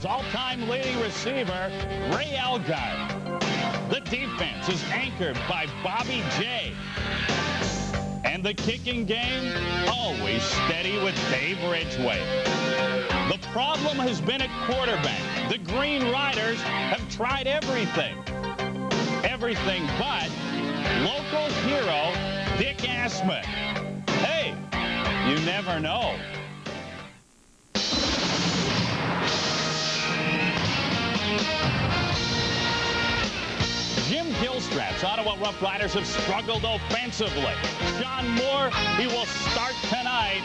CFL's all-time leading receiver, Ray Elgard. The defense is anchored by Bobby J. And the kicking game, always steady with Dave Ridgway. The problem has been at quarterback. The Green Riders have tried everything. Everything but local hero Dick Asmuth. Hey, you never know. Jim Gilstrap's Ottawa Roughriders have struggled offensively. Sean Moore, he will start tonight,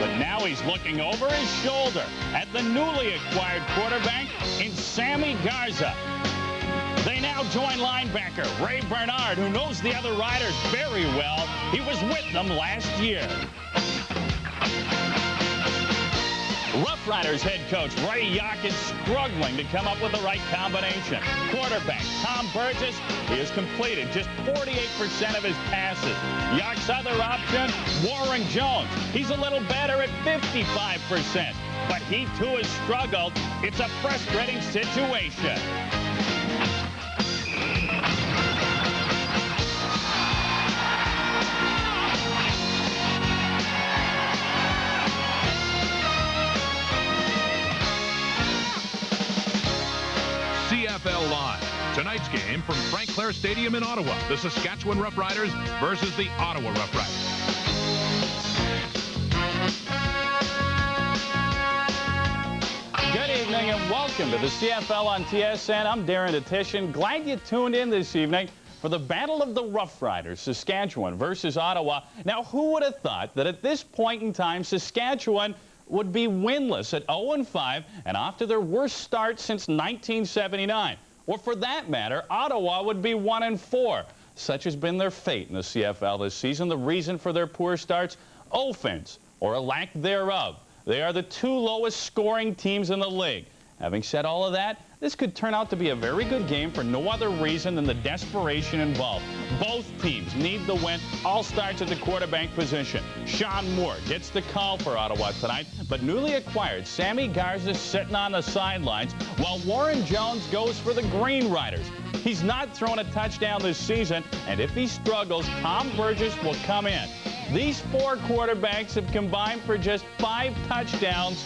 but now he's looking over his shoulder at the newly acquired quarterback in Sammy Garza. They now join linebacker Ray Bernard, who knows the other Riders very well. He was with them last year. Roughriders head coach Ray Yock is struggling to come up with the right combination. Quarterback Tom Burgess, he has completed just 48% of his passes. Yock's other option, Warren Jones. He's a little better at 55%, but he too has struggled. It's a frustrating situation. CFL Live. Tonight's game from Frank Clair Stadium in Ottawa. The Saskatchewan Roughriders versus the Ottawa Roughriders. Good evening and welcome to the CFL on TSN. I'm Darren Detishin. Glad you tuned in this evening for the Battle of the Roughriders, Saskatchewan versus Ottawa. Now, who would have thought that at this point in time, Saskatchewan would be winless at 0-5 and off to their worst start since 1979. Or for that matter, Ottawa would be 1-4. Such has been their fate in the CFL this season. The reason for their poor starts? Offense, or a lack thereof. They are the two lowest scoring teams in the league. Having said all of that, this could turn out to be a very good game for no other reason than the desperation involved. Both teams need the win. All starts at the quarterback position. Sean Moore gets the call for Ottawa tonight, but newly acquired Sammy Garza sitting on the sidelines while Warren Jones goes for the Green Riders. He's not thrown a touchdown this season, and if he struggles, Tom Burgess will come in. These four quarterbacks have combined for just 5 touchdowns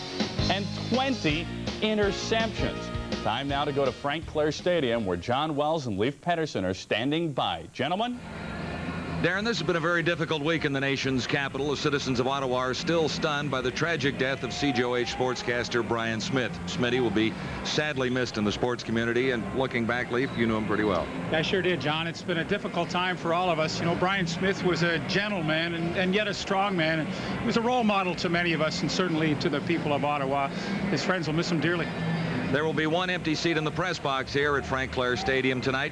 and 20 interceptions. Time now to go to Frank Clair Stadium, where John Wells and Leif Pettersson are standing by. Gentlemen? Darren, this has been a very difficult week in the nation's capital. The citizens of Ottawa are still stunned by the tragic death of CJOH sportscaster Brian Smith. Smitty will be sadly missed in the sports community, and looking back, Leif, you knew him pretty well. I sure did, John. It's been a difficult time for all of us. You know, Brian Smith was a gentleman and yet a strong man. And he was a role model to many of us and certainly to the people of Ottawa. His friends will miss him dearly. There will be one empty seat in the press box here at Frank Clair Stadium tonight,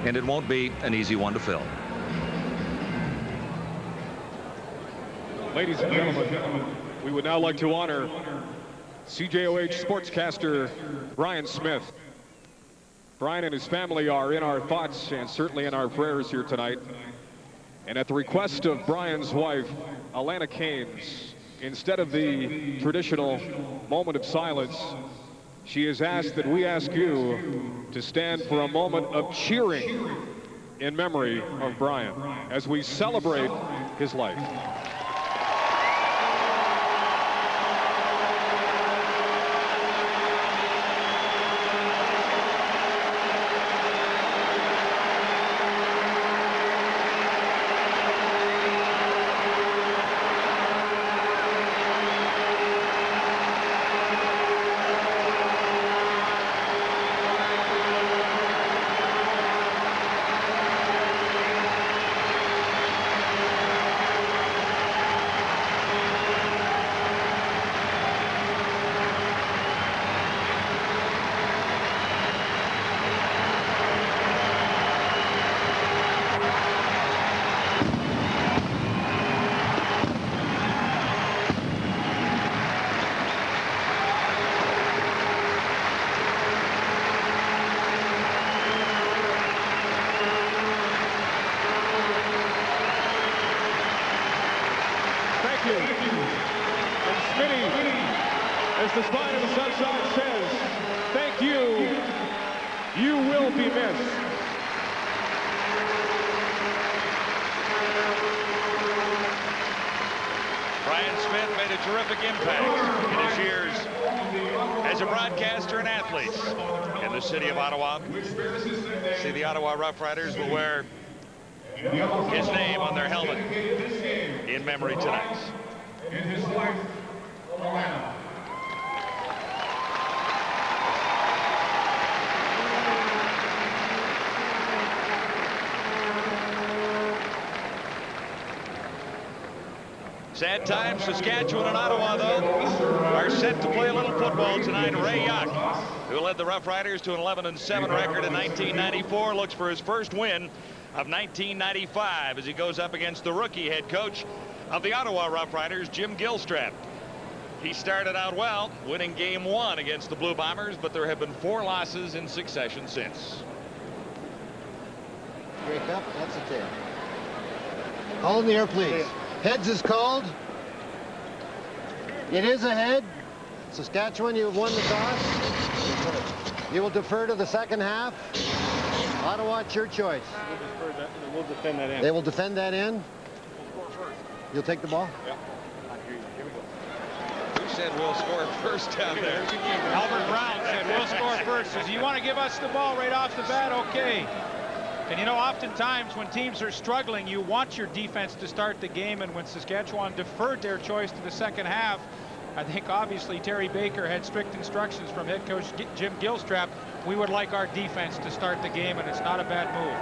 and it won't be an easy one to fill. Ladies and gentlemen, we would now like to honor CJOH sportscaster Brian Smith. Brian and his family are in our thoughts and certainly in our prayers here tonight. And at the request of Brian's wife, Alana Keynes, instead of the traditional moment of silence, she has asked that we ask you to stand for a moment of cheering in memory of Brian as we celebrate his life. As the spine of the Sunshine says, thank you. You will be missed. Brian Smith made a terrific impact in his years as a broadcaster and athlete in the city of Ottawa. See, the Ottawa Roughriders will wear his name on their helmet in memory tonight. In his life of Atlanta. Sad times. Saskatchewan and Ottawa, though, are set to play a little football tonight. Ray Yock, who led the Roughriders to an 11-7 record in 1994, looks for his first win of 1995 as he goes up against the rookie head coach of the Ottawa Roughriders, Jim Gilstrap. He started out well, winning game 1 against the Blue Bombers, but there have been 4 losses in succession since. Break up, that's a tail. Call in the air, please. Heads is called. It is a head. Saskatchewan, you have won the toss. You will defer to the second half. Ottawa, it's your choice. We'll defend that in. They will defend that in. You'll take the ball? Yeah. Here we go. Who said we'll score first down there? Albert Brown said we'll score first. Says, you want to give us the ball right off the bat? Okay. And you know, oftentimes when teams are struggling, you want your defense to start the game, and when Saskatchewan deferred their choice to the second half, I think obviously Terry Baker had strict instructions from head coach Jim Gilstrap. We would like our defense to start the game, and it's not a bad move.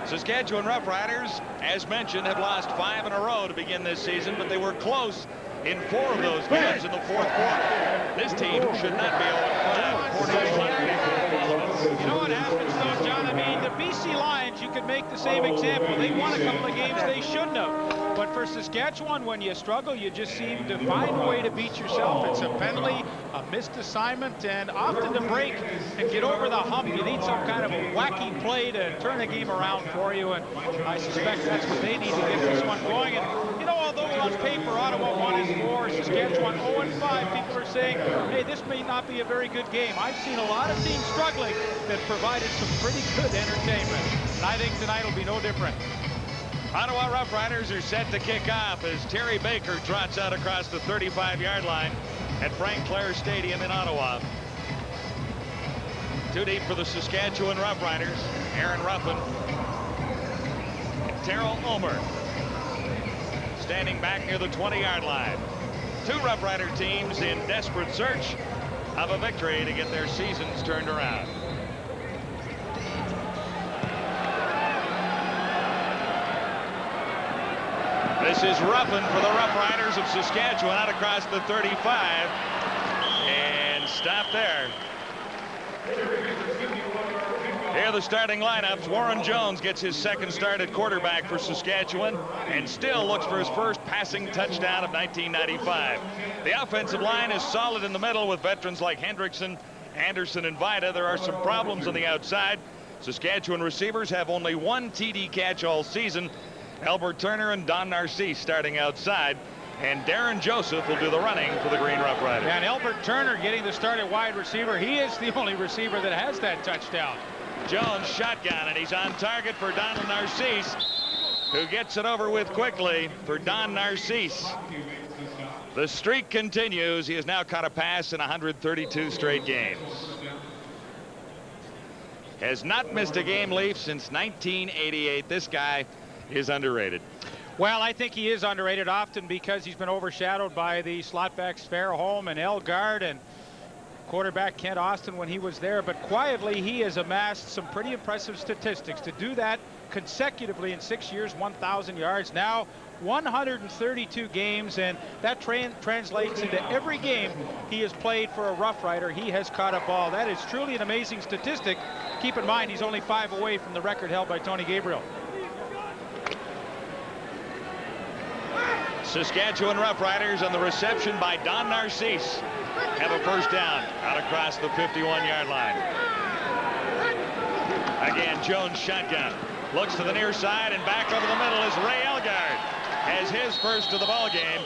Saskatchewan Roughriders, as mentioned, have lost 5 in a row to begin this season, but they were close in 4 of those games in the fourth quarter. This team should not be 0-5. You know what happens, though, John? I mean, the BC Lions, you could make the same example. They won a couple of games they shouldn't have. But for Saskatchewan, when you struggle, you just seem to find a way to beat yourself. It's a penalty, a missed assignment, and often to break and get over the hump, you need some kind of a wacky play to turn the game around for you. And I suspect that's what they need to get this one going. And, you know, although on paper Ottawa 1-4, Saskatchewan 0-5, people are saying, hey, this may not be a very good game. I've seen a lot of teams struggling that provided some pretty good entertainment. And I think tonight will be no different. Ottawa Roughriders are set to kick off as Terry Baker trots out across the 35-yard line at Frank Clair Stadium in Ottawa. 2 deep for the Saskatchewan Roughriders. Aaron Ruffin. Terrell Ulmer standing back near the 20-yard line. 2 Roughrider teams in desperate search of a victory to get their seasons turned around. This is Ruffin for the Roughriders of Saskatchewan out across the 35 and stop there. Here are the starting lineups. Warren Jones gets his second start at quarterback for Saskatchewan and still looks for his first passing touchdown of 1995. The offensive line is solid in the middle with veterans like Hendrickson, Anderson, and Vida. There are some problems on the outside. Saskatchewan receivers have only 1 TD catch all season. Albert Turner and Don Narcisse starting outside, and Darren Joseph will do the running for the Green Roughriders. And Albert Turner getting the start at wide receiver. He is the only receiver that has that touchdown. Jones shotgun, and he's on target for Donald Narcisse, who gets it over with quickly for Don Narcisse. The streak continues. He has now caught a pass in 132 straight games. Has not missed a game, Leaf, since 1988. This guy is underrated. Well, I think he is underrated often because he's been overshadowed by the slotbacks Fairholm and Elgard and quarterback Kent Austin when he was there. But quietly, he has amassed some pretty impressive statistics. To do that consecutively in 6 years, 1,000 yards, now 132 games, and that translates into every game he has played for a Rough Rider. He has caught a ball. That is truly an amazing statistic. Keep in mind, he's only 5 away from the record held by Tony Gabriel. Saskatchewan Roughriders on the reception by Don Narcisse have a first down out across the 51-yard line. Again, Jones shotgun. Looks to the near side, and back over the middle is Ray Elgard. has his first of the ball game.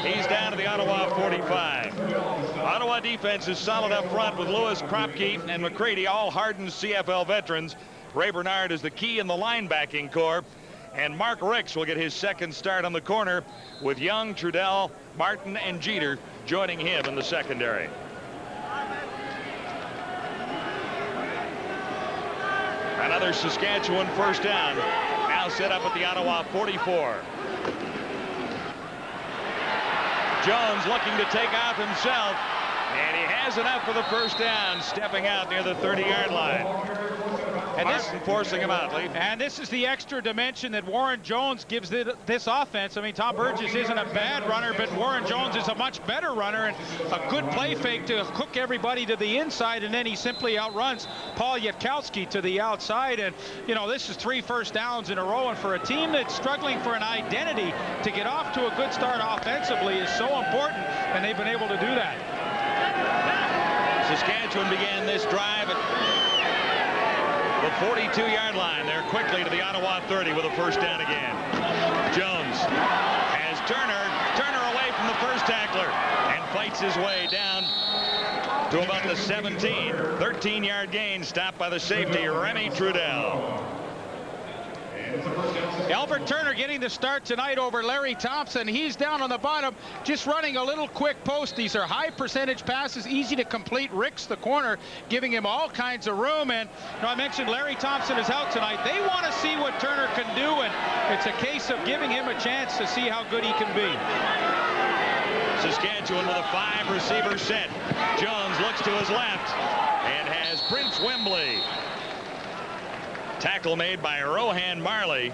He's down to the Ottawa 45. Ottawa defense is solid up front with Lewis, Kropke, and McCready, all hardened CFL veterans. Ray Bernard is the key in the linebacking core. And Mark Ricks will get his second start on the corner with Young, Trudell, Martin, and Jeter joining him in the secondary. Another Saskatchewan first down. Now set up at the Ottawa 44. Jones looking to take off himself. And he has enough for the first down, stepping out near the 30-yard line. And Martin forcing him out, Lee. And this is the extra dimension that Warren Jones gives this offense. I mean, Tom Burgess isn't a bad runner, but Warren Jones is a much better runner, and a good play fake to hook everybody to the inside, and then he simply outruns Paul Yatkowski to the outside. And, you know, this is 3 first downs in a row, and for a team that's struggling for an identity, to get off to a good start offensively is so important, and they've been able to do that. Saskatchewan began this drive at the 42-yard line. They're quickly to the Ottawa 30 with a first down again. Jones has Turner away from the first tackler and fights his way down to about the 17. 13-yard gain, stopped by the safety, Remy Trudell. Albert Turner getting the start tonight over Larry Thompson. He's down on the bottom, just running a little quick post. These are high percentage passes, easy to complete. Ricks, the corner, giving him all kinds of room. And you know, I mentioned Larry Thompson is out tonight. They want to see what Turner can do, and it's a case of giving him a chance to see how good he can be. Saskatchewan with a 5-receiver set. Jones looks to his left and has Prince Wembley. Tackle made by Rohan Marley.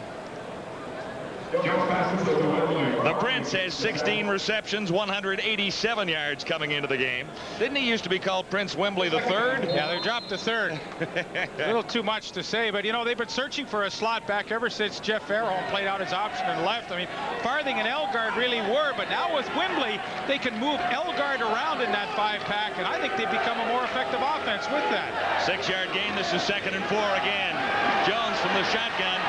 The Prince has 16 receptions, 187 yards coming into the game. Didn't he used to be called Prince Wembley the third? Yeah, they dropped the third. A little too much to say, but you know, they've been searching for a slot back ever since Jeff Fairholm played out his option and left. I mean, Farthing and Elgard really were, but now with Wembley, they can move Elgard around in that 5-pack, and I think they've become a more effective offense with that. 6-yard gain. This is 2nd and 4 again. Jones from the shotgun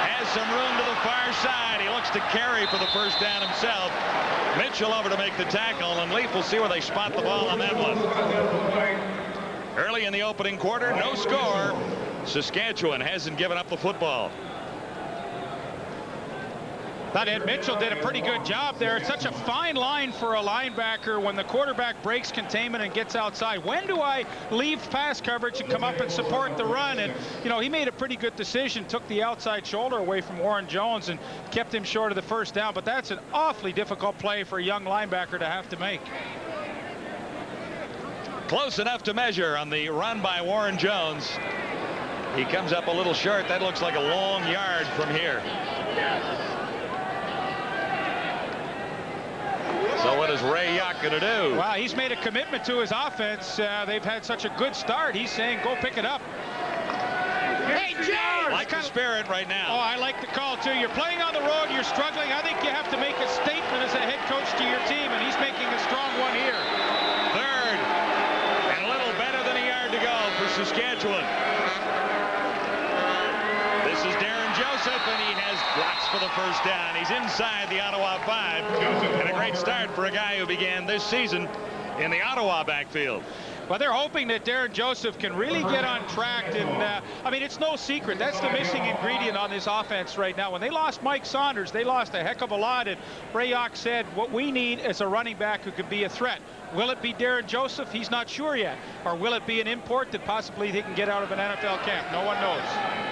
has some room to the far side. He looks to carry for the first down himself. Mitchell over to make the tackle, and Leaf will see where they spot the ball on that one. Early in the opening quarter, no score. Saskatchewan hasn't given up the football. Thought Ed Mitchell did a pretty good job there. It's such a fine line for a linebacker when the quarterback breaks containment and gets outside. When do I leave pass coverage and come up and support the run? And, you know, he made a pretty good decision, took the outside shoulder away from Warren Jones and kept him short of the first down. But that's an awfully difficult play for a young linebacker to have to make. Close enough to measure on the run by Warren Jones. He comes up a little short. That looks like a long yard from here. So what is Ray Yock going to do? Well, he's made a commitment to his offense. They've had such a good start. He's saying, go pick it up. Hey, Jay! Like the spirit right now. Oh, I like the call, too. You're playing on the road. You're struggling. I think you have to make a statement as a head coach to your team, and he's making a strong one here. 3rd, and a little better than a yard to go for Saskatchewan. This is Darren Joseph, and he has blocks for the first down. He's inside the Ottawa 5, and a great start for a guy who began this season in the Ottawa backfield. Well, they're hoping that Darren Joseph can really get on track. And, I mean, it's no secret. That's the missing ingredient on this offense right now. When they lost Mike Saunders, they lost a heck of a lot. And Ray Yock said, what we need is a running back who could be a threat. Will it be Darren Joseph? He's not sure yet. Or will it be an import that possibly they can get out of an NFL camp? No one knows.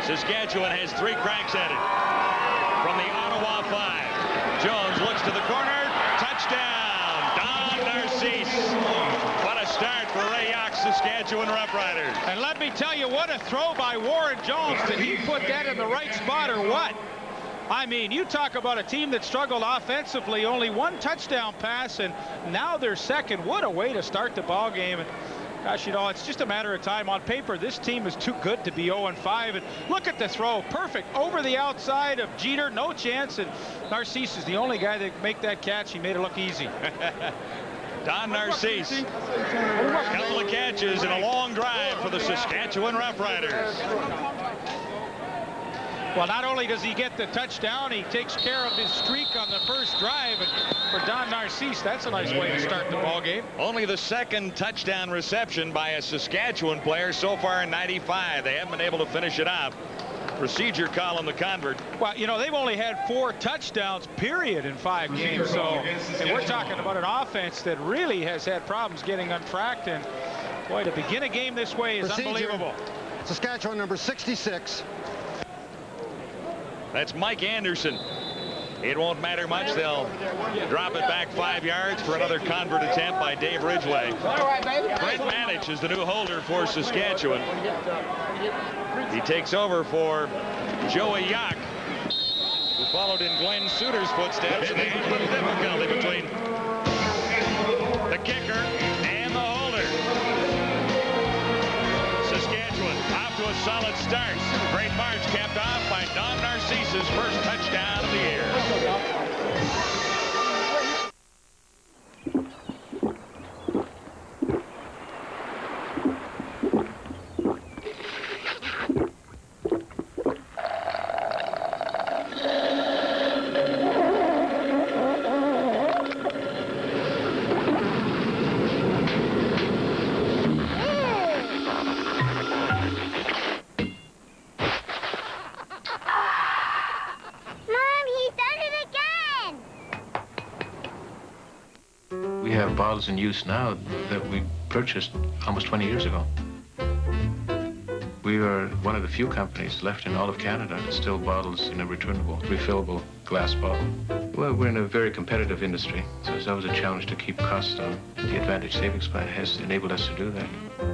Saskatchewan has 3 cracks at it. From the Ottawa 5. Jones looks to the corner. Touchdown, Don Narcisse. What a start for Ray Yock's Saskatchewan Roughriders. And let me tell you, what a throw by Warren Jones. Did he put that in the right spot or what? I mean, you talk about a team that struggled offensively, only 1 touchdown pass, and now they're second. What a way to start the ball game. And gosh, you know, it's just a matter of time. On paper, this team is too good to be 0-5. And look at the throw. Perfect. Over the outside of Jeter. No chance. And Narcisse is the only guy that can make that catch. He made it look easy. Don Narcisse. Couple of catches and a long drive for the Saskatchewan Roughriders. Well, not only does he get the touchdown, he takes care of his streak on the first drive. And for Don Narcisse, that's a nice way to start the ball game. Only the second touchdown reception by a Saskatchewan player so far in 95. They haven't been able to finish it off. Procedure call on the convert. Well, you know, they've only had 4 touchdowns, period, in 5 games. So, and we're talking about an offense that really has had problems getting on track. And, boy, to begin a game this way is unbelievable. Saskatchewan number 66. That's Mike Anderson. It won't matter much. They'll drop it back 5 yards for another convert attempt by Dave Ridgway. Brent Manich is the new holder for Saskatchewan. He takes over for Joey Yock, who followed in Glenn Suter's footsteps. And they have a little difficulty between the kicker and the holder. Saskatchewan off to a solid start. Great march capped off by Don Narcisse's first touchdown of the year. We have bottles in use now that we purchased almost 20 years ago. We are one of the few companies left in all of Canada that still bottles in a returnable, refillable glass bottle. Well, we're in a very competitive industry, so it's always a challenge to keep costs down. The Advantage Savings Plan has enabled us to do that.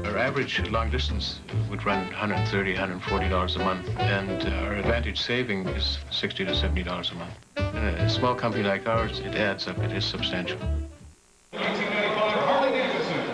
Our average long distance would run $130, $140 a month, and our Advantage saving is $60 to $70 a month. In a small company like ours, it adds up. It is substantial.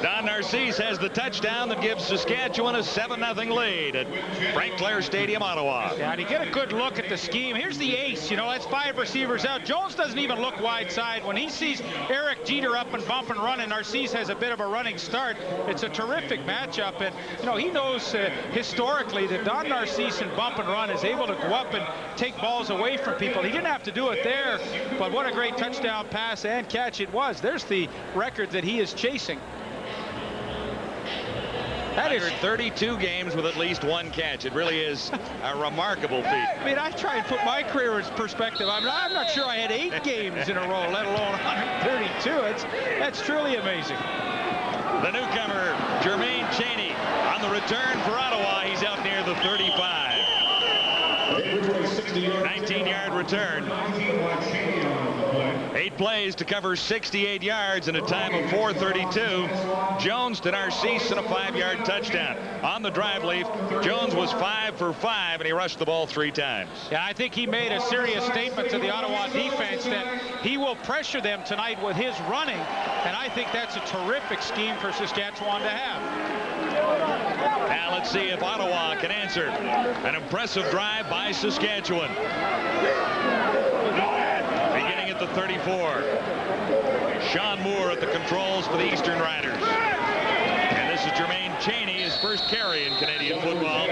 Don Narcisse has the touchdown that gives Saskatchewan a 7-0 lead at Frank Clair Stadium, Ottawa. Yeah, and you get a good look at the scheme. Here's the ace. You know, that's 5 receivers out. Jones doesn't even look wide side. When he sees Eric Jeter up and bump and run, and Narcisse has a bit of a running start, it's a terrific matchup. And, you know, he knows historically that Don Narcisse in bump and run is able to go up and take balls away from people. He didn't have to do it there, but what a great touchdown pass and catch it was. There's the record that he is chasing. That is 32 games with at least 1 catch. It really is a remarkable feat. I mean, I try and put my career in perspective. I'm not sure I had 8 games in a row, let alone 132. That's truly amazing. The newcomer, Jermaine Cheney, on the return for Ottawa. He's out near the 35. 19-yard return. 8 plays to cover 68 yards in a time of 4:32. Jones to Narcisse and a 5-yard touchdown. On the drive leaf, Jones was 5 for 5, and he rushed the ball 3 times. Yeah, I think he made a serious statement to the Ottawa defense that he will pressure them tonight with his running, and I think that's a terrific scheme for Saskatchewan to have. Now let's see if Ottawa can answer. An impressive drive by Saskatchewan. Beginning at the 34. Sean Moore at the controls for the Eastern Riders. And this is Jermaine Cheney, his first carry in Canadian football.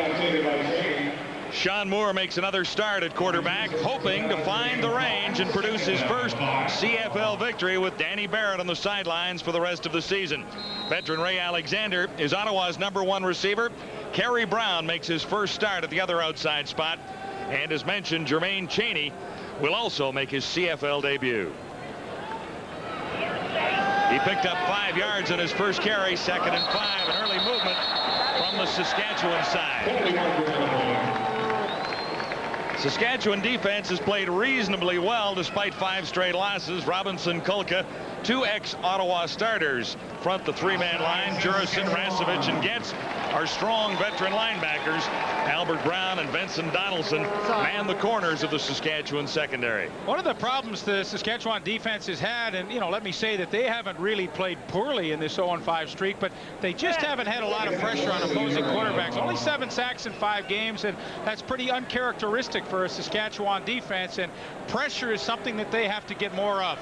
Sean Moore makes another start at quarterback, hoping to find the range and produce his first CFL victory with Danny Barrett on the sidelines for the rest of the season. Veteran Ray Alexander is Ottawa's #1 receiver. Kerry Brown makes his first start at the other outside spot. And as mentioned, Jermaine Cheney will also make his CFL debut. He picked up 5 yards on his first carry, 2nd and 5, an early movement from the Saskatchewan side. Saskatchewan defense has played reasonably well despite 5 straight losses. Robinson, Kulka, 2 ex-Ottawa starters front the 3-man line. Jurison, Rasevich, and Getz are strong veteran linebackers. Albert Brown and Vincent Donaldson man the corners of the Saskatchewan secondary. One of the problems the Saskatchewan defense has had, and you know, let me say that they haven't really played poorly in this 0-5 streak, but they just haven't had a lot of pressure on opposing quarterbacks. Only 7 sacks in 5 games, and that's pretty uncharacteristic for a Saskatchewan defense, and pressure is something that they have to get more of.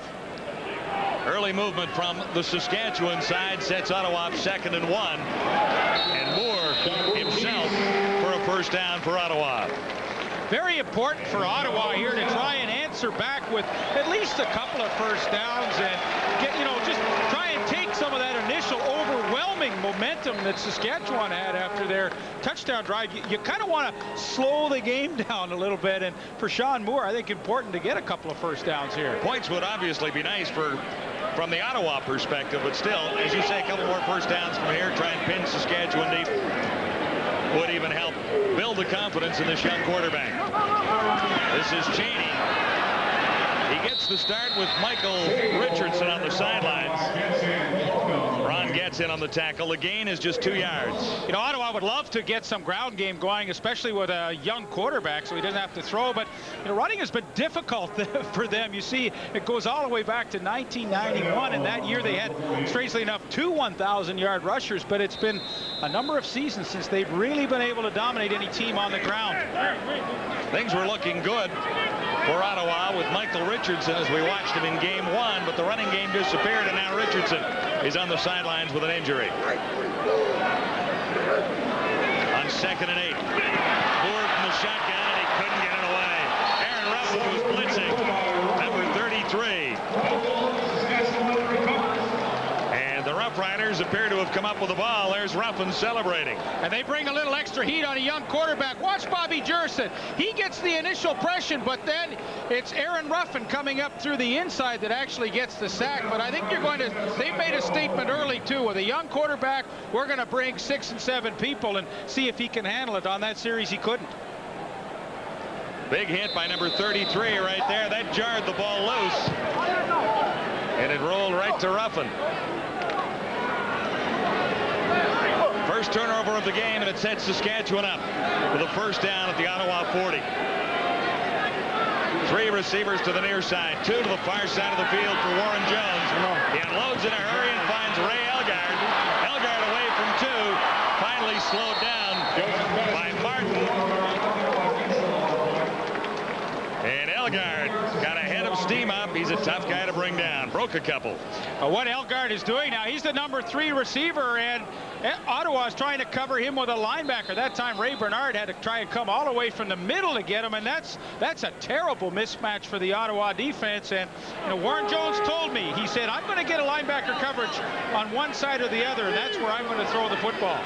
Early movement from the Saskatchewan side sets Ottawa up 2nd and 1. And Moore himself for a first down for Ottawa. 2 very important for Ottawa here to try and answer back with at least a couple of first downs and get, just try and take some of that initial overwhelming momentum that Saskatchewan had after their touchdown drive. You kind of want to slow the game down a little bit, and for Sean Moore, I think important to get a couple of first downs here. Points would obviously be nice from the Ottawa perspective, but still, as you say, a couple more first downs from here, try and pin Saskatchewan deep, would even help build the confidence in this young quarterback. This is Cheney. He gets the start with Michael Richardson on the sidelines. Ron gets in on the tackle. The gain is just 2 yards. Ottawa would love to get some ground game going, especially with a young quarterback, so he doesn't have to throw. But running has been difficult for them. You see, it goes all the way back to 1991, and that year they had, strangely enough, 2 1,000-yard rushers. But it's been a number of seasons since they've really been able to dominate any team on the ground. Things were looking good for Ottawa with Michael Richardson as we watched him in game 1, but the running game disappeared, and now Richardson is on the sidelines with an injury. On 2nd and 8. Moore from the shotgun, and he couldn't get it away. Aaron Ruffin was blitzing. Number 33. And the Roughriders appear to have come up with the ball. There's Ruffin celebrating. And they bring a little extra heat on a young quarterback. Watch Bobby Jerson. He gets the initial pressure, but then it's Aaron Ruffin coming up through the inside that actually gets the sack. But I think they've made a statement early, too. With a young quarterback, we're going to bring 6 and 7 people and see if he can handle it. On that series, he couldn't. Big hit by number 33 right there. That jarred the ball loose. And it rolled right to Ruffin. First turnover of the game, and it sets Saskatchewan up with a first down at the Ottawa 40. 3 receivers to the near side, 2 to the far side of the field for Warren Jones. He unloads in a hurry and finds Ray Elgard. Elgard away from 2, finally slowed down by Martin. And Elgard got a head of steam up. He's a tough guy to bring down. Broke a couple. What Elgard is doing now, he's the number 3 receiver, and Ottawa is trying to cover him with a linebacker. That time Ray Bernard had to try and come all the way from the middle to get him, and that's a terrible mismatch for the Ottawa defense. And Warren Jones told me, he said, I'm going to get a linebacker coverage on one side or the other, and that's where I'm going to throw the football.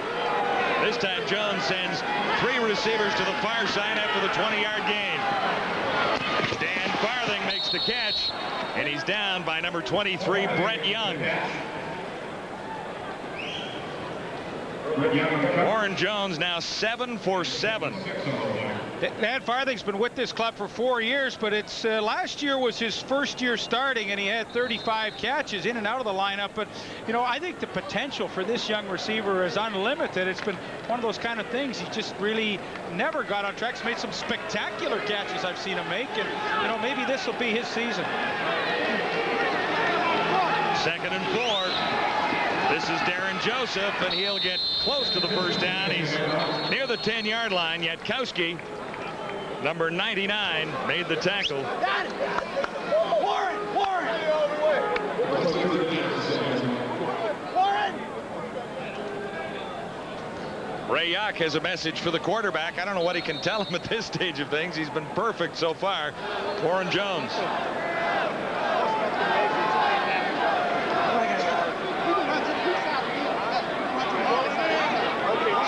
This time Jones sends 3 receivers to the far side after the 20-yard gain. Dan Farthing makes the catch, and he's down by number 23, Brett Young. Warren Jones now 7 for 7. Dan Farthing's been with this club for 4 years, but it's last year was his first year starting, and he had 35 catches in and out of the lineup. But I think the potential for this young receiver is unlimited. It's been one of those kind of things. He just really never got on track. He's made some spectacular catches I've seen him make, and maybe this will be his season. 2nd and 4. This is Darren Joseph, and he'll get close to the first down. He's near the 10-yard line. Yatkowski, number 99, made the tackle. Warren! Ray Yock has a message for the quarterback. I don't know what he can tell him at this stage of things. He's been perfect so far. Warren Jones.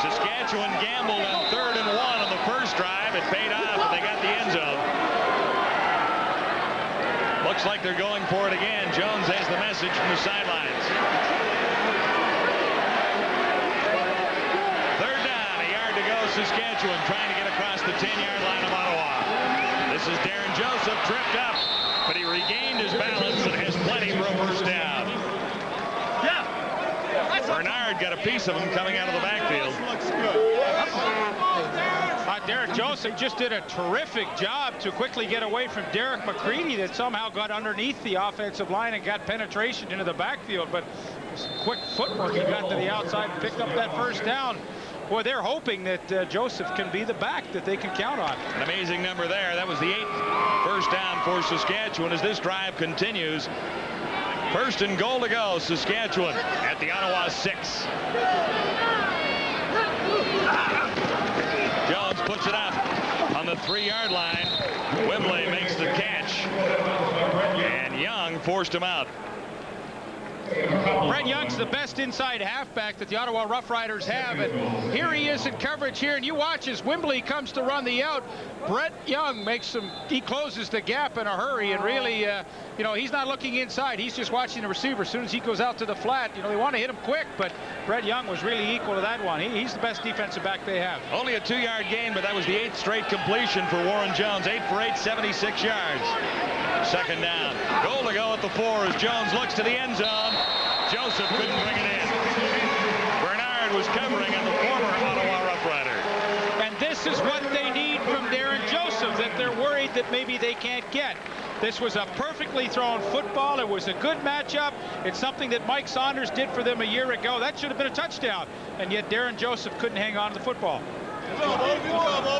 Saskatchewan gambled on 3rd and 1 on the first drive. It paid off, and they got the end zone. Looks like they're going for it again. Jones has the message from the sidelines. 3rd down, a yard to go. Saskatchewan trying to get across the 10-yard line of Ottawa. This is Darren Joseph, tripped up, but he regained his balance and has plenty for a first down. Bernard got a piece of him coming out of the backfield. Derek Joseph just did a terrific job to quickly get away from Derek McCready that somehow got underneath the offensive line and got penetration into the backfield. But quick footwork, he got to the outside and picked up that first down. Boy, they're hoping that Joseph can be the back that they can count on. An amazing number there. That was the 8th first down for Saskatchewan as this drive continues. 1st and goal to go. Saskatchewan at the Ottawa 6. Jones puts it up on the the 3-yard line. Wembley makes the catch, and Young forced him out. Brett Young's the best inside halfback that the Ottawa Roughriders have, and here he is in coverage here, and you watch as Wembley comes to run the out. Brett Young he closes the gap in a hurry, and really, you know, he's not looking inside. He's just watching the receiver. As soon as he goes out to the flat, you know, they want to hit him quick, but Brett Young was really equal to that one. He's the best defensive back they have. Only a 2-yard gain, but that was the 8th straight completion for Warren Jones. 8 for 8, 76 yards. Second down. Goal to go at the 4 as Jones looks to the end zone. Joseph couldn't bring it in. Bernard was covering on the former Ottawa Rough Rider. And this is what they need from Darren Joseph that they're worried that maybe they can't get. This was a perfectly thrown football. It was a good matchup. It's something that Mike Saunders did for them a year ago. That should have been a touchdown. And yet Darren Joseph couldn't hang on to the football.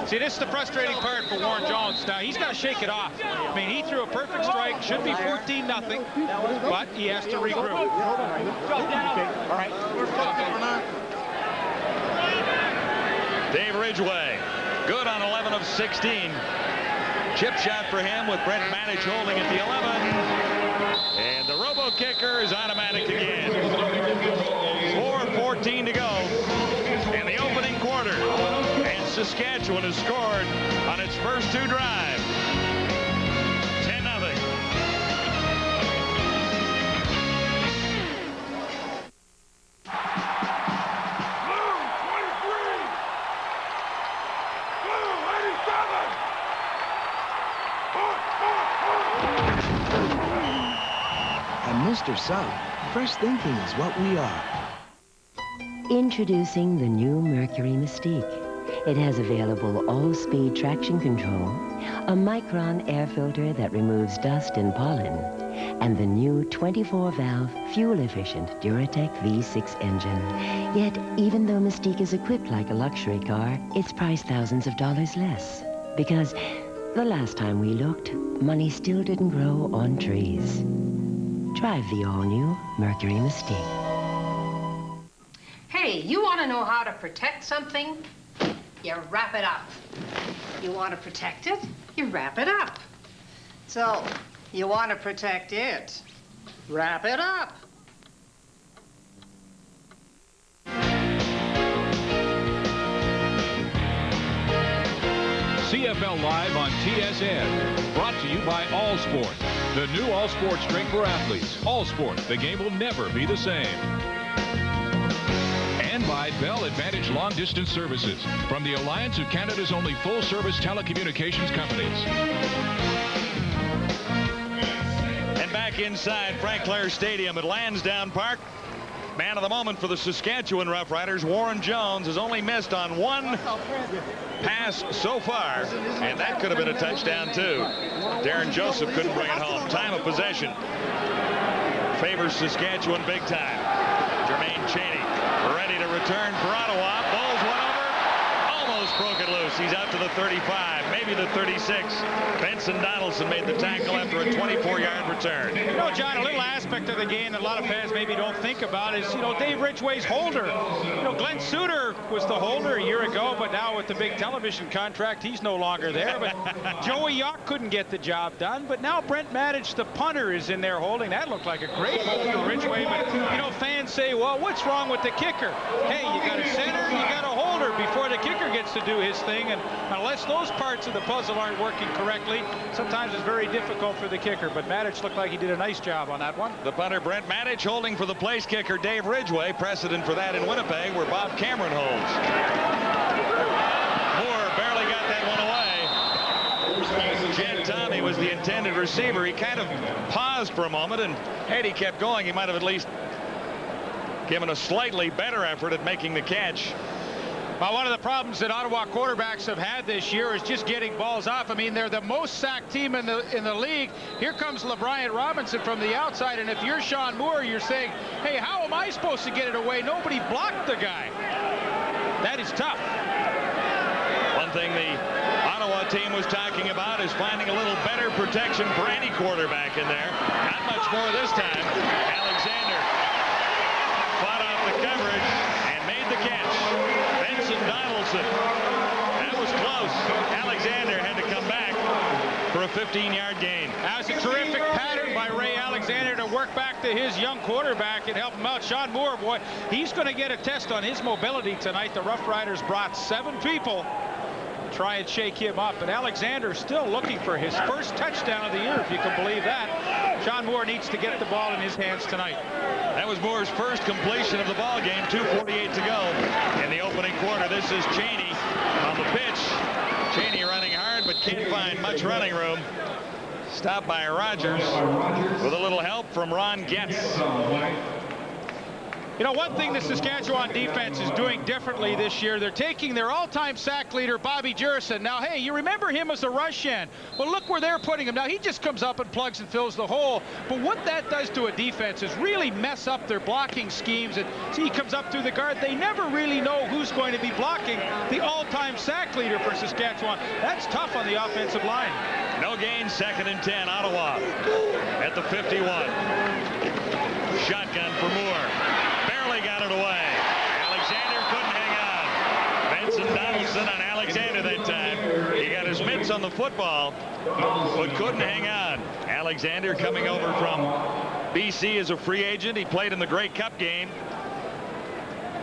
See, this is the frustrating part for Warren Jones. Now, he's got to shake it off. I mean, he threw a perfect strike. Should be 14-0, but he has to regroup. All right. Dave Ridgway, good on 11 of 16. Chip shot for him with Brent Manage holding at the 11. And the robo-kicker is automatic again. 4:14 to go in the opening quarter. And Saskatchewan has scored on its first 2 drives. 10-0. And Mr. Sub, fresh thinking is what we are. Introducing the new Mercury Mystique. It has available all-speed traction control, a Micron air filter that removes dust and pollen, and the new 24-valve, fuel-efficient Duratec V6 engine. Yet, even though Mystique is equipped like a luxury car, it's priced thousands of dollars less. Because the last time we looked, money still didn't grow on trees. Drive the all-new Mercury Mystique. Hey, you want to know how to protect something? You wrap it up. You want to protect it? You wrap it up. So, you want to protect it? Wrap it up. CFL Live on TSN. Brought to you by All Sport. The new All Sports drink for athletes. All Sport. The game will never be the same. And by Bell Advantage Long Distance Services, from the Alliance of Canada's only full-service telecommunications companies. And back inside Frank Clair Stadium at Lansdowne Park. Man of the moment for the Saskatchewan Roughriders, Warren Jones, has only missed on 1 pass so far, and that could have been a touchdown too. Darren Joseph couldn't bring it home. Time of possession favors Saskatchewan big time. Jermaine Cheney ready to return for Ottawa. Bowles went over, almost broke it loose. He's out to the 35, maybe the 36. Benson Donaldson made the tackle after a 24-yard return. You know, John, a little aspect of the game that a lot of fans maybe don't think about is, you know, Dave Ridgway's holder. You know, Glenn Suter was the holder a year ago, but now with the big television contract, he's no longer there. But Joey Yock couldn't get the job done, but now Brent Manage, the punter, is in there holding. That looked like a great hold for Ridgway, but, you know, fans say, well, what's wrong with the kicker? Hey, you got a center, you got a holder before the kicker gets to do his thing, and unless those parts of the puzzle aren't working correctly, sometimes it's very difficult for the kicker, but Maddich looked like he did a nice job on that one. The punter, Brent Maddich, holding for the place kicker, Dave Ridgway. Precedent for that in Winnipeg, where Bob Cameron holds. Moore barely got that one away. Jen Tommy was the intended receiver. He kind of paused for a moment, and had he kept going, he might have at least given a slightly better effort at making the catch. Well, one of the problems that Ottawa quarterbacks have had this year is just getting balls off. I mean, they're the most sacked team in the league. Here comes LeBryant Robinson from the outside, and if you're Sean Moore, you're saying, hey, how am I supposed to get it away? Nobody blocked the guy. That is tough. One thing the Ottawa team was talking about is finding a little better protection for any quarterback in there. Not much more this time. Alexander fought off the coverage and made the catch. Benson Donaldson. That was close. Alexander had Alexander to work back to his young quarterback and help him out. Sean Moore, boy, he's going to get a test on his mobility tonight. The Roughriders brought 7 people to try and shake him up. But Alexander still looking for his first touchdown of the year, if you can believe that. Sean Moore needs to get the ball in his hands tonight. That was Moore's first completion of the ball game. 2:48 to go in the opening quarter. This is Cheney on the pitch. Cheney running hard, but can't find much running room. Stopped by Rogers with a little help from Ron Getz. You know, one thing the Saskatchewan defense is doing differently this year, they're taking their all-time sack leader, Bobby Jurison. Now, hey, you remember him as a rush end. Well, look where they're putting him. Now, he just comes up and plugs and fills the hole. But what that does to a defense is really mess up their blocking schemes. And see, he comes up through the guard. They never really know who's going to be blocking the all-time sack leader for Saskatchewan. That's tough on the offensive line. No gain, 2nd and 10, Ottawa at the 51. Shotgun for Moore. Barely got it away. Alexander couldn't hang on. Benson Donaldson on Alexander that time. He got his mitts on the football, but couldn't hang on. Alexander coming over from BC as a free agent. He played in the Grey Cup game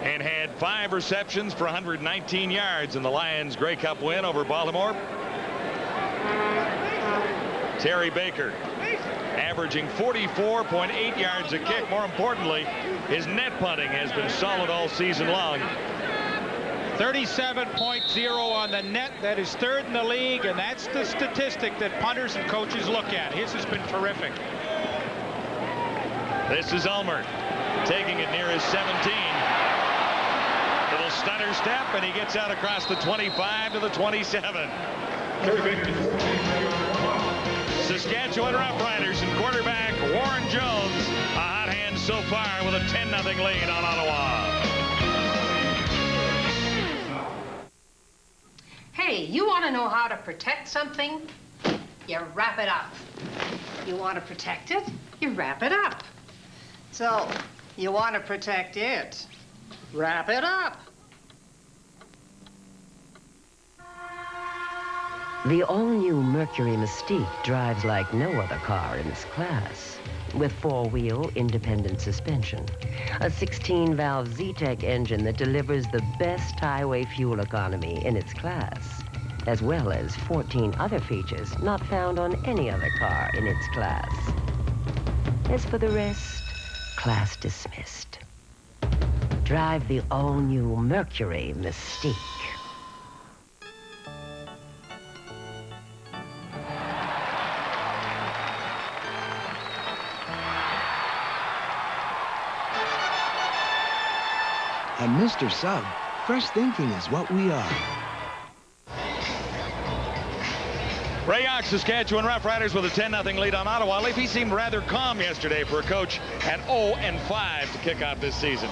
and had 5 receptions for 119 yards in the Lions' Grey Cup win over Baltimore. Terry Baker averaging 44.8 yards a kick. More importantly, his net punting has been solid all season long. 37.0 on the net. That is 3rd in the league, and that's the statistic that punters and coaches look at. His has been terrific. This is Ulmer taking it near his 17. Little stutter step, and he gets out across the 25 to the 27. Saskatchewan Roughriders and quarterback Warren Jones, a hot hand so far with a 10-0 lead on Ottawa. Hey, you want to know how to protect something? You wrap it up. You want to protect it? You wrap it up. So, you want to protect it? Wrap it up. The all-new Mercury Mystique drives like no other car in its class. With 4-wheel independent suspension, a 16-valve Z-Tech engine that delivers the best highway fuel economy in its class, as well as 14 other features not found on any other car in its class. As for the rest, class dismissed. Drive the all-new Mercury Mystique. At Mr. Sub, fresh thinking is what we are. Ray Ox, Saskatchewan Roughriders with a 10-0 lead on Ottawa. He seemed rather calm yesterday for a coach at 0-5 to kick off this season.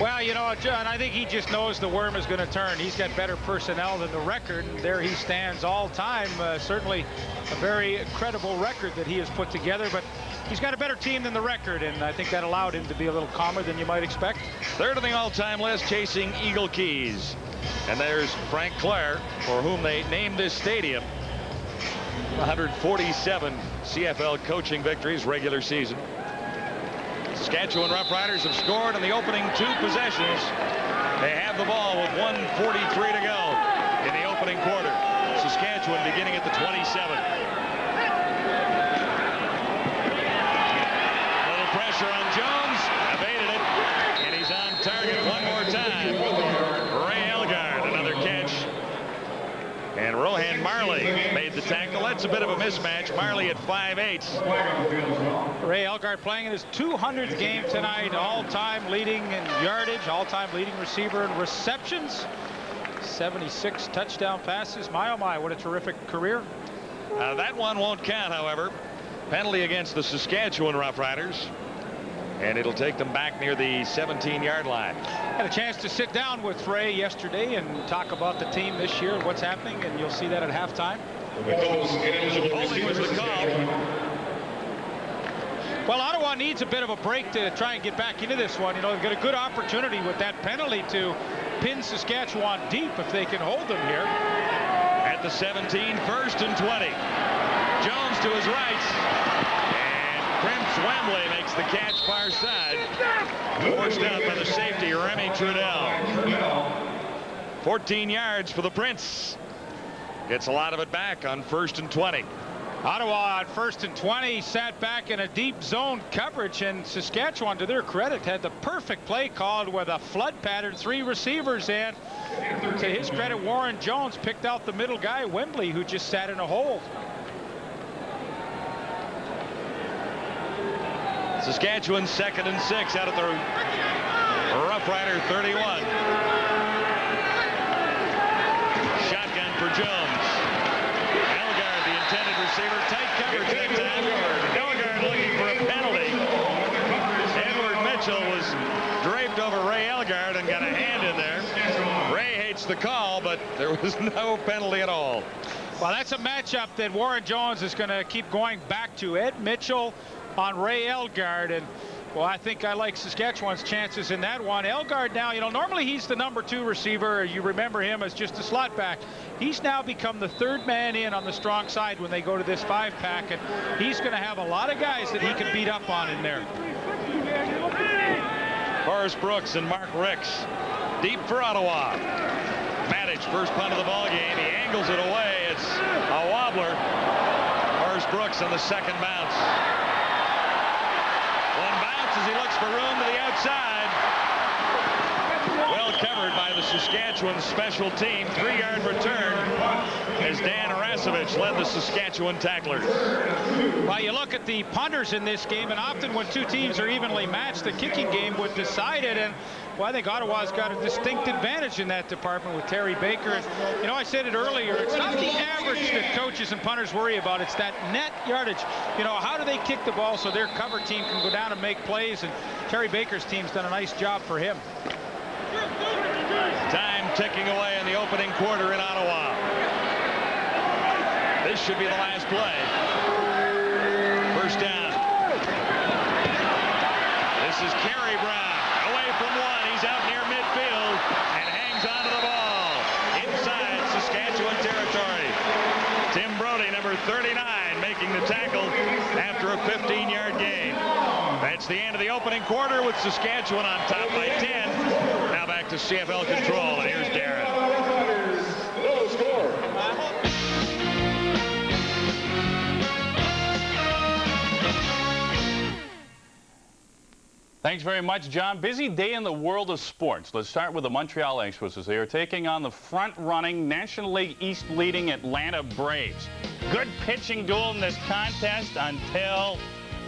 Well, you know, John, I think he just knows the worm is going to turn. He's got better personnel than the record, and there he stands all time. Certainly a very credible record that he has put together, but he's got a better team than the record, and I think that allowed him to be a little calmer than you might expect. 3rd on the all-time list, chasing Eagle Keys. And there's Frank Clare, for whom they named this stadium. 147 CFL coaching victories regular season. Saskatchewan Roughriders have scored in the opening 2 possessions. They have the ball with 1:43 to go in the opening quarter. Saskatchewan beginning at the 27. Little pressure on Jones, evaded it, and he's on target one more time. Ray Elgard, another catch. And Rohan Marley made the tackle. That's a bit of a mismatch. Marley at 5'8". Ray Elgard playing in his 200th game tonight. All-time leading in yardage, all-time leading receiver in receptions. 76 touchdown passes. My, oh my, what a terrific career. That one won't count, however. Penalty against the Saskatchewan Roughriders. And it'll take them back near the 17-yard line. Had a chance to sit down with Ray yesterday and talk about the team this year and what's happening, and you'll see that at halftime. Holding was the call. Well, Ottawa needs a bit of a break to try and get back into this one. You know, they've got a good opportunity with that penalty to pin Saskatchewan deep if they can hold them here. At the 17, 1st and 20. Jones to his right. And Krim Swamley makes the catch far side. Forced out by the safety, Remy Trudell. 14 yards for the Prince. Gets a lot of it back on 1st and 20. Ottawa on 1st and 20 sat back in a deep zone coverage, and Saskatchewan, to their credit, had the perfect play called with a flood pattern, 3 receivers, and to his credit, Warren Jones picked out the middle guy, Wembley, who just sat in a hole. Saskatchewan 2nd and 6 out at the Roughrider 31. Shotgun for Jones. Elgard, the intended receiver, tight coverage that time. Elgard looking for a penalty. Edward Mitchell was draped over Ray Elgard and got a hand in there. Ray hates the call, but there was no penalty at all. Well, that's a matchup that Warren Jones is going to keep going back to. Ed Mitchell on Ray Elgard, and well, I think I like Saskatchewan's chances in that one. Elgard now, you know, normally he's the number 2 receiver. You remember him as just a slot back. He's now become the 3rd man in on the strong side when they go to this 5-pack, and he's going to have a lot of guys that he can beat up on in there. Forrest Brooks and Mark Ricks deep for Ottawa. Matic, first punt of the ball game. He angles it away. It's a wobbler. Forrest Brooks on the second bounce. One bounce as he looks for room to the outside. Well covered by the Saskatchewan special team. 3-yard return as Dan Arasevich led the Saskatchewan tacklers. Well, you look at the punters in this game, and often when 2 teams are evenly matched, the kicking game would decide it. And well, I think Ottawa's got a distinct advantage in that department with Terry Baker. And, you know, I said it earlier, it's not the average that coaches and punters worry about. It's that net yardage. You know, how do they kick the ball so their cover team can go down and make plays? And Terry Baker's team's done a nice job for him. Time ticking away in the opening quarter in Ottawa. This should be the last play. First down. This is Kerry Brown. Away from one. He's out near midfield and hangs onto the ball. Inside Saskatchewan territory. Tim Brody, number 39, making the tackle after a 15-yard gain. That's the end of the opening quarter with Saskatchewan on top by 10. Now back to CFL control, and here's Darren. Thanks very much, John. Busy day in the world of sports. Let's start with the Montreal Expos. They are taking on the front-running National League East leading Atlanta Braves. Good pitching duel in this contest until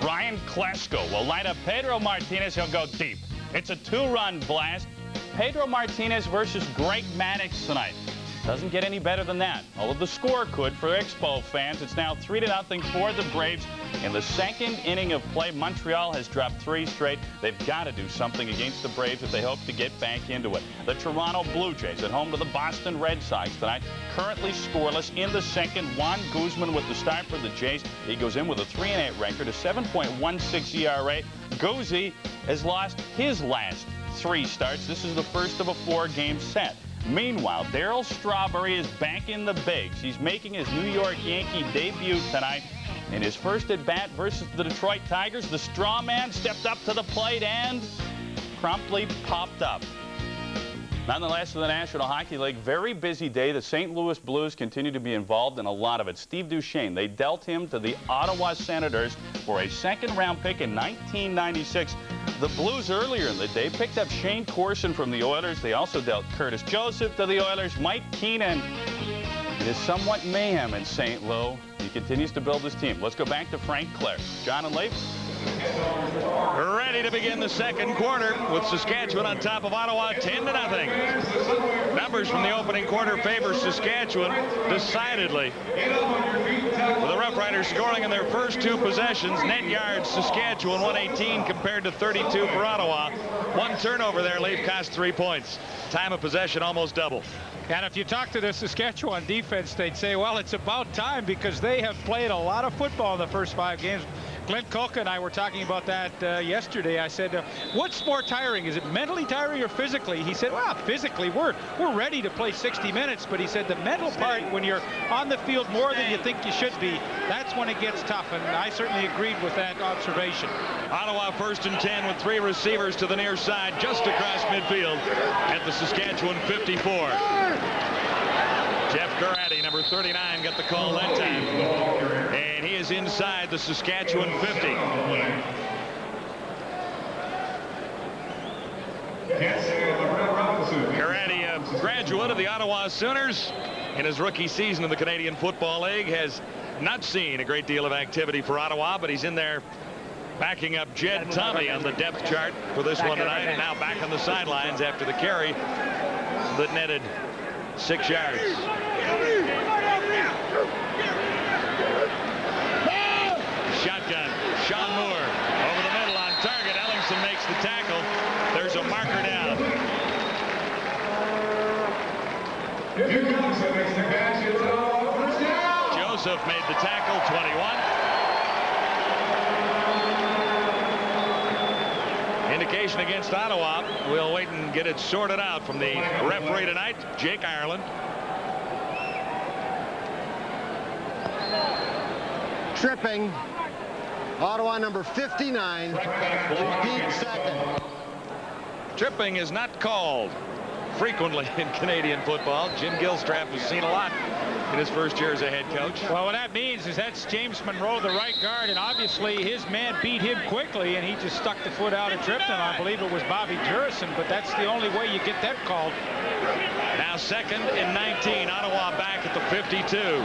Ryan Klesko will line up Pedro Martinez. He'll go deep. It's a 2-run blast. Pedro Martinez versus Greg Maddux tonight. Doesn't get any better than that. Although the score could for Expo fans. It's now 3-0 for the Braves. In the 2nd inning of play, Montreal has dropped 3 straight. They've got to do something against the Braves if they hope to get back into it. The Toronto Blue Jays at home to the Boston Red Sox tonight. Currently scoreless in the 2nd. Juan Guzman with the start for the Jays. He goes in with a 3-8 record, a 7.16 ERA. Guzzi has lost his last 3 starts. This is the first of a 4-game set. Meanwhile, Darryl Strawberry is back in the bigs. He's making his New York Yankee debut tonight. In his first at-bat versus the Detroit Tigers, the straw man stepped up to the plate and promptly popped up. Nonetheless, in the National Hockey League, very busy day. The St. Louis Blues continue to be involved in a lot of it. Steve Duchesne, they dealt him to the Ottawa Senators for a 2nd-round pick in 1996. The Blues earlier in the day picked up Shane Corson from the Oilers. They also dealt Curtis Joseph to the Oilers. Mike Keenan. It is somewhat mayhem in St. Louis. He continues to build his team. Let's go back to Frank Clare. John and Leif. Ready to begin the 2nd quarter with Saskatchewan on top of Ottawa 10-0. Numbers from the opening quarter favor Saskatchewan decidedly. With the Roughriders scoring in their first 2 possessions, net yards Saskatchewan 118 compared to 32 for Ottawa. 1 turnover there, Leif, cost 3 points. Time of possession almost double. And if you talk to the Saskatchewan defense, they'd say, well, it's about time because they have played a lot of football in the first 5 games. Clint Kolka and I were talking about that yesterday. I said, what's more tiring? Is it mentally tiring or physically? He said, well, physically, we're ready to play 60 minutes. But he said the mental part, when you're on the field more than you think you should be, that's when it gets tough. And I certainly agreed with that observation. Ottawa 1st and 10 with 3 receivers to the near side, just across midfield at the Saskatchewan 54. Jeff Garratti, number 39, got the call that time. And he is inside the Saskatchewan 50. Garratti, a graduate of the Ottawa Sooners in his rookie season in the Canadian Football League, has not seen a great deal of activity for Ottawa, but he's in there backing up Jed Tommy on the depth chart for this one tonight, and now back on the sidelines after the carry that netted 6 yards. Shotgun, Sean Moore over the middle on target. Ellingson makes the tackle. There's a marker down. Joseph made the tackle, 21. Indication against Ottawa. We'll wait and get it sorted out from the referee tonight, Jake Ireland. Tripping. Ottawa number 59. Pete second. Tripping is not called frequently in Canadian football. Jim Gilstrap has seen a lot in his first year as a head coach. Well, what that means is that's James Monroe, the right guard, and obviously his man beat him quickly, and he just stuck the foot out and tripped him. I believe it was Bobby Jurison, but that's the only way you get that called. Now 2nd and 19. Ottawa back at the 52.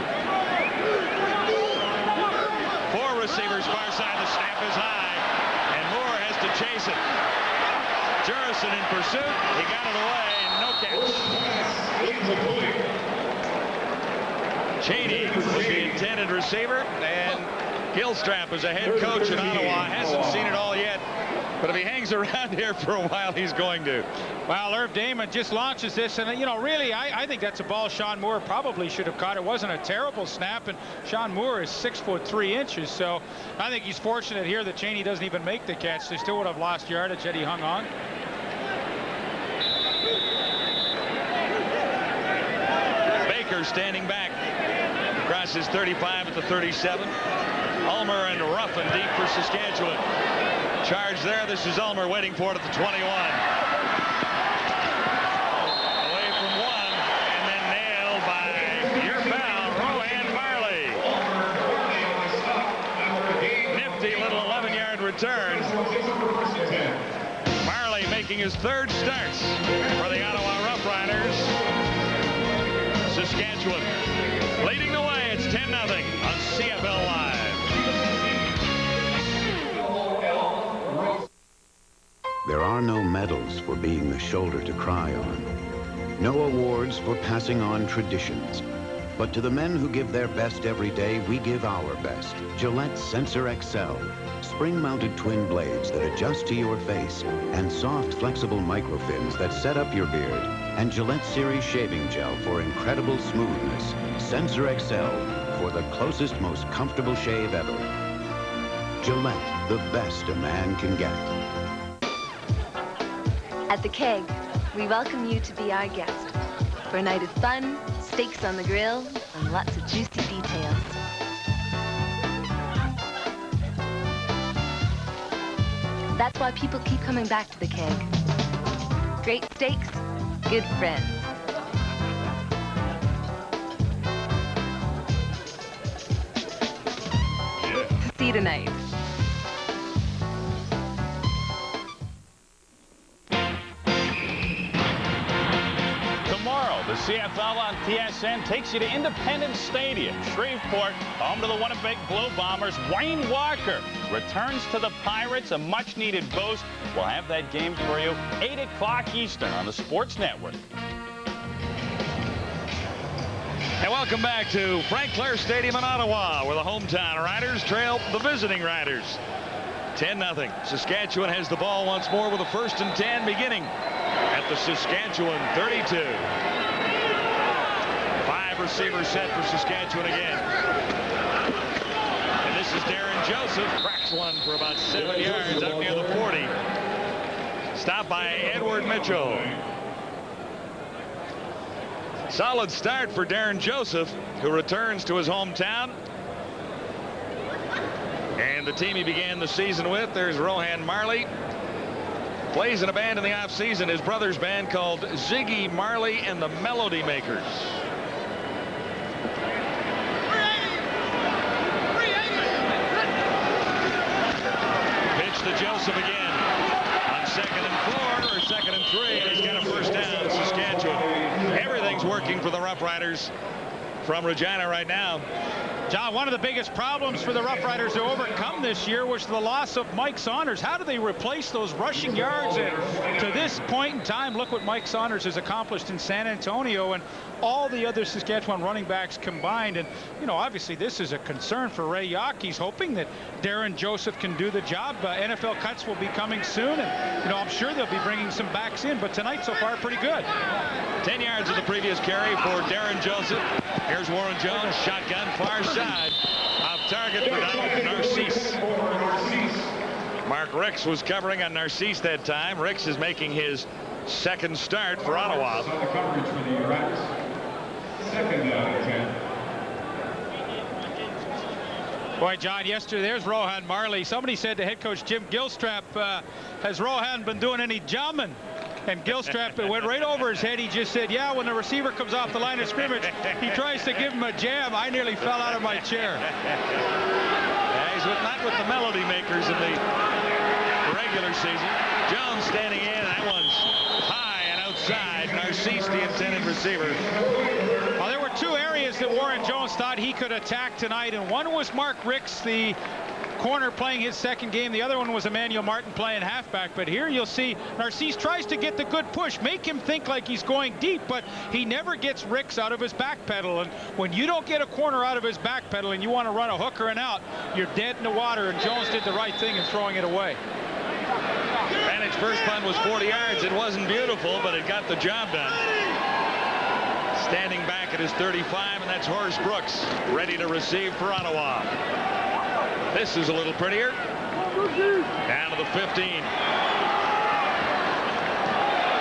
4 receivers far side. The snap is high, and Moore has to chase it. Jurison in pursuit. He got it away, and no catch. Cheney was the intended receiver, and Gilstrap is a head coach in Ottawa. Hasn't seen it all yet, but if he hangs around here for a while, he's going to. Well, Irv Damon just launches this, and you know, really, I think that's a ball Sean Moore probably should have caught. It wasn't a terrible snap, and Sean Moore is 6'3", so I think he's fortunate here that Cheney doesn't even make the catch. They still would have lost yardage had he hung on. Baker standing back across his 35 at the 37. Ulmer and Ruffin deep for Saskatchewan. Charge there. This is Ulmer waiting for it at the 21. Away from 1, and then nailed by your pal, Rohan Marley. Nifty little 11-yard return. Marley making his 3rd starts for the Ottawa Roughriders. Saskatchewan leading the way. It's 10-0 on CFL Live. There are no medals for being the shoulder to cry on. No awards for passing on traditions. But to the men who give their best every day, we give our best. Gillette Sensor XL. Spring-mounted twin blades that adjust to your face, and soft, flexible microfins that set up your beard, and Gillette Series shaving gel for incredible smoothness. Sensor XL for the closest, most comfortable shave ever. Gillette, the best a man can get. At the Keg, we welcome you to be our guest for a night of fun, steaks on the grill, and lots of juicy details. That's why people keep coming back to the Keg. Great steaks, good friends. See you tonight. Tomorrow, the CFL on TSN takes you to Independence Stadium. Shreveport, home to the Winnipeg Blue Bombers. Wayne Walker returns to the Pirates, a much-needed boost. We'll have that game for you, 8 o'clock Eastern on the Sports Network. And welcome back to Frank Clair Stadium in Ottawa, where the hometown Riders trail the visiting Riders. 10-0. Saskatchewan has the ball once more with a 1st and 10 beginning at the Saskatchewan 32. 5 receivers set for Saskatchewan again. And this is Darren Joseph. Cracks one for about 7 yards out near the 40. Stopped by Edward Mitchell. Solid start for Darren Joseph, who returns to his hometown. And the team he began the season with, there's Rohan Marley. Plays in a band in the offseason, his brother's band called Ziggy Marley and the Melody Makers. Pitch to Joseph again on 2nd and 4 or 2nd and 3, and he's got a first down. Saskatchewan. Everything's working for the Roughriders from Regina right now. John, one of the biggest problems for the Roughriders to overcome this year was the loss of Mike Saunders. How do they replace those rushing yards? And to this point in time, look what Mike Saunders has accomplished in San Antonio and all the other Saskatchewan running backs combined. And, you know, obviously this is a concern for Ray Yock. He's hoping that Darren Joseph can do the job. NFL cuts will be coming soon. And, you know, I'm sure they'll be bringing some backs in. But tonight so far, pretty good. 10 yards of the previous carry for Darren Joseph. Here's Warren Jones, shotgun, far side. Off target for Donald Narcisse. Mark Ricks was covering on Narcisse that time. Ricks is making his 2nd start for Ottawa. Boy, John, yesterday there's Rohan Marley. Somebody said to head coach Jim Gilstrap, has Rohan been doing any jamming? And Gilstrap, it went right over his head. He just said, yeah, when the receiver comes off the line of scrimmage, he tries to give him a jam. I nearly fell out of my chair. Yeah, he's not with the Melody Makers in the regular season. Jones standing in. That one's high and outside. Narcisse, the intended receiver. Well, there were 2 areas that Warren Jones thought he could attack tonight, and one was Mark Ricks, the corner, playing his 2nd game. The other one was Emmanuel Martin playing halfback. But here you'll see Narcisse tries to get the good push, make him think like he's going deep, but he never gets Ricks out of his back pedal. And when you don't get a corner out of his back pedal and you want to run a hooker and out, you're dead in the water. And Jones did the right thing in throwing it away. Vantage first punt was 40 yards. It wasn't beautiful, but it got the job done. Standing back at his 35, and that's Horace Brooks, ready to receive for Ottawa. This is a little prettier. Down to the 15.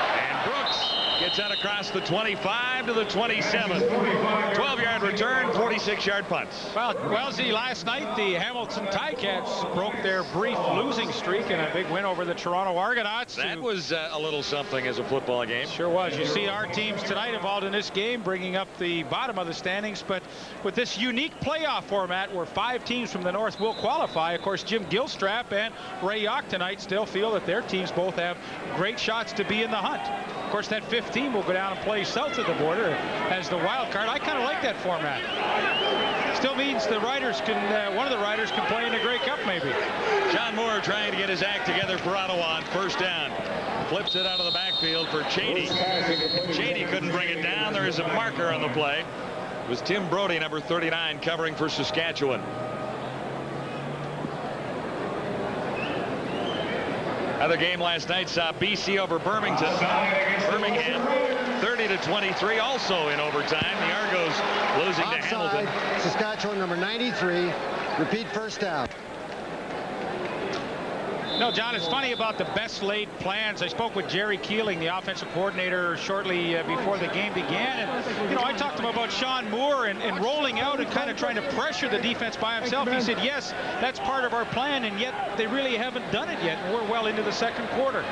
And Brooks gets out across the 25 to the 27. 12-yard return, 46-yard punts. Well, Wellesley, last night the Hamilton Ticats broke their brief losing streak in a big win over the Toronto Argonauts. That was a little something as a football game. Sure was. You see our teams tonight involved in this game, bringing up the bottom of the standings. But with this unique playoff format where 5 teams from the North will qualify, of course, Jim Gilstrap and Ray Yock tonight still feel that their teams both have great shots to be in the hunt. Of course, that 5th team will go down and play south of the border as the wild card. I kind of like that format. Still means the riders can, one of the riders can play in the Grey Cup maybe. John Moore trying to get his act together for Ottawa on first down. Flips it out of the backfield for Cheney. Cheney couldn't bring it down. There is a marker on the play. It was Tim Brody, number 39, covering for Saskatchewan. Other game last night saw BC over Birmingham 30-23, also in overtime. The Argos losing to Hamilton. Saskatchewan, number 93. Repeat first down. No, John, it's funny about the best laid plans. I spoke with Jerry Keeling, the offensive coordinator, shortly before the game began. And, you know, I talked to him about Sean Moore and rolling out and kind of trying to pressure the defense by himself. He said, yes, that's part of our plan, and yet they really haven't done it yet. And we're well into the 2nd quarter.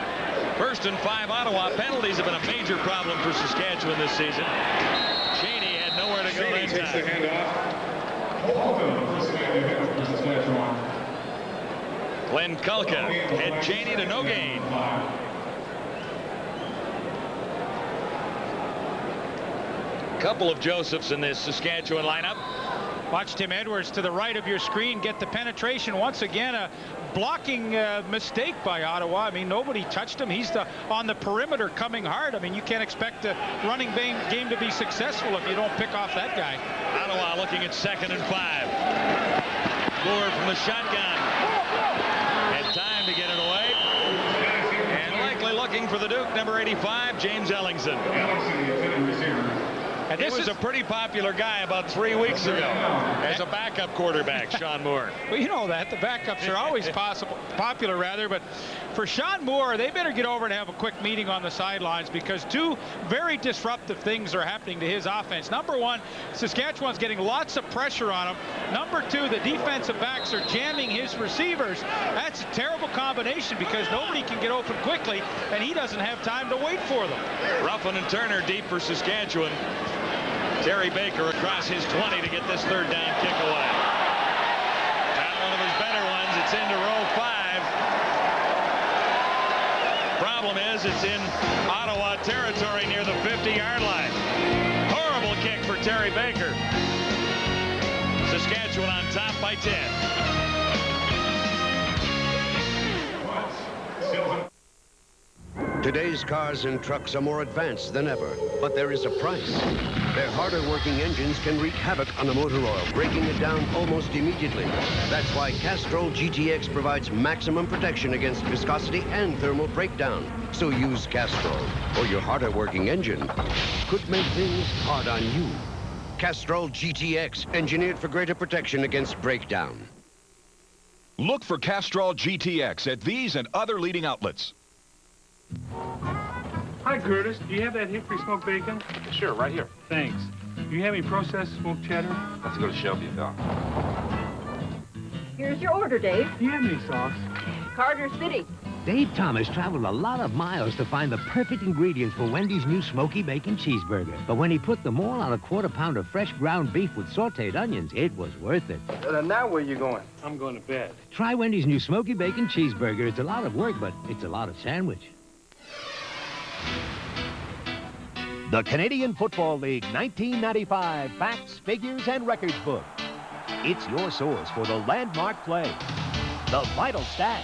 1st and 5 Ottawa. Penalties have been a major problem for Saskatchewan this season. Cheney had nowhere to go that time. Takes the handoff. Glenn Kulka had Cheney to no gain. Couple of Josephs in this Saskatchewan lineup. Watch Tim Edwards to the right of your screen get the penetration. Once again, a blocking mistake by Ottawa. I mean, nobody touched him. He's on the perimeter coming hard. I mean, you can't expect a running game to be successful if you don't pick off that guy. Ottawa looking at 2nd and 5. Moore from the shotgun. Had time to get it away. And likely looking for the Duke, number 85, James Ellingson. And he was a pretty popular guy about 3 weeks ago as a backup quarterback, Sean Moore. Well, you know that. The backups are always popular, rather. But for Sean Moore, they better get over and have a quick meeting on the sidelines, because two very disruptive things are happening to his offense. Number one, Saskatchewan's getting lots of pressure on him. Number two, the defensive backs are jamming his receivers. That's a terrible combination, because nobody can get open quickly, and he doesn't have time to wait for them. Ruffin and Turner deep for Saskatchewan. Terry Baker across his 20 to get this third down kick away. Not one of his better ones. It's into row 5. Problem is, it's in Ottawa territory near the 50-yard line. Horrible kick for Terry Baker. Saskatchewan on top by 10. Today's cars and trucks are more advanced than ever, but there is a price. Their harder working engines can wreak havoc on the motor oil, breaking it down almost immediately. That's why Castrol GTX provides maximum protection against viscosity and thermal breakdown. So use Castrol, or your harder working engine could make things hard on you. Castrol GTX, engineered for greater protection against breakdown. Look for Castrol GTX at these and other leading outlets. Hi, Curtis. Do you have that hickory smoked bacon? Sure, right here. Thanks. Do you have any processed smoked cheddar? Let's go to Shelby, Doc. Here's your order, Dave. Do you have any sauce? Carter City. Dave Thomas traveled a lot of miles to find the perfect ingredients for Wendy's new smoky bacon cheeseburger. But when he put them all on a quarter pound of fresh ground beef with sauteed onions, it was worth it. Now where you going? I'm going to bed. Try Wendy's new smoky bacon cheeseburger. It's a lot of work, but it's a lot of sandwich. The Canadian Football League 1995 Facts, Figures, and Records book. It's your source for the landmark play, the vital stats,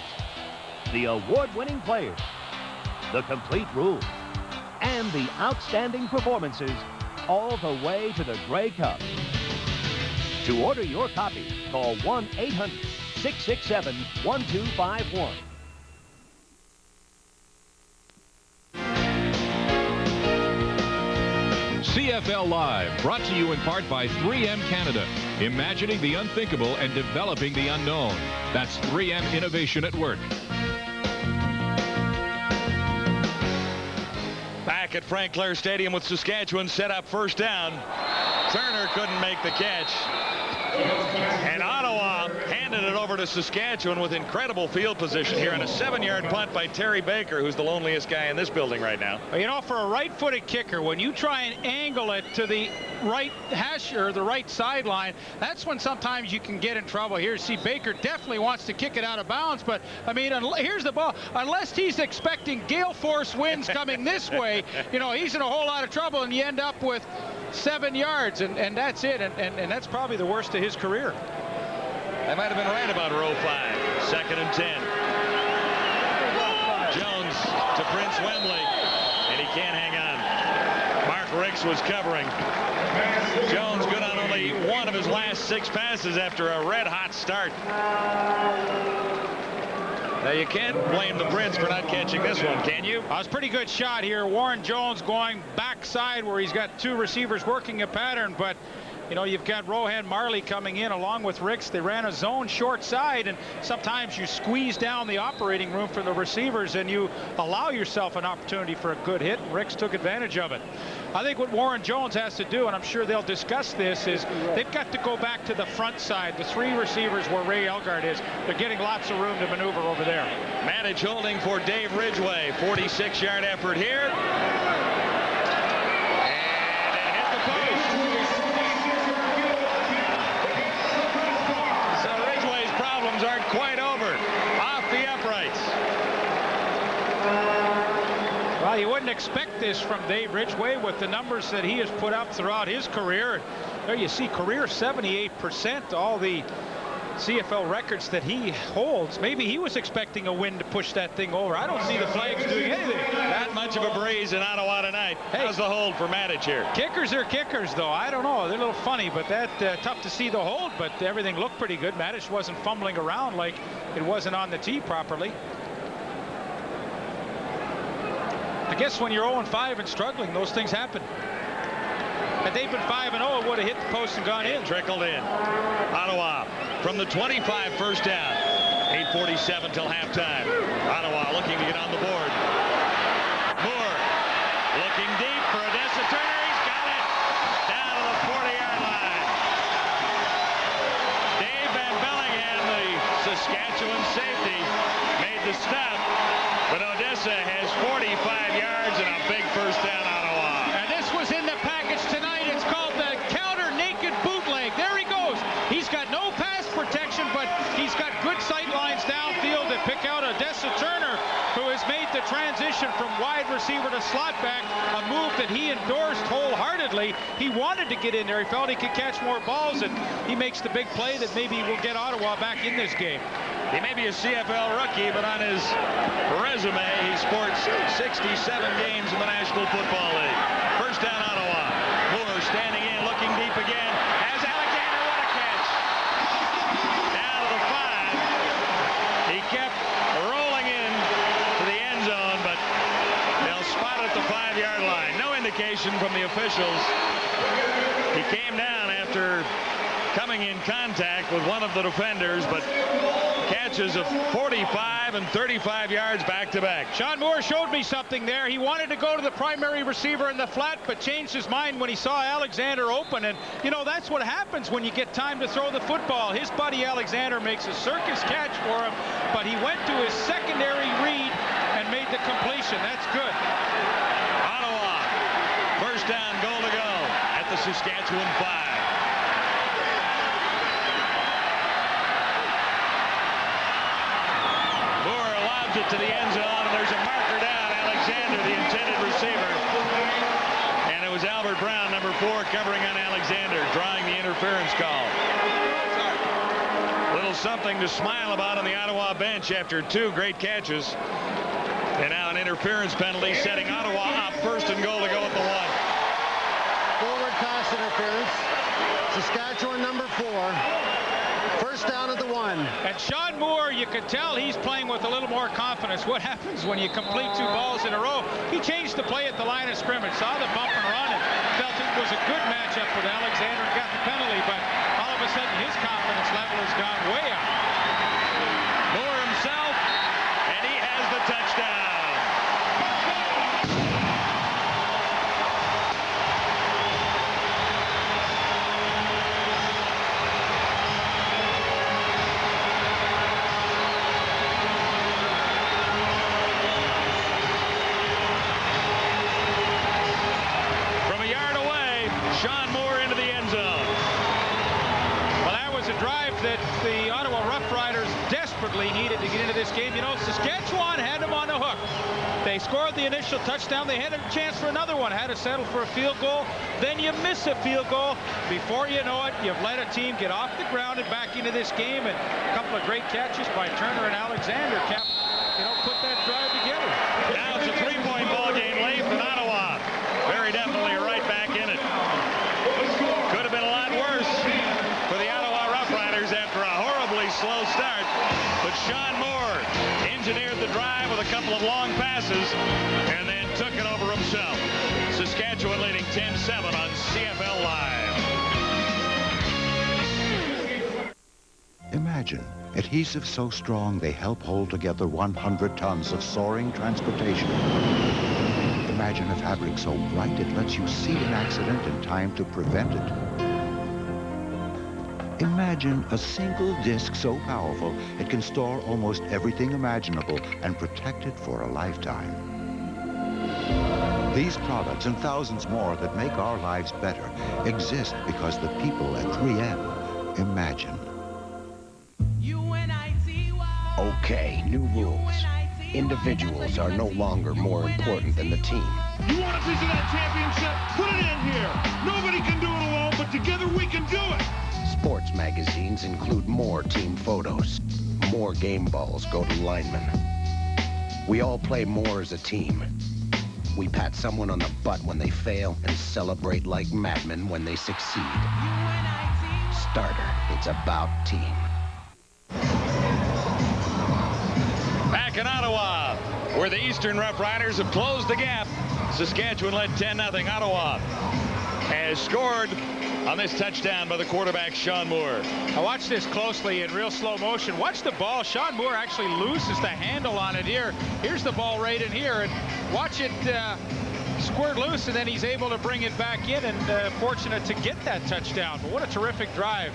the award-winning players, the complete rules, and the outstanding performances, all the way to the Grey Cup. To order your copy, call 1-800-667-1251. CFL Live, brought to you in part by 3M Canada, imagining the unthinkable and developing the unknown. That's 3M Innovation at Work. Back at Frank Clair Stadium with Saskatchewan set up first down. Turner couldn't make the catch. And Ottawa handed it over to Saskatchewan with incredible field position here on a 7-yard punt by Terry Baker, who's the loneliest guy in this building right now. You know, for a right-footed kicker, when you try and angle it to the right hash or the right sideline, that's when sometimes you can get in trouble. Here, see, Baker definitely wants to kick it out of bounds, but I mean, here's the ball. Unless he's expecting gale force winds coming this way, you know, he's in a whole lot of trouble, and you end up with 7 yards, and that's it, and that's probably the worst of his career. They might have been right about row 5. 2nd and 10. Jones to Prince Wembley, and he can't hang on. Mark Ricks was covering. Jones good on only one of his last 6 passes after a red-hot start. Now, you can't blame the Prince for not catching this one, can you? It's a pretty good shot here. Warren Jones going backside where he's got 2 receivers working a pattern, but you know, you've got Rohan Marley coming in along with Ricks. They ran a zone short side, and sometimes you squeeze down the operating room for the receivers and you allow yourself an opportunity for a good hit, and Ricks took advantage of it. I think what Warren Jones has to do, and I'm sure they'll discuss this, is they've got to go back to the front side, the 3 receivers where Ray Elgart is. They're getting lots of room to maneuver over there. Manage holding for Dave Ridgway. 46-yard effort here. Aren't quite over. Off the uprights. Well, you wouldn't expect this from Dave Ridgway with the numbers that he has put up throughout his career. There you see career 78%, all the CFL records that he holds. Maybe he was expecting a wind to push that thing over. I don't see the flags doing anything. Not much of a breeze in Ottawa tonight. Hey, how's the hold for Matic here? Kickers are kickers, though. I don't know. They're a little funny, but that tough to see the hold, but everything looked pretty good. Matic wasn't fumbling around like it wasn't on the tee properly. I guess when you're 0-5 and struggling, those things happen. Had they been 5-0, it would have hit the post and gone in. Trickled in. Ottawa from the 25, first down. 8:47 till halftime. Ottawa looking to get on the board. Moore looking deep for Odessa Turner. He's got it down to the 40-yard line. Dave Van Bellingham, the Saskatchewan safety, made the stop, but Odessa has 45 yards and a big first down, Ottawa. And this was in the package tonight. It's called the counter naked bootleg. There he goes. He's got no pass protection, but he's got good sight lines downfield to pick out Odessa Turner, who has made the transition from wide receiver to slot back, a move that he endorsed wholeheartedly. He wanted to get in there. He felt he could catch more balls, and he makes the big play that maybe will get Ottawa back in this game. He may be a CFL rookie, but on his resume, he sports 67 games in the National Football League. First down, Ottawa. Moore standing in, looking deep again. Has Alexander, what a catch. Down to the 5. He kept rolling in to the end zone, but they'll spot at the 5-yard line. No indication from the officials. He came down after coming in contact with one of the defenders, but catches of 45 and 35 yards back-to-back. Sean Moore showed me something there. He wanted to go to the primary receiver in the flat, but changed his mind when he saw Alexander open. And, you know, that's what happens when you get time to throw the football. His buddy Alexander makes a circus catch for him, but he went to his secondary read and made the completion. That's good. Ottawa, first down, goal to go at the Saskatchewan 5. It to the end zone, and there's a marker down. Alexander, the intended receiver. And it was Albert Brown, number 4, covering on Alexander, drawing the interference call. Little something to smile about on the Ottawa bench after 2 great catches. And now an interference penalty setting Ottawa up, first and goal to go at the 1. Forward pass interference. Saskatchewan number 4. First down at the 1. And Sean Moore, you could tell he's playing with a little more confidence. What happens when you complete 2 balls in a row? He changed the play at the line of scrimmage, saw the bump and run, and felt it was a good matchup with Alexander and got the penalty, but all of a sudden his confidence level has gone way up. Moore himself, and he has the touchdown. That the Ottawa Roughriders desperately needed to get into this game. You know, Saskatchewan had them on the hook. They scored the initial touchdown. They had a chance for another one. Had to settle for a field goal. Then you miss a field goal. Before you know it, you've let a team get off the ground and back into this game. And a couple of great catches by Turner and Alexander kept, you know, put that drive together. Now it's a 3-point ball game late for Ottawa. Very definitely right back in it. Could have been a lot worse for the Ottawa Roughriders after a horribly slow start, but Sean Moore engineered the drive with a couple of long passes and then took it over himself. Saskatchewan leading 10-7 on CFL Live. Imagine adhesives so strong they help hold together 100 tons of soaring transportation. Imagine a fabric so bright it lets you see an accident in time to prevent it. Imagine a single disc so powerful it can store almost everything imaginable and protect it for a lifetime. These products and thousands more that make our lives better exist because the people at 3M imagine. Okay, new rules. Individuals are no longer more important than the team. You want a piece of that championship? Put it in here. Nobody can do it alone, but together we can do it. Sports magazines include more team photos. More game balls go to linemen. We all play more as a team. We pat someone on the butt when they fail and celebrate like madmen when they succeed. Starter, it's about team. Back in Ottawa, where the Eastern Roughriders have closed the gap. Saskatchewan led 10-0. Ottawa has scored on this touchdown by the quarterback, Sean Moore. Now watch this closely in real slow motion. Watch the ball. Sean Moore actually loses the handle on it here. Here's the ball right in here, and watch it squirt loose, and then he's able to bring it back in, and fortunate to get that touchdown. But what a terrific drive.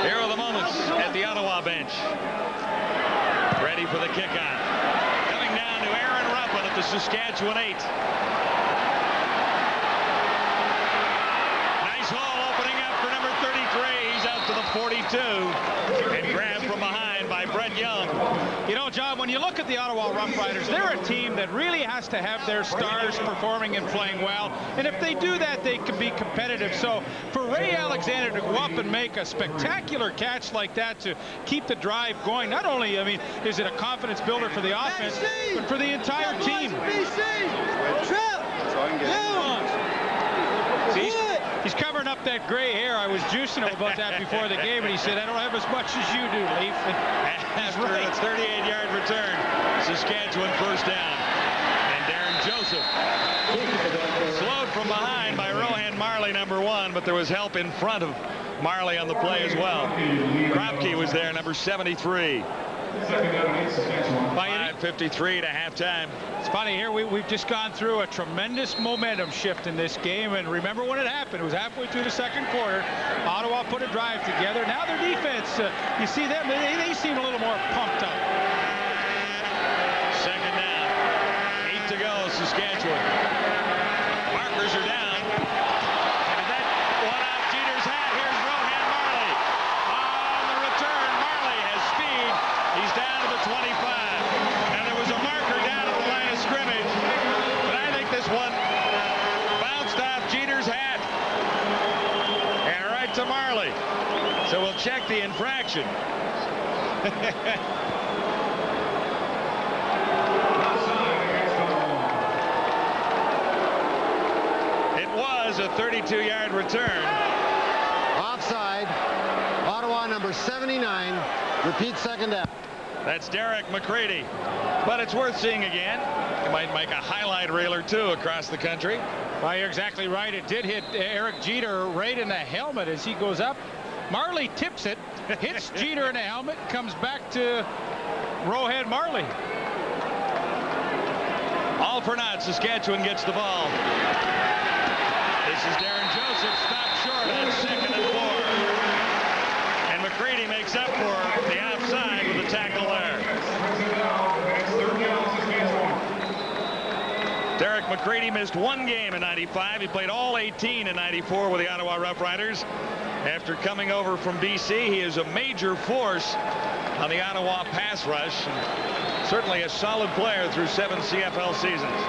Here are the moments at the Ottawa bench. Ready for the kickoff. Coming down to Aaron Ruffin at the Saskatchewan 8. Nice haul opening up for number 33. He's out to the 42 and grabbed from behind by Brett Young. You know, John, when you look at the Ottawa Roughriders, they're a team that really has to have their stars performing and playing well. And if they do that, they can be competitive. So for Ray Alexander to go up and make a spectacular catch like that to keep the drive going, not only, I mean, is it a confidence builder for the offense, but for the entire team. He's covering up that gray hair. I was juicing him about that before the game, and he said, I don't have as much as you do, Leaf. After a 38-yard return, Saskatchewan first down. And Darren Joseph slowed from behind by Rohan Marley, number 1, but there was help in front of Marley on the play as well. Kropke was there, number 73. 5:53 to halftime. It's funny here, we've just gone through a tremendous momentum shift in this game, and remember when it happened. It was halfway through the second quarter. Ottawa put a drive together. Now their defense, you see them, they seem a little more pumped up. Second down. 8 to go, Saskatchewan. Markers are down. And that one out Jeter's hat. Here's Rohan Marley. On the return, Marley has speed. He's down to the 25. And there was a marker down at the line of scrimmage. But I think this one bounced off Jeter's hat. And right to Marley. So we'll check the infraction. It was a 32-yard return. Offside. Ottawa number 79. Repeat second down. That's Derek McCready. But it's worth seeing again. It might make a highlight reel or two across the country. Well, you're exactly right. It did hit Eric Jeter right in the helmet as he goes up. Marley tips it, hits Jeter in the helmet, comes back to Rohan Marley. All for naught. Saskatchewan gets the ball. This is Darren Joseph, stopped short on 2nd and 4. And McCready makes up for the offside with a tackle there. Derek McCready missed 1 game in '95. He played all 18 in '94 with the Ottawa Roughriders. After coming over from BC, he is a major force on the Ottawa pass rush. And certainly a solid player through 7 CFL seasons.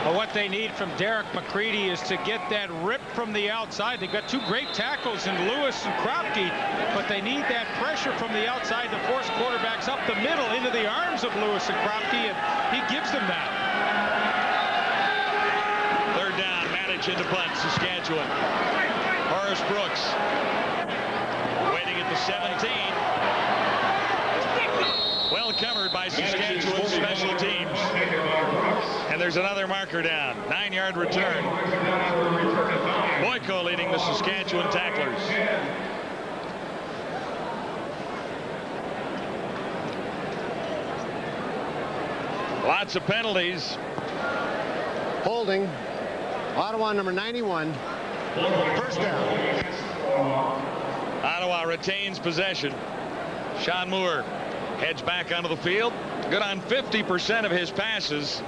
Well, what they need from Derek McCready is to get that rip from the outside. They've got 2 great tackles in Lewis and Kropke, but they need that pressure from the outside to force quarterbacks up the middle into the arms of Lewis and Kropke, and he gives them that. 3rd down, Matic into punt, Saskatchewan. Horace Brooks waiting at the 17. Well covered by Saskatchewan special teams. And there's another marker down. 9-yard return. Boyko leading the Saskatchewan tacklers. Lots of penalties. Holding. Ottawa number 91. First down. Ottawa retains possession. Sean Moore heads back onto the field. Good on 50% of his passes.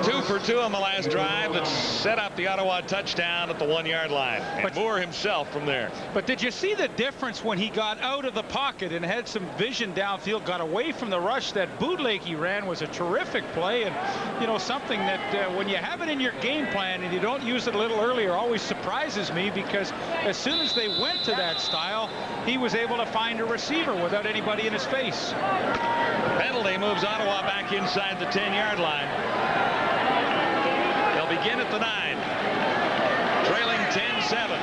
2 for 2 on the last drive that set up the Ottawa touchdown at the 1-yard line. And Moore himself from there. But did you see the difference when he got out of the pocket and had some vision downfield, got away from the rush? That bootleg he ran was a terrific play, and you know, something that when you have it in your game plan and you don't use it a little earlier always surprises me, because as soon as they went to that style, he was able to find a receiver without anybody in his face. Penalty moves Ottawa back inside the 10-yard line. They'll begin at the 9. Trailing 10-7.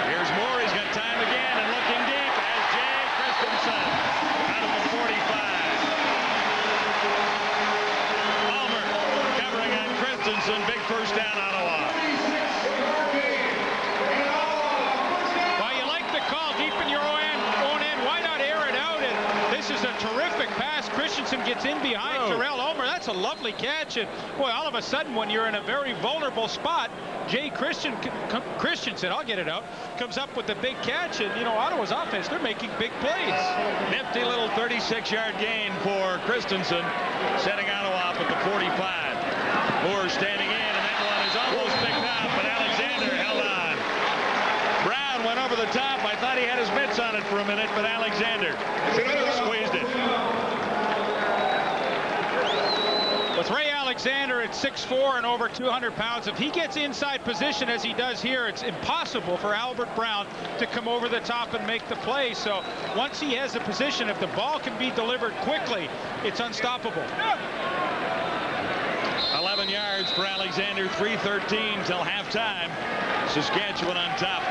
Here's Moore. He's got time again and looking deep as Jay Christensen. Christensen gets in behind Terrell Omer. That's a lovely catch. And boy, all of a sudden, when you're in a very vulnerable spot, Jay Christensen, I'll get it out, comes up with the big catch. And, you know, Ottawa's offense, they're making big plays. Nifty little 36-yard gain for Christensen, setting Ottawa up at the 45. Moore standing in, and that one is almost picked up, but Alexander held on. Brown went over the top. I thought he had his mitts on it for a minute, but Alexander squeezed it. With Ray Alexander at 6'4" and over 200 pounds, if he gets inside position as he does here, it's impossible for Albert Brown to come over the top and make the play. So once he has the position, if the ball can be delivered quickly, it's unstoppable. 11 yards for Alexander, 3:13 till halftime. Saskatchewan on top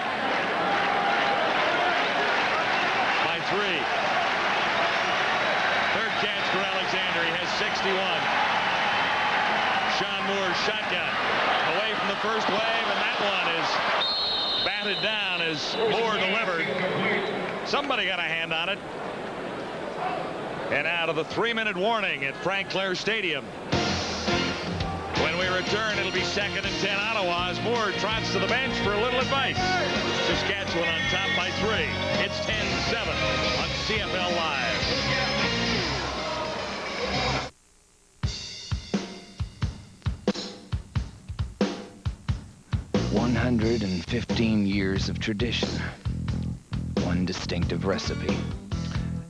by 3. Third catch for Alexander. He has 61. Sean Moore shotgun away from the first wave, and that one is batted down as Moore delivered. Somebody got a hand on it. And out of the 3-minute warning at Frank Clair Stadium. When we return, it'll be 2nd and 10 Ottawa as Moore trots to the bench for a little advice. Saskatchewan on top by 3. It's 10-7 on CFL Live. 115 years of tradition. One distinctive recipe.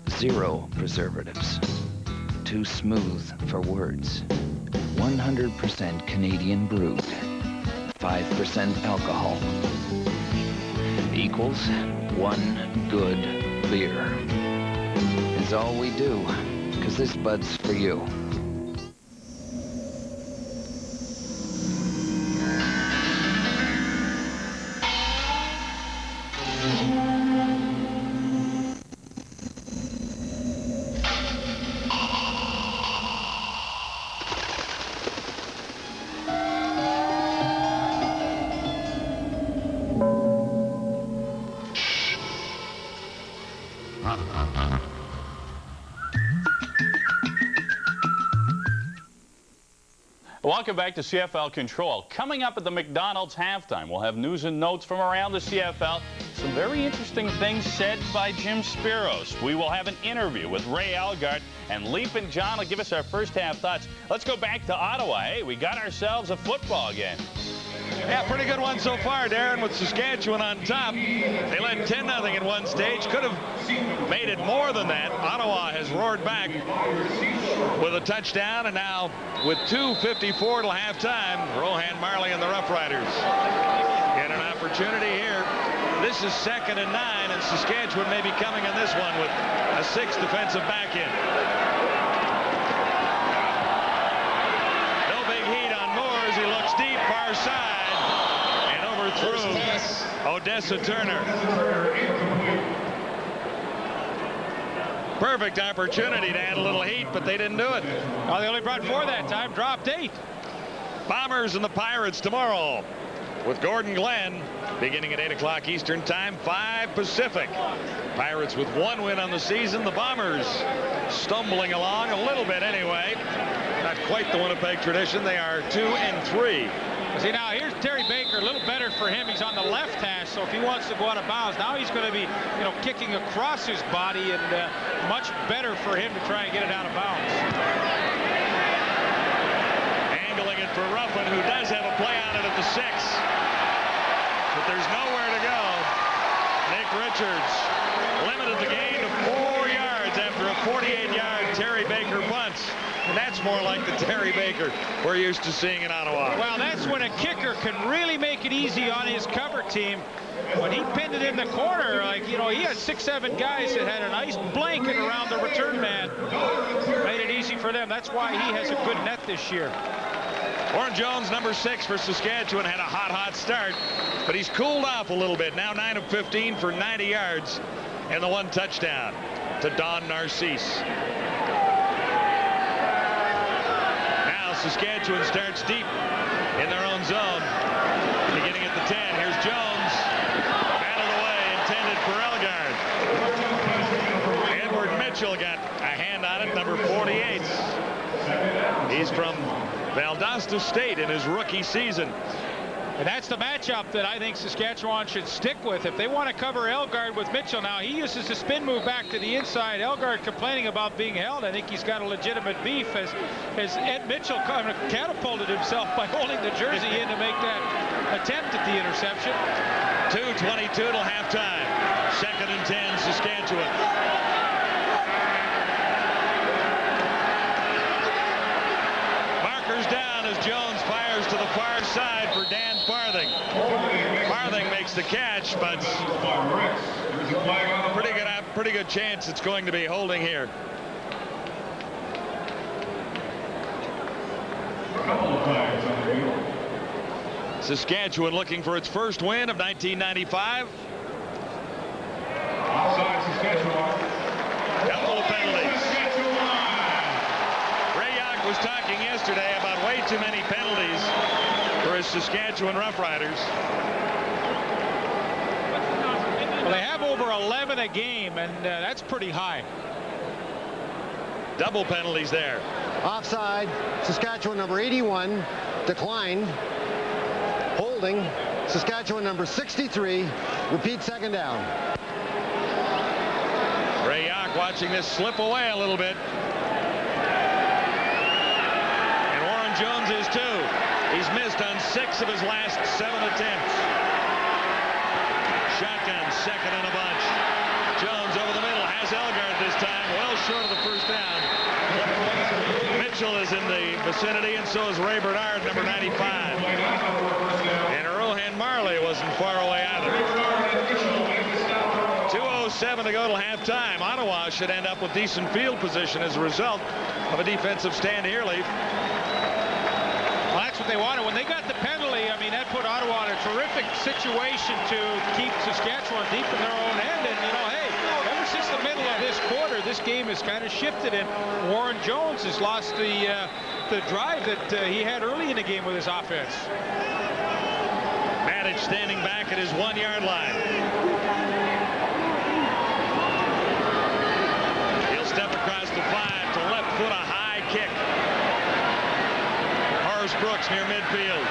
0 preservatives. Too smooth for words. 100% Canadian brewed. 5% alcohol. Equals 1 good beer. Is all we do, 'cause this bud's for you. Welcome back to CFL Control. Coming up at the McDonald's halftime, we'll have news and notes from around the CFL. Some very interesting things said by Jim Spiros. We will have an interview with Ray Algard, and Leap and John will give us our first half thoughts. Let's go back to Ottawa. Hey, we got ourselves a football game. Yeah, pretty good one so far, Darren, with Saskatchewan on top. They led 10-0 in one stage. Could have made it more than that. Ottawa has roared back with a touchdown, and now with 2:54 till halftime, Rohan Marley and the Roughriders get an opportunity here. This is 2nd and 9, and Saskatchewan may be coming in this one with a 6th defensive back in. No big heat on Moore as he looks deep, far side. Through Odessa Turner. Perfect opportunity to add a little heat, but they didn't do it. Well, they only brought 4 that time, dropped 8. Bombers and the Pirates tomorrow with Gordon Glenn beginning at 8 o'clock Eastern time, 5 Pacific. Pirates with 1 win on the season. The Bombers stumbling along a little bit anyway. Not quite the Winnipeg tradition. They are 2-3. See, now here's Terry Baker, a little better for him. He's on the left hash, so if he wants to go out of bounds, now he's going to be, you know, kicking across his body, and much better for him to try and get it out of bounds. Angling it for Ruffin, who does have a play on it at the 6. But there's nowhere to go. Nick Richards limited the gain to 4 yards after a 48-yard Terry Baker punt. And that's more like the Terry Baker we're used to seeing in Ottawa. Well, that's when a kicker can really make it easy on his cover team. When he pinned it in the corner, like, you know, he had 6-7 guys that had a nice blanket around the return man. Made it easy for them. That's why he has a good net this year. Warren Jones, number 6 for Saskatchewan, had a hot start, but he's cooled off a little bit. Now 9 of 15 for 90 yards and the 1 touchdown to Don Narcisse. Saskatchewan starts deep in their own zone. Beginning at the 10. Here's Jones. Batted away, intended for Elgard. Edward Mitchell got a hand on it. number 48. He's from Valdosta State in his rookie season. And that's the matchup that I think Saskatchewan should stick with. If they want to cover Elgard with Mitchell now, he uses a spin move back to the inside. Elgard complaining about being held. I think he's got a legitimate beef as Ed Mitchell kind of catapulted himself by holding the jersey in to make that attempt at the interception. 2:22 till halftime. 2nd and 10, Saskatchewan. Markers down as Jones fires to the far side for Dan Farthing. Farthing makes the catch, but pretty good chance it's going to be holding here. Saskatchewan looking for its first win of 1995. Outside Saskatchewan. Couple of penalties. Ray Yock was talking yesterday about way too many penalties for his Saskatchewan Roughriders. Well, they have over 11 a game, and that's pretty high. Double penalties there. Offside, Saskatchewan number 81 declined. Holding, Saskatchewan number 63. Repeat, 2nd down. Ray Yock watching this slip away a little bit. And Warren Jones is too. He's missed on 6 of his last 7 attempts. Shotgun, 2nd and a bunch. Jones over the middle, has Elgard this time, well short of the first down. Mitchell is in the vicinity, and so is Ray Bernard, number 95. And Rohan Marley wasn't far away either. 2:07 to go till halftime. Ottawa should end up with decent field position as a result of a defensive stand here, Leaf. Well, that's what they wanted. When they got the penalty, I mean, that put Ottawa in a terrific situation to keep Saskatchewan deep in their own end. And, you know, hey, ever since the middle of this quarter, this game has kind of shifted, and Warren Jones has lost the drive that he had early in the game with his offense. Matic standing back at his 1-yard line. He'll step across the 5 to left foot, a high kick. Horace Brooks near midfield.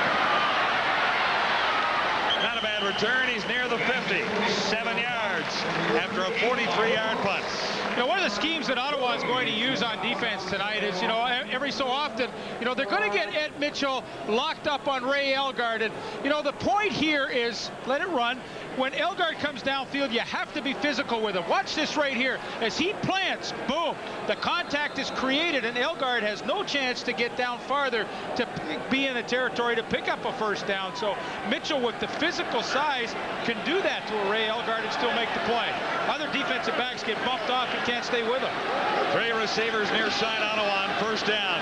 Not a bad return. He's near the 50. 7 yards after a 43-yard punt. You know, one of the schemes that Ottawa is going to use on defense tonight is, you know, every so often, you know, they're going to get Ed Mitchell locked up on Ray Elgard. And, you know, the point here is let it run. When Elgard comes downfield, you have to be physical with him. Watch this right here. As he plants, boom, the contact is created, and Elgard has no chance to get down farther to be in the territory to pick up a first down. So Mitchell, with the physical size, can do that to a Ray Elgard and still make the play. Other defensive backs get bumped off and can't stay with him. 3 receivers near side Ottawa on first down.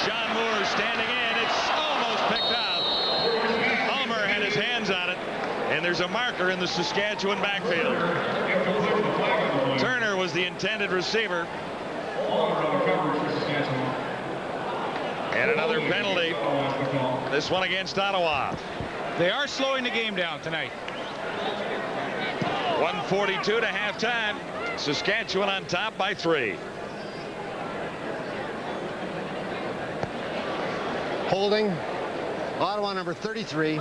Sean Moore standing in. It's almost picked out. Palmer had his hands on it. And there's a marker in the Saskatchewan backfield. Turner was the intended receiver. And another penalty. This one against Ottawa. They are slowing the game down tonight. 1:42 to halftime. Saskatchewan on top by 3. Holding, Ottawa number 33.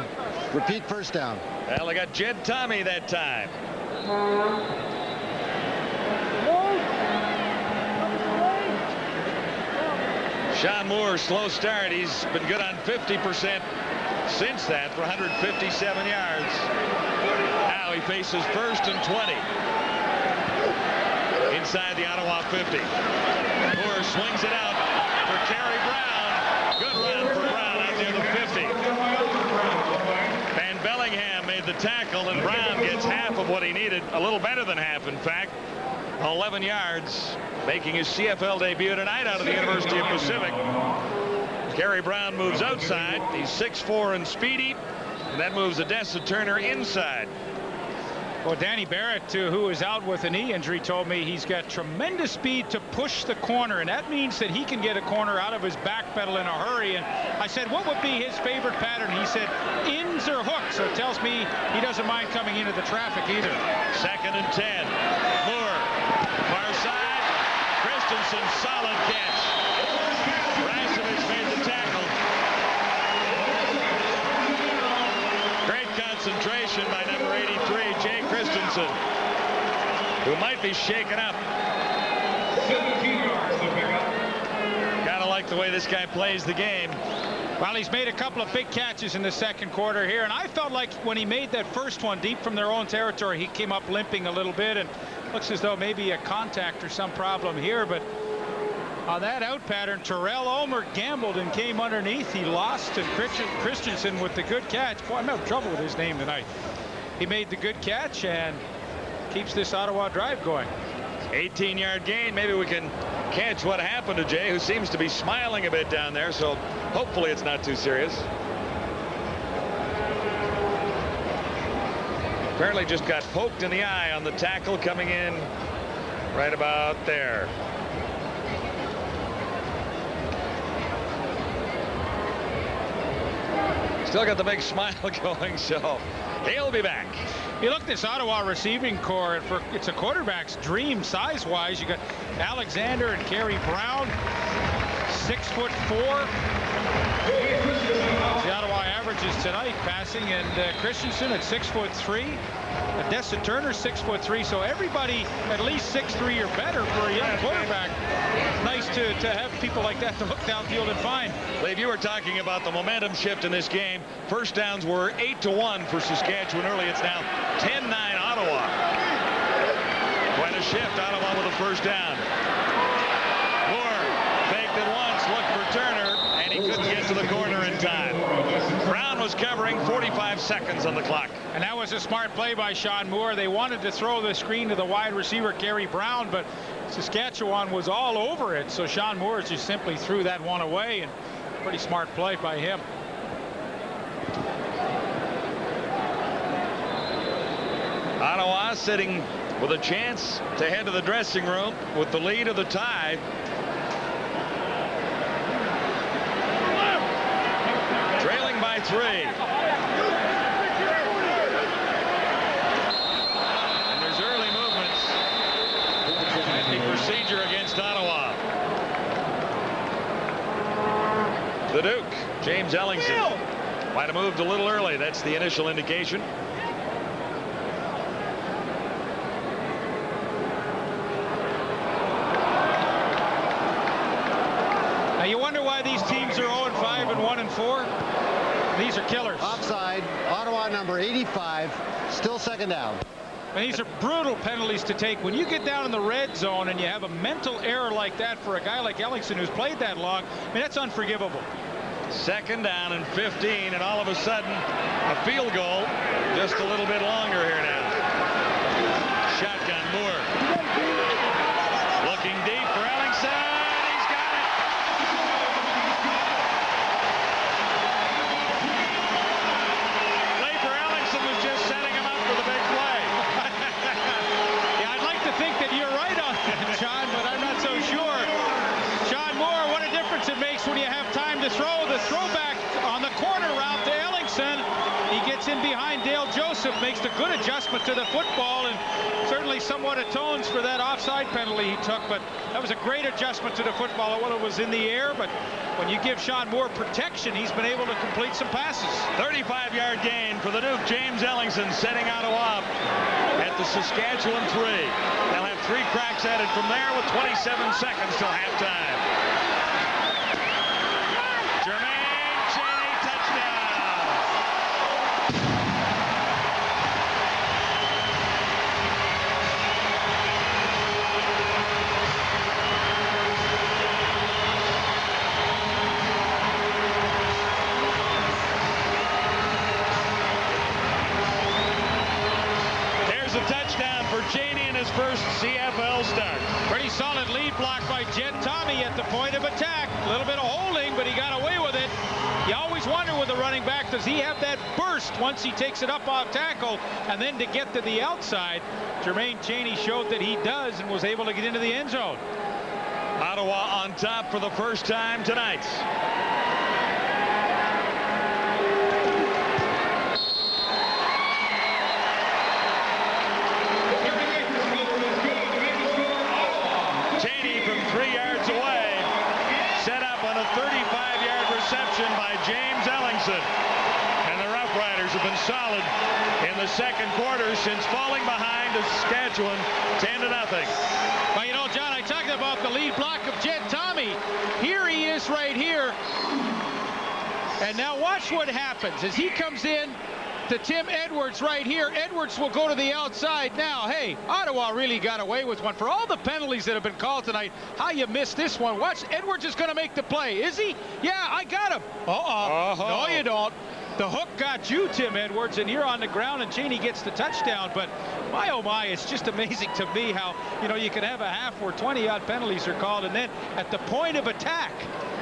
Repeat, 1st down. Well, they got Jed Tommy that time. Sean Moore, slow start. He's been good on 50% since that for 157 yards. Now he faces 1st and 20. Inside the Ottawa 50. Moore swings it out for Kerry Brown. Good run for Brown out near the 50. Van Bellingham made the tackle, and Brown gets half of what he needed. A little better than half, in fact. 11 yards, making his CFL debut tonight out of the University of Pacific. Kerry Brown moves outside. He's 6'4" and speedy, and that moves Odessa Turner inside. Well, Danny Barrett, who is out with a knee injury, told me he's got tremendous speed to push the corner, and that means that he can get a corner out of his back pedal in a hurry. And I said, what would be his favorite pattern? He said, ins or hooks. So it tells me he doesn't mind coming into the traffic either. 2nd and 10. Moore, far side. Christian Christensen, solid catch. Rasevich made the tackle. Great concentration by number 83, Jay Christensen, who might be shaken up. 17 yards to pick up. Gotta like the way this guy plays the game. Well, he's made a couple of big catches in the second quarter here, and I felt like when he made that first one deep from their own territory, he came up limping a little bit, and looks as though maybe a contact or some problem here. But on that out pattern, Terrell Ulmer gambled and came underneath. He lost, and Christensen with the good catch. Boy, I'm having trouble with his name tonight. He made the good catch and keeps this Ottawa drive going. 18-yard gain. Maybe we can catch what happened to Jay, who seems to be smiling a bit down there, so hopefully it's not too serious. Apparently just got poked in the eye on the tackle coming in right about there. Still got the big smile going, so he'll be back. You look at this Ottawa receiving core, and it's a quarterback's dream size-wise. You got Alexander and Kerry Brown, 6'4". The Ottawa averages tonight passing, and Christensen at 6'3". Odessa Turner 6'3". So everybody at least 6'3" or better for a young quarterback. It's nice to have people like that to look downfield and find. Dave, you were talking about the momentum shift in this game. First downs were 8-1 for Saskatchewan early. It's now 10-9 Ottawa. Quite a shift. Ottawa with a first down. Moore faked it once, looked for Turner, and he couldn't get to the corner in time. Brown was covering, 45 seconds on the clock. And that was a smart play by Sean Moore. They wanted to throw the screen to the wide receiver, Kerry Brown, but Saskatchewan was all over it. So Sean Moore just simply threw that one away, and pretty smart play by him. Ottawa sitting with a chance to head to the dressing room with the lead of the tie. Trailing by 3. And there's early movements at the procedure against Ottawa. The Duke, James Ellingson, might have moved a little early. That's the initial indication. Now you wonder why these teams are 0-5 and 1-4. These are killers. Offside, Ottawa number 85, still second down. And these are brutal penalties to take. When you get down in the red zone and you have a mental error like that for a guy like Ellingson who's played that long, I mean, that's unforgivable. Second down and 15, and all of a sudden a field goal just a little bit longer here now. Shotgun, Moore. Looking deep for Ellingson. He's got it. Laper Ellingson was just setting him up for the big play. Yeah, I'd like to think that you're right on that, John, but I'm not so sure. Sean Moore, what a difference it makes when you have time to throw. The throwback on the corner route to Ellingson. He gets in behind Dale Joseph, makes the good adjustment to the football, and certainly somewhat atones for that offside penalty he took. But that was a great adjustment to the football while it was in the air. But when you give Sean Moore protection, he's been able to complete some passes. 35-yard gain for the Duke. James Ellingson setting Ottawa up at the Saskatchewan 3. They'll have 3 cracks at it from there with 27 seconds till halftime. Cheney in his first CFL start. Pretty solid lead block by Jed Tommy at the point of attack. A little bit of holding, but he got away with it. You always wonder with the running back, does he have that burst once he takes it up off tackle and then to get to the outside? Jermaine Cheney showed that he does and was able to get into the end zone. Ottawa on top for the first time tonight. substitution by James Ellingson. And the Roughriders have been solid in the second quarter since falling behind to Saskatchewan 10-0. Well, you know, John, I talked about the lead block of Jed Tommy. Here he is right here. And now watch what happens as he comes in to Tim Edwards right here. Edwards will go to the outside. Now, hey, Ottawa really got away with one. For all the penalties that have been called tonight, how you missed this one. Watch, Edwards is going to make the play. Is he? Yeah, I got him. No, you don't. The hook got you, Tim Edwards, and you're on the ground, and Cheney gets the touchdown. But my, oh my, it's just amazing to me how, you know, you can have a half where 20-odd penalties are called, and then at the point of attack,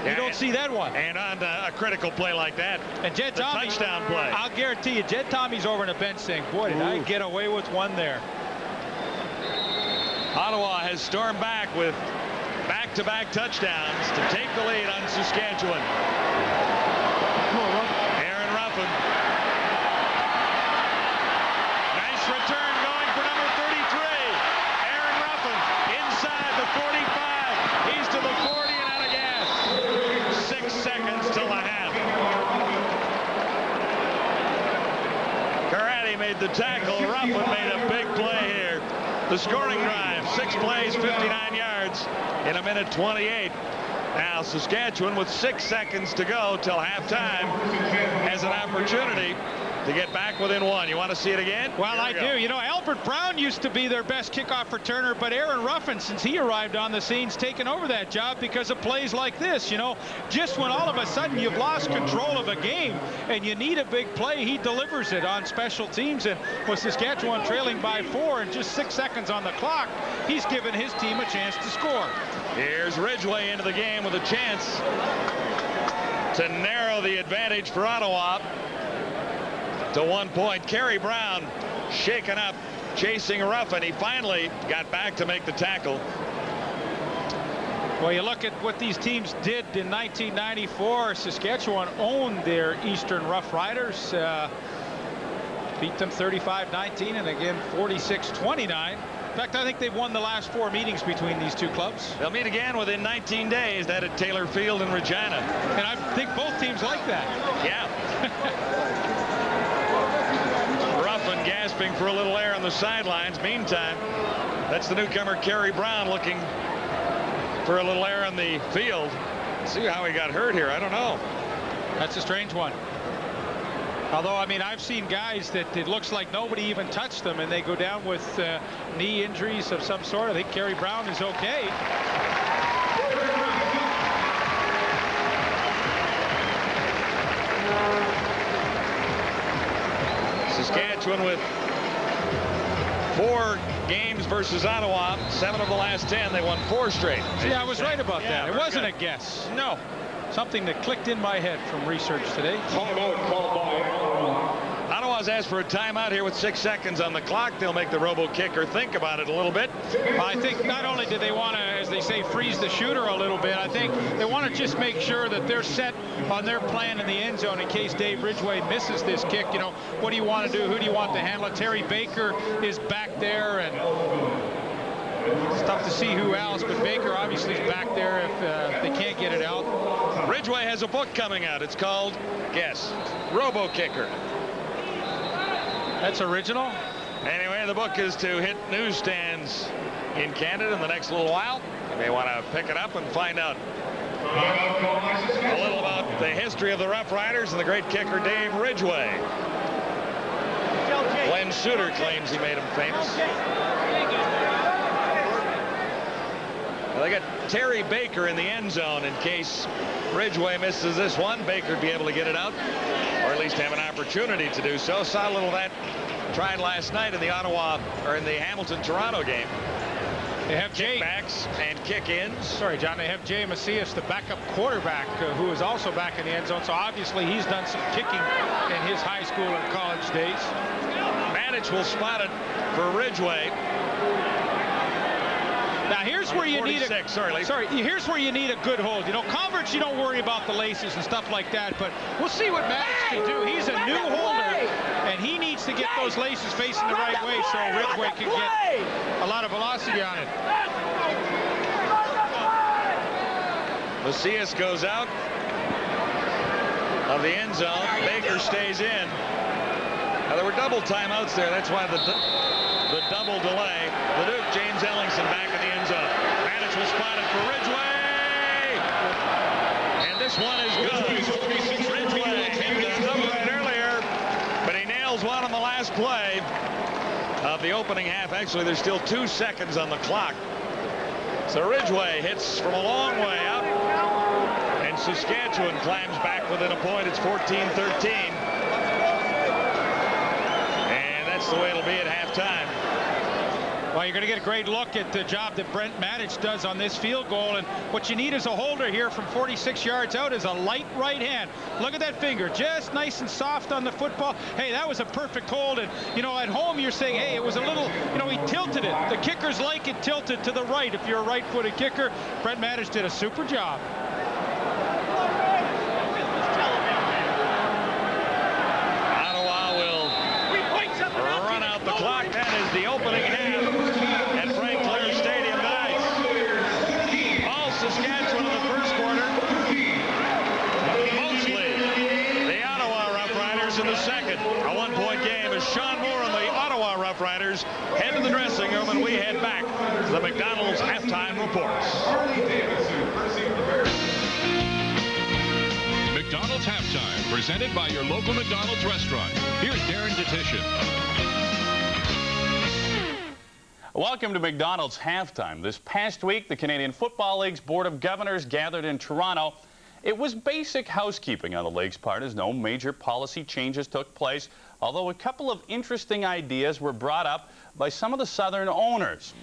you don't see that one. And on a critical play like that, and Jed Tommy, touchdown play. I'll guarantee you, Jed Tommy's over in the bench saying, boy, did I get away with one there. Ottawa has stormed back with back-to-back touchdowns to take the lead on Saskatchewan. Aaron Ruffin. Nice return going for number 33. Aaron Ruffin inside the 45. He's to the 40 and out of gas. 6 seconds till the half. Karate made the tackle. Ruffin made a big play here. The scoring drive, 6 plays, 59 yards in a minute 28. Now Saskatchewan, with 6 seconds to go till halftime, has an opportunity to get back within 1. You want to see it again? Well, I do. You know, Albert Brown used to be their best kickoff returner, but Aaron Ruffin, since he arrived on the scene's taken over that job because of plays like this. You know, just when all of a sudden you've lost control of a game and you need a big play, he delivers it on special teams. And with Saskatchewan trailing by 4 and just 6 seconds on the clock, he's given his team a chance to score. Here's Ridgway into the game with a chance to narrow the advantage for Ottawa to 1 point. Kerry Brown shaken up, chasing Ruffin. He finally got back to make the tackle. Well, you look at what these teams did in 1994. Saskatchewan owned their Eastern Roughriders, beat them 35-19 and again 46-29. In fact, I think they've won the last 4 meetings between these two clubs. They'll meet again within 19 days, that at Taylor Field in Regina. And I think both teams like that. Yeah. Ruffin gasping for a little air on the sidelines. Meantime, that's the newcomer Kerry Brown looking for a little air on the field. See how he got hurt here. I don't know. That's a strange one. Although, I mean, I've seen guys that it looks like nobody even touched them and they go down with knee injuries of some sort. I think Kerry Brown is okay. Saskatchewan with 4 games versus Ottawa. 7 of the last 10. They won 4 straight. See, I was right about that. It wasn't a guess. No. Something that clicked in my head from research today. Ottawa's asked for a timeout here with 6 seconds on the clock. They'll make the robo-kicker think about it a little bit. I think not only do they want to, as they say, freeze the shooter a little bit, I think they want to just make sure that they're set on their plan in the end zone in case Dave Ridgway misses this kick. You know, what do you want to do? Who do you want to handle it? Terry Baker is back there, and it's tough to see who else, but Baker obviously is back there if they can't get it out. Ridgway has a book coming out. It's called, guess, Robo-Kicker. That's original. Anyway, the book is to hit newsstands in Canada in the next little while. You may want to pick it up and find out a little about the history of the Roughriders and the great kicker Dave Ridgway. Glenn Suter claims he made him famous. Well, they got Terry Baker in the end zone in case Ridgway misses this one. Baker would be able to get it out, or at least have an opportunity to do so. Saw a little of that tried last night in the the Hamilton-Toronto game. They have kickbacks and kick-ins. Sorry, John. They have Jay Macias, the backup quarterback, who is also back in the end zone. So obviously he's done some kicking in his high school and college days. Manich will spot it for Ridgway. Now here's where you need a here's where you need a good hold. You know, converts, you don't worry about the laces and stuff like that, but we'll see what Manich can do. He's a new holder, and he needs to get those laces facing the right way so Ridgway can get a lot of velocity on it. Macias goes out. of the end zone. Baker stays in. Now, there were double timeouts there. That's why the double delay. Leduc, James Ellingson back in the end zone. Manich was spotted for Ridgway. And this one is good. Ridgway hit the number right earlier, but he nails one on the last play of the opening half. Actually, there's still 2 seconds on the clock. So Ridgway hits from a long way up, and Saskatchewan climbs back within a point. It's 14-13. And that's the way it'll be at halftime. Well, you're going to get a great look at the job that Brent Manich does on this field goal. And what you need as a holder here from 46 yards out is a light right hand. Look at that finger, just nice and soft on the football. Hey, that was a perfect hold. And, you know, at home you're saying, hey, it was a little, you know, he tilted it. The kickers like it tilted to the right if you're a right-footed kicker. Brent Manich did a super job. Ottawa will run out the clock. That is the opening half at Frank Clair Stadium tonight. All Saskatchewan in the first quarter. Mostly the Ottawa Roughriders in the second. A 1-point game as Sean Moore and the Ottawa Roughriders head to the dressing room, and we head back to the McDonald's halftime reports. McDonald's Halftime, presented by your local McDonald's restaurant. Here's Darren Detition. Welcome to McDonald's Halftime. This past week, the Canadian Football League's Board of Governors gathered in Toronto. It was basic housekeeping on the league's part, as no major policy changes took place, although a couple of interesting ideas were brought up by some of the Southern owners.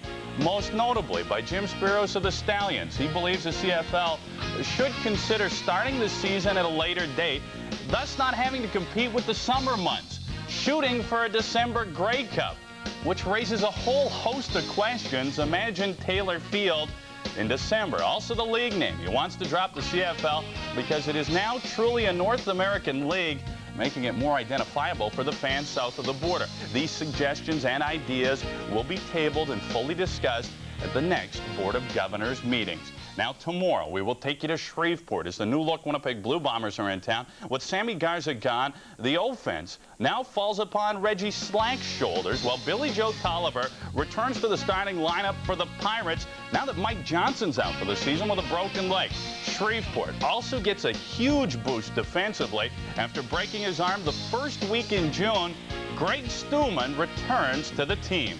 Most notably by Jim Spiros of the Stallions. He believes the CFL should consider starting the season at a later date, thus not having to compete with the summer months, shooting for a December Grey Cup, which raises a whole host of questions. Imagine Taylor Field in December. Also the league name. He wants to drop the CFL because it is now truly a North American league, making it more identifiable for the fans south of the border. These suggestions and ideas will be tabled and fully discussed at the next Board of Governors meetings. Now, tomorrow, we will take you to Shreveport as the new-look Winnipeg Blue Bombers are in town. With Sammy Garza gone, the offense now falls upon Reggie Slack's shoulders, while Billy Joe Tolliver returns to the starting lineup for the Pirates now that Mike Johnson's out for the season with a broken leg. Shreveport also gets a huge boost defensively after breaking his arm the first week in June. Greg Stuhlman returns to the team.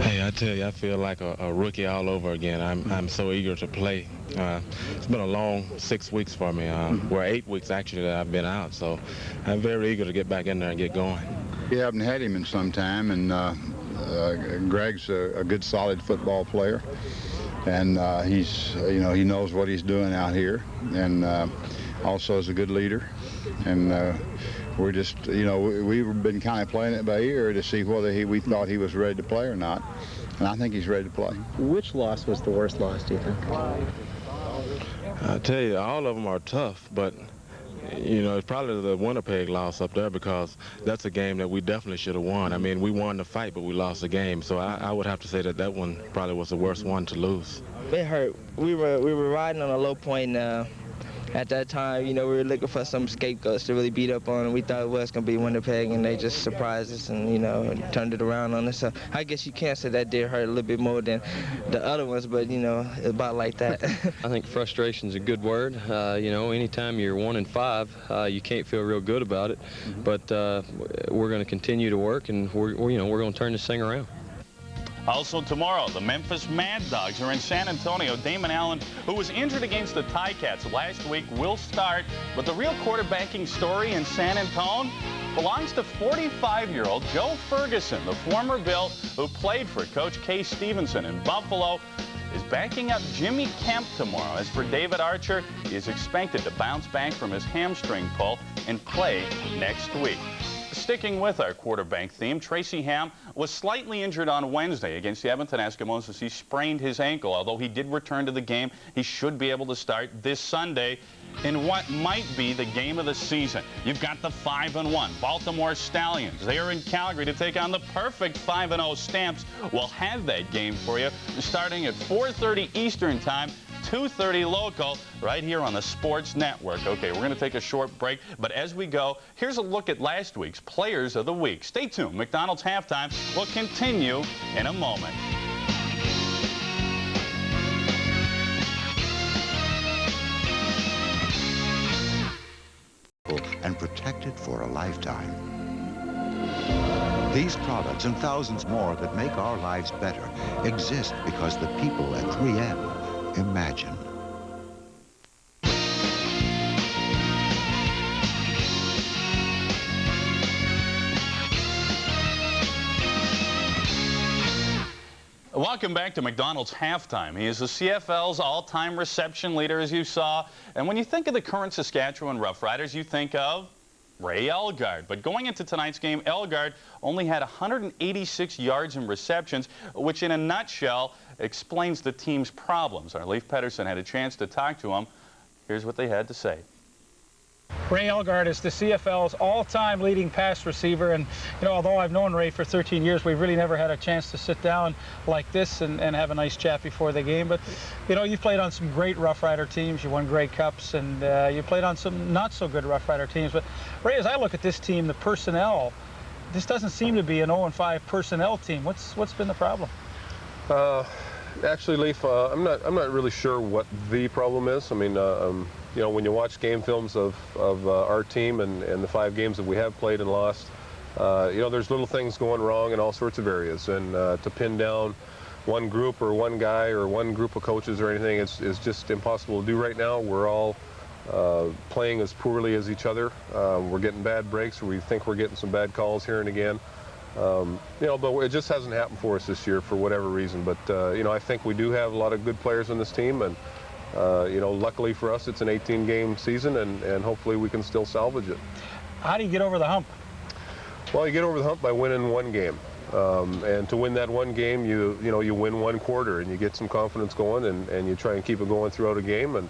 Hey, I tell you, I feel like a rookie all over again. I'm so eager to play. It's been a long 6 weeks for me. Well, 8 weeks actually that I've been out, so I'm very eager to get back in there and get going. We haven't had him in some time, and Greg's a good, solid football player, and he's, you know, he knows what he's doing out here, and also is a good leader, and we're just, you know, we've been kind of playing it by ear to see whether we thought he was ready to play or not. And I think he's ready to play. Which loss was the worst loss, do you think? I tell you, all of them are tough, but, you know, it's probably the Winnipeg loss up there because that's a game that we definitely should have won. I mean, we won the fight, but we lost the game. So I would have to say that that one probably was the worst one to lose. It hurt. We were riding on a low point at that time. You know, we were looking for some scapegoats to really beat up on, and we thought it was going to be Winnipeg, and they just surprised us and, you know, turned it around on us. So I guess you can't say that did hurt a little bit more than the other ones, but, you know, about like that. I think frustration's a good word. You know, anytime you're 1-5, you can't feel real good about it. But we're going to continue to work, and we're going to turn this thing around. Also tomorrow, the Memphis Mad Dogs are in San Antonio. Damon Allen, who was injured against the Ticats last week, will start. But the real quarterbacking story in San Antonio belongs to 45-year-old Joe Ferguson, the former Bill who played for Coach Kay Stevenson in Buffalo, is backing up Jimmy Kemp tomorrow. As for David Archer, he is expected to bounce back from his hamstring pull and play next week. Sticking with our quarterback theme, Tracy Ham was slightly injured on Wednesday against the Edmonton Eskimos as he sprained his ankle. Although he did return to the game, he should be able to start this Sunday in what might be the game of the season. You've got the 5-1 Baltimore Stallions. They are in Calgary to take on the perfect 5-0 Stamps. We'll have that game for you starting at 4:30 Eastern Time 2:30 local right here on the Sports Network. Okay, we're going to take a short break, but as we go, here's a look at last week's Players of the Week. Stay tuned. McDonald's Halftime will continue in a moment. And protected for a lifetime. These products and thousands more that make our lives better exist because the people at 3M imagine. Welcome back to McDonald's Halftime. He is the CFL's all-time reception leader, as you saw. And when you think of the current Saskatchewan Roughriders, you think of Ray Elgard. But going into tonight's game, Elgard only had 186 yards in receptions, which in a nutshell explains the team's problems. Our Leif Pedersen had a chance to talk to him. Here's what they had to say. Ray Elgard is the CFL's all-time leading pass receiver, and although I've known Ray for 13 years, we've really never had a chance to sit down like this and have a nice chat before the game. But you've played on some great Rough Rider teams, you won Grey Cups, and you played on some not so good Rough Rider teams. But Ray, as I look at this team, the personnel, this doesn't seem to be an 0-5 personnel team. What's been the problem? Actually, Leif, I'm not really sure what the problem is. I mean, when you watch game films of our team and the 5 games that we have played and lost, there's little things going wrong in all sorts of areas. And to pin down one group or one guy or one group of coaches or anything is just impossible to do right now. We're all playing as poorly as each other. We're getting bad breaks. We think we're getting some bad calls here and again. But it just hasn't happened for us this year for whatever reason. But, I think we do have a lot of good players on this team. And luckily for us, it's an 18-game season, and hopefully we can still salvage it. How do you get over the hump? Well, you get over the hump by winning one game. And to win that one game, you win one quarter, and you get some confidence going, and you try and keep it going throughout a game. And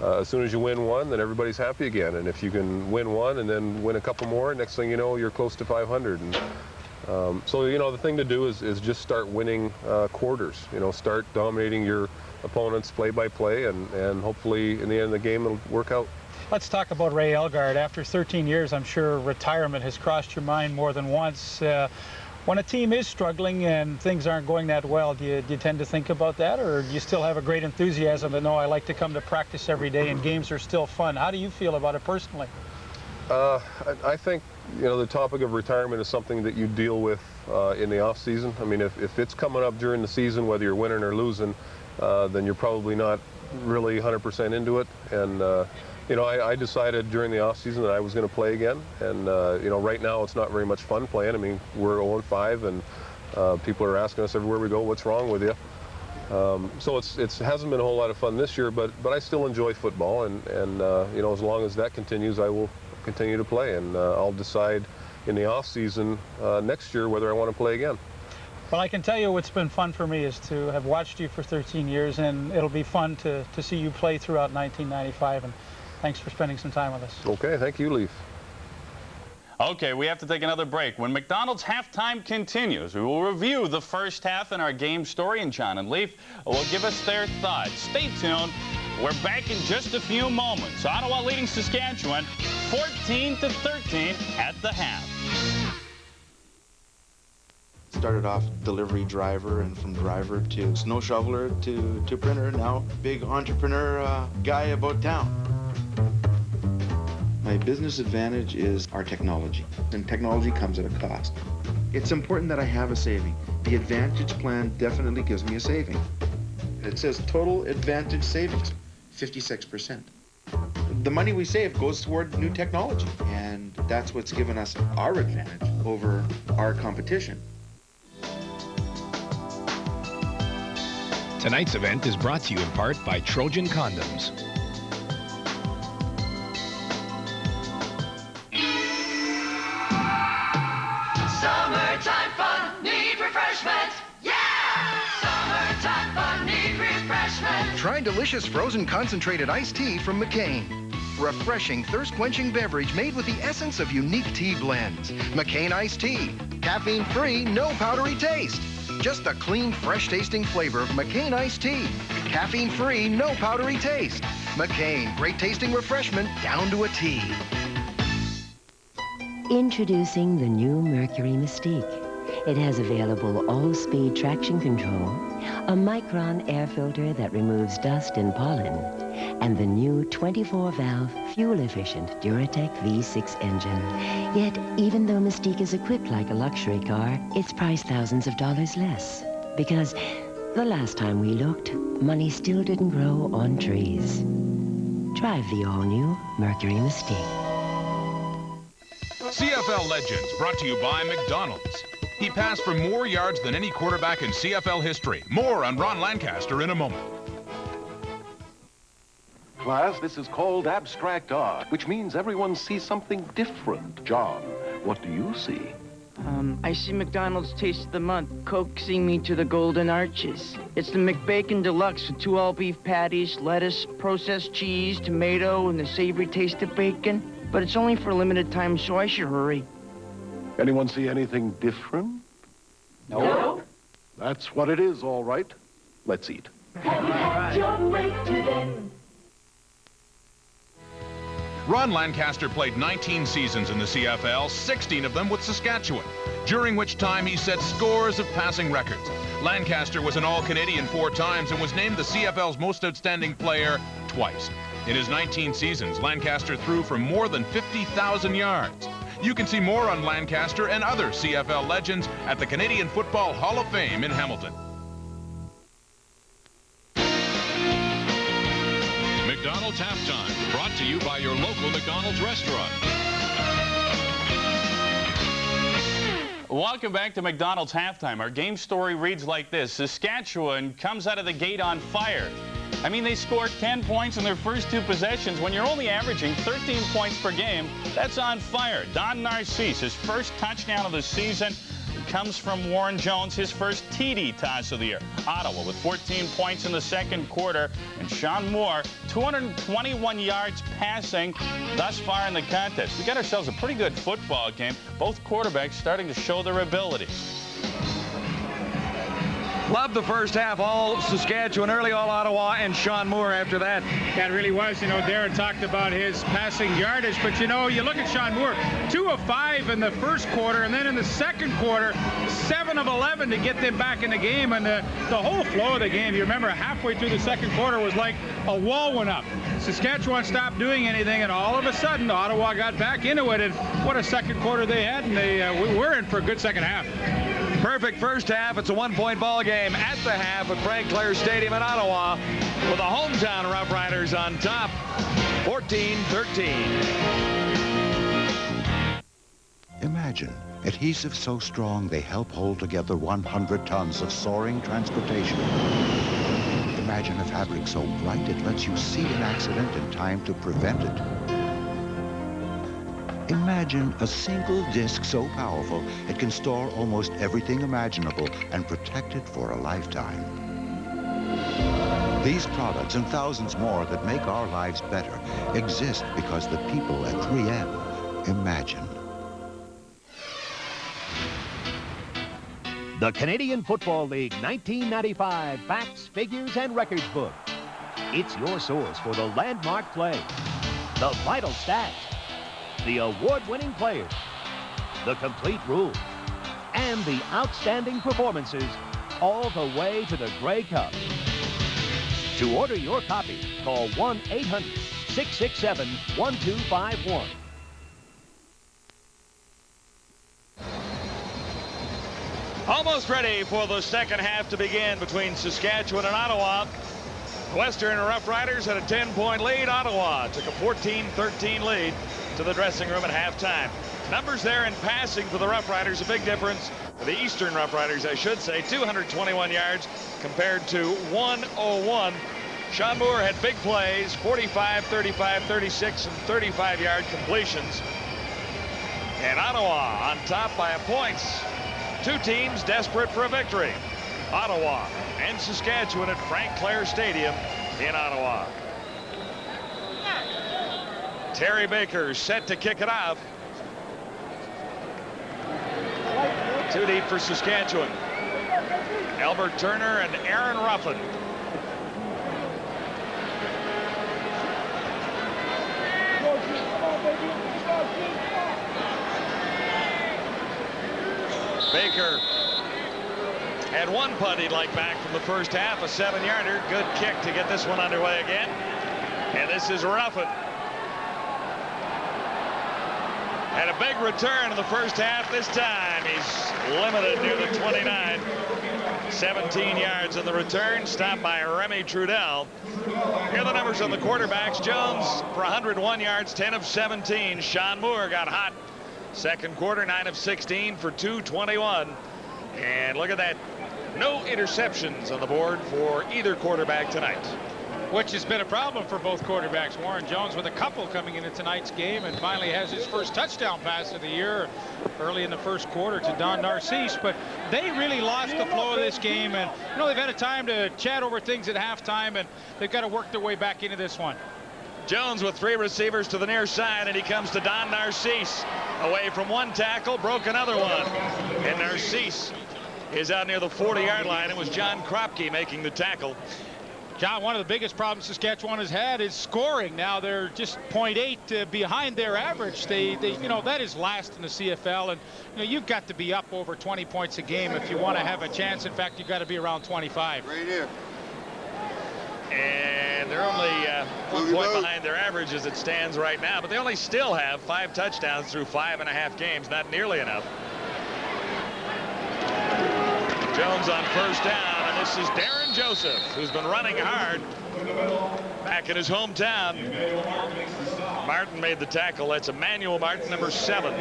as soon as you win one, then everybody's happy again. And if you can win one and then win a couple more, next thing you know, you're close to 500. And so, the thing to do is just start winning quarters. Start dominating your opponents play by play, and hopefully in the end of the game it'll work out. Let's talk about Ray Elgard. After 13 years, I'm sure retirement has crossed your mind more than once. When a team is struggling and things aren't going that well, do you tend to think about that, or do you still have a great enthusiasm to know I like to come to practice every day and games are still fun? How do you feel about it personally? I think the topic of retirement is something that you deal with in the off season. I mean, if it's coming up during the season, whether you're winning or losing, then you're probably not really 100% into it. And I decided during the off season that I was going to play again. And right now it's not very much fun playing. I mean, we're 0-5, and people are asking us everywhere we go, what's wrong with you? So it hasn't been a whole lot of fun this year, but I still enjoy football, and as long as that continues, I will continue to play, and I'll decide in the off season next year whether I want to play again. Well, I can tell you what's been fun for me is to have watched you for 13 years, and it'll be fun to see you play throughout 1995, and thanks for spending some time with us. Okay, thank you, Leif. Okay, we have to take another break. When McDonald's Halftime continues, we will review the first half in our game story, and John and Leif will give us their thoughts. Stay tuned. We're back in just a few moments. Ottawa leading Saskatchewan 14-13 at the half. Started off delivery driver, and from driver to snow shoveler to printer, now big entrepreneur guy about town. My business advantage is our technology, and technology comes at a cost. It's important that I have a saving. The Advantage plan definitely gives me a saving. It says total Advantage savings, 56%. The money we save goes toward new technology, and that's what's given us our advantage over our competition. Tonight's event is brought to you in part by Trojan Condoms. Summertime fun, need refreshment. Yeah! Summertime fun, need refreshment. Try delicious frozen concentrated iced tea from McCain. Refreshing, thirst-quenching beverage made with the essence of unique tea blends. McCain iced tea. Caffeine-free, no powdery taste. just the clean, fresh-tasting flavor of McCain iced tea. Caffeine-free, no powdery taste. McCain, great-tasting refreshment down to a T. Introducing the new Mercury Mystique. It has available all-speed traction control, a Micron air filter that removes dust and pollen, and the new 24-valve, fuel-efficient Duratec V6 engine. Yet, even though Mystique is equipped like a luxury car, it's priced thousands of dollars less. Because the last time we looked, money still didn't grow on trees. Drive the all-new Mercury Mystique. CFL Legends, brought to you by McDonald's. He passed for more yards than any quarterback in CFL history. More on Ron Lancaster in a moment. Class, this is called abstract art, which means everyone sees something different. John, what do you see? I see McDonald's Taste of the Month coaxing me to the Golden Arches. It's the McBacon Deluxe with 2 all-beef patties, lettuce, processed cheese, tomato, and the savory taste of bacon. But it's only for a limited time, so I should hurry. Anyone see anything different? No. That's what it is, all right. Let's eat. Ron Lancaster played 19 seasons in the CFL, 16 of them with Saskatchewan, during which time he set scores of passing records. Lancaster was an All-Canadian 4 times and was named the CFL's most outstanding player twice. In his 19 seasons, Lancaster threw for more than 50,000 yards. You can see more on Lancaster and other CFL legends at the Canadian Football Hall of Fame in Hamilton. McDonald's Halftime, brought to you by your local McDonald's restaurant. Welcome back to McDonald's Halftime. Our game story reads like this. Saskatchewan comes out of the gate on fire. I mean, they scored 10 points in their first 2 possessions. When you're only averaging 13 points per game, that's on fire. Don Narcisse, his first touchdown of the season, comes from Warren Jones, his first TD toss of the year. Ottawa with 14 points in the second quarter. And Sean Moore, 221 yards passing thus far in the contest. We got ourselves a pretty good football game. Both quarterbacks starting to show their ability. Loved the first half, all Saskatchewan early, all Ottawa, and Sean Moore after that. That really was. You know, Darren talked about his passing yardage, but you know, you look at Sean Moore, 2 of 5 in the first quarter, and then in the second quarter, 7 of 11 to get them back in the game. And the whole flow of the game, you remember halfway through the second quarter was like a wall went up. Saskatchewan stopped doing anything, and all of a sudden, Ottawa got back into it. And what a second quarter they had, and we were in for a good second half. Perfect first half. It's a 1-point ball game at the half at Frank Clair Stadium in Ottawa with the hometown Roughriders on top, 14-13. Imagine adhesives so strong they help hold together 100 tons of soaring transportation. Imagine a fabric so bright it lets you see an accident in time to prevent it. Imagine a single disc so powerful it can store almost everything imaginable and protect it for a lifetime. These products and thousands more that make our lives better exist because the people at 3M imagine. The Canadian Football League 1995 Facts, Figures, and Records Book. It's your source for the landmark play, the vital stats, the award-winning players, the complete rules, and the outstanding performances, all the way to the Grey Cup. To order your copy, call 1-800-667-1251. Almost ready for the second half to begin between Saskatchewan and Ottawa. Western Roughriders had a 10-point lead. Ottawa took a 14-13 lead to the dressing room at halftime. Numbers there in passing for the Roughriders, a big difference for the Eastern Roughriders, I should say. 221 yards compared to 101. Sean Moore had big plays, 45, 35, 36, and 35-yard completions. And Ottawa on top by a point. 2 teams desperate for a victory. Ottawa and Saskatchewan at Frank Clair Stadium in Ottawa. Terry Baker set to kick it off. 2 deep for Saskatchewan. Albert Turner and Aaron Ruffin. Baker had one punt he'd like back from the first half, a 7-yarder. Good kick to get this one underway again. And this is Ruffin. Had a big return in the first half. This time he's limited near the 29. 17 yards in the return, stopped by Remy Trudel. Here are the numbers on the quarterbacks. Jones for 101 yards, 10 of 17. Sean Moore got hot. Second quarter, 9 of 16 for 221. And look at that. No interceptions on the board for either quarterback tonight. Which has been a problem for both quarterbacks. Warren Jones with a couple coming into tonight's game, and finally has his first touchdown pass of the year early in the first quarter to Don Narcisse. But they really lost the flow of this game, and you know, they've had a time to chat over things at halftime, and they've got to work their way back into this one. Jones with 3 receivers to the near side, and he comes to Don Narcisse. Away from one tackle, broke another one. And Narcisse is out near the 40-yard line. It was John Kropke making the tackle. John, one of the biggest problems Saskatchewan has had is scoring. Now they're just 0.8 behind their average. They you know, that is last in the CFL, and you know, you've got to be up over 20 points a game if you want to have a chance. In fact, you've got to be around 25. Right here. And they're only 1 point behind their average as it stands right now, but they only still have 5 touchdowns through 5.5 games. Not nearly enough. Jones on first down, and this is Darren Joseph, who's been running hard back in his hometown. Martin made the tackle. That's Emmanuel Martin, number 7.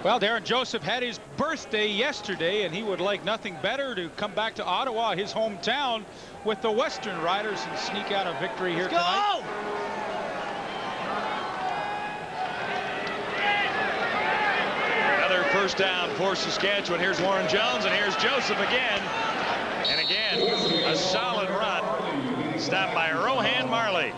Well, Darren Joseph had his birthday yesterday, and he would like nothing better to come back to Ottawa, his hometown, with the Western Riders and sneak out a victory here tonight. Another first down for Saskatchewan. Here's Warren Jones, and here's Joseph again. And again, a solid run. Stopped by Rohan Marley.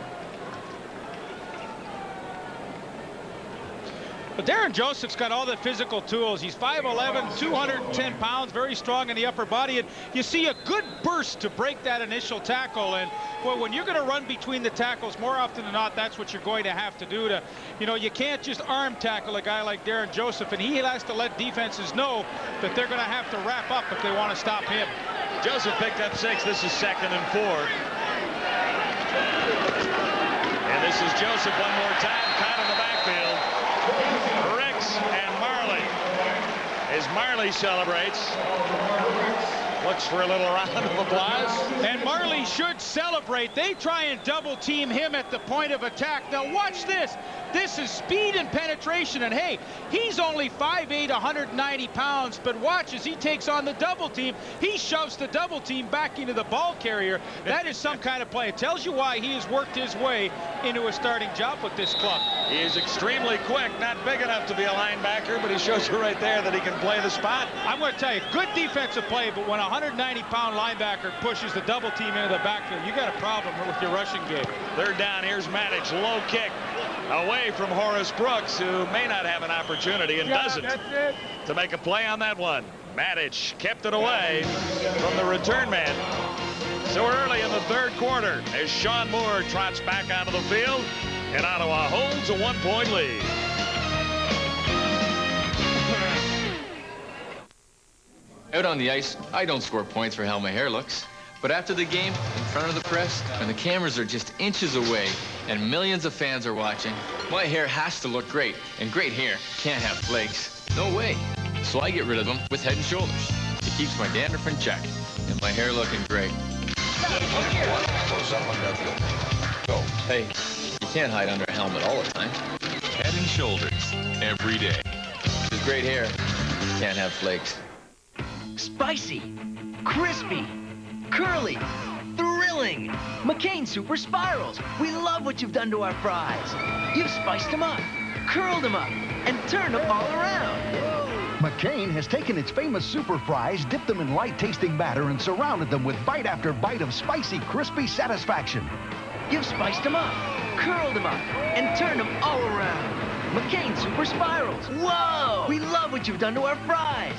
But Darren Joseph's got all the physical tools. He's 5'11", 210 pounds, very strong in the upper body. And you see a good burst to break that initial tackle. And well, when you're going to run between the tackles, more often than not, that's what you're going to have to do. To, you know, you can't just arm tackle a guy like Darren Joseph, and he has to let defenses know that they're going to have to wrap up if they want to stop him. Joseph picked up 6. This is 2nd and 4. And this is Joseph one more time, caught in the backfield. Ricks and Marley. As Marley celebrates, looks for a little round of applause. And Marley should celebrate. They try and double team him at the point of attack. Now watch this. This is speed and penetration, and hey, he's only 5'8", 190 pounds, but watch as he takes on the double team. He shoves the double team back into the ball carrier. That is some kind of play. It tells you why he has worked his way into a starting job with this club. He is extremely quick, not big enough to be a linebacker, but he shows you right there that he can play the spot. I'm going to tell you, good defensive play, but when a 190-pound linebacker pushes the double team into the backfield, you got a problem with your rushing game. Third down, here's Maddox, low kick. Away from Horace Brooks, who may not have an opportunity and doesn't to make a play on that one. Matic kept it away from the return man. So early in the third quarter, as Sean Moore trots back onto the field, and Ottawa holds a 1-point lead. Out on the ice, I don't score points for how my hair looks. But after the game, in front of the press, when the cameras are just inches away and millions of fans are watching, my hair has to look great, and great hair can't have flakes. No way. So I get rid of them with Head & Shoulders. It keeps my dandruff in check and my hair looking great. Hey, you can't hide under a helmet all the time. Head & Shoulders, every day. With great hair, can't have flakes. Spicy, crispy, curly, thrilling. McCain Super Spirals. We love what you've done to our fries. You've spiced them up, curled them up, and turned them all around. McCain has taken its famous super fries, dipped them in light-tasting batter, and surrounded them with bite after bite of spicy, crispy satisfaction. You've spiced them up, curled them up, and turned them all around. McCain Super Spirals. Whoa! We love what you've done to our fries.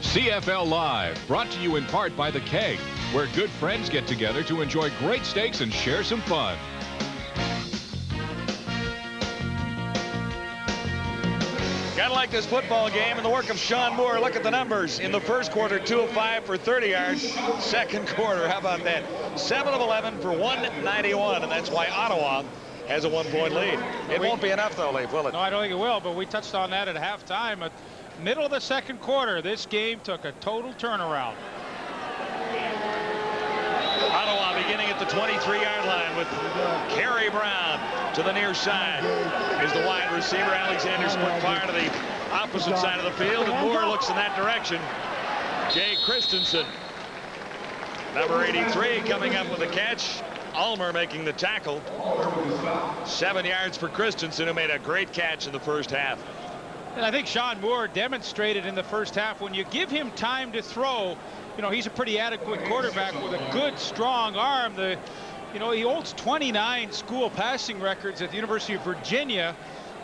CFL Live, brought to you in part by The Keg, where good friends get together to enjoy great steaks and share some fun. Gotta like this football game and the work of Sean Moore. Look at the numbers. In the first quarter, 2 of 5 for 30 yards. Second quarter, how about that? 7 of 11 for 191, and that's why Ottawa has a 1-point lead. It won't be enough, though, Leif, will it? No, I don't think it will, but we touched on that at halftime. At middle of the second quarter, this game took a total turnaround. Ottawa beginning at the 23-yard line with Kerry Brown to the near side. Is the wide receiver. Alexander split fire to the opposite side of the field, and Moore looks in that direction. Jay Christensen, number 83, coming up with a catch. Ulmer making the tackle. 7 yards for Christensen, who made a great catch in the first half. And I think Sean Moore demonstrated in the first half, when you give him time to throw, you know, he's a pretty adequate quarterback with a good, strong arm. You know, he holds 29 school passing records at the University of Virginia,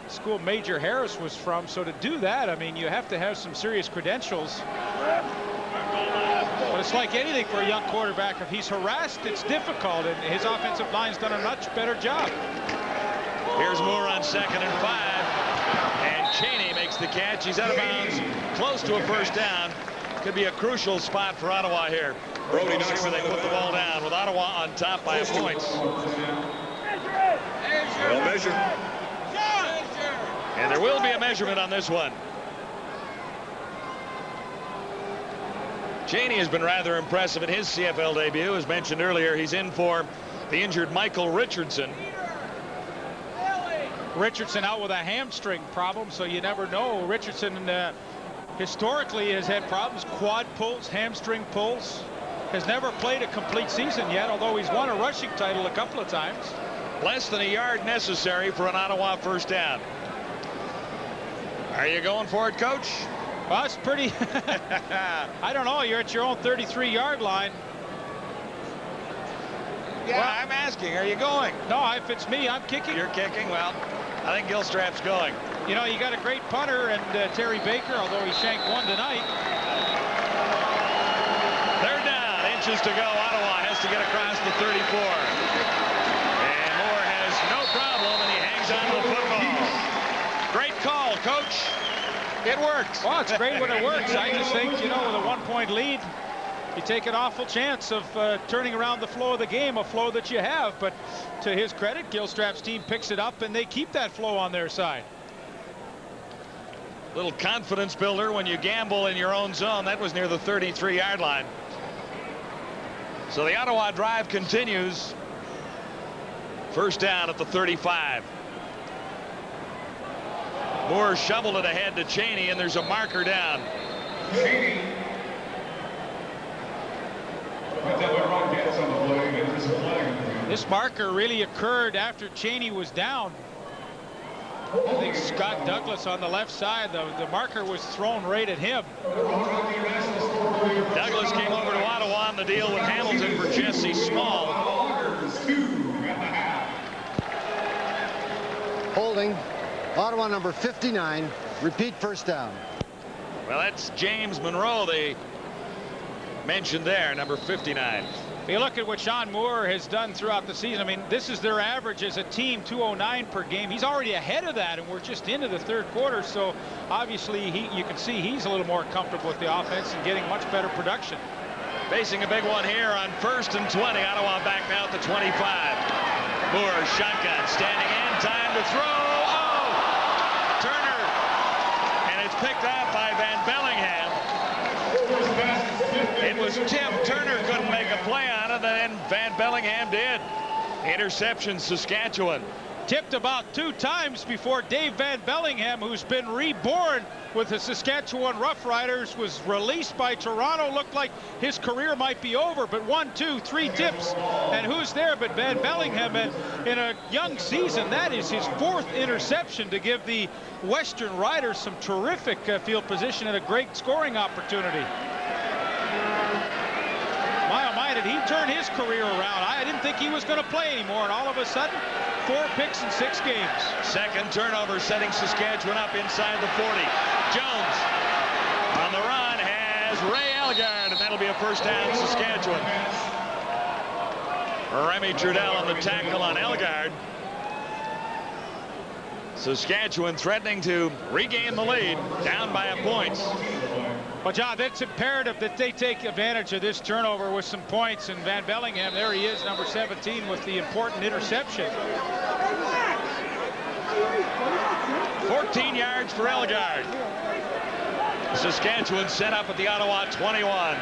school Major Harris was from. So to do that, I mean, you have to have some serious credentials. But it's like anything for a young quarterback. If he's harassed, it's difficult, and his offensive line's done a much better job. Here's Moore on 2nd and 5, and Cheney makes the catch. He's out of bounds, close to a first down. Could be a crucial spot for Ottawa here. Brody knocks where they put the ball down, with Ottawa on top by a point. Well measured. And there will be a measurement on this one. Cheney has been rather impressive in his CFL debut. As mentioned earlier, he's in for the injured Michael Richardson. Richardson out with a hamstring problem, so you never know. Richardson historically has had problems, quad pulls, hamstring pulls. Has never played a complete season yet, although he's won a rushing title a couple of times. Less than a yard necessary for an Ottawa first down. Are you going for it, Coach? Well, it's pretty. I don't know. You're at your own 33-yard line. Yeah, well, I'm asking, are you going? No, if it's me, I'm kicking. You're kicking? Well, I think Gilstrap's going. You know, you got a great punter and Terry Baker, although he shanked one tonight. They're down. Inches to go. Ottawa has to get across the 34. And Moore has no problem, and he hangs on to the football. Great call, Coach. It works. Well, it's great when it works. I just think, you know, with a 1-point lead, you take an awful chance of turning around the flow of the game, a flow that you have. But to his credit, Gilstrap's team picks it up, and they keep that flow on their side. Little confidence builder when you gamble in your own zone. That was near the 33-yard line. So the Ottawa drive continues. First down at the 35. Moore shoveled it ahead to Cheney, and there's a marker down. Cheney. This marker really occurred after Cheney was down. I think Scott Douglas on the left side, the marker was thrown right at him. Douglas came over to Ottawa on the deal with Hamilton for Jesse Small. Holding. Ottawa number 59. Repeat first down. Well, that's James Monroe they mentioned there, number 59. You look at what Sean Moore has done throughout the season. I mean, this is their average as a team, 209 per game. He's already ahead of that, and we're just into the third quarter. So obviously, you can see he's a little more comfortable with the offense and getting much better production. Facing a big one here on 1st and 20. Ottawa back now at the 25. Moore shotgun, standing in, time to throw. Oh, Turner, and it's picked out by Van Bellingham. It was tipped. Turner couldn't make a play on it, and then Van Bellingham did. Interception, Saskatchewan. Tipped about 2 times before Dave Van Bellingham, who's been reborn with the Saskatchewan Roughriders, was released by Toronto. Looked like his career might be over, but 1, 2, 3 tips. And who's there but Van Bellingham? And in a young season, that is his 4th interception to give the Western Riders some terrific field position and a great scoring opportunity. My, oh my, decided he'd turn his career around. I didn't think he was going to play anymore, and all of a sudden, 4 picks in 6 games. Second turnover setting Saskatchewan up inside the 40. Jones on the run has Ray Elgard, and that'll be a first down Saskatchewan. Remy Trudel on the tackle on Elgard. Saskatchewan threatening to regain the lead, down by a point. Well, John, it's imperative that they take advantage of this turnover with some points. And Van Bellingham, there he is, number 17, with the important interception. 14 yards for Elgard. Saskatchewan set up at the Ottawa 21.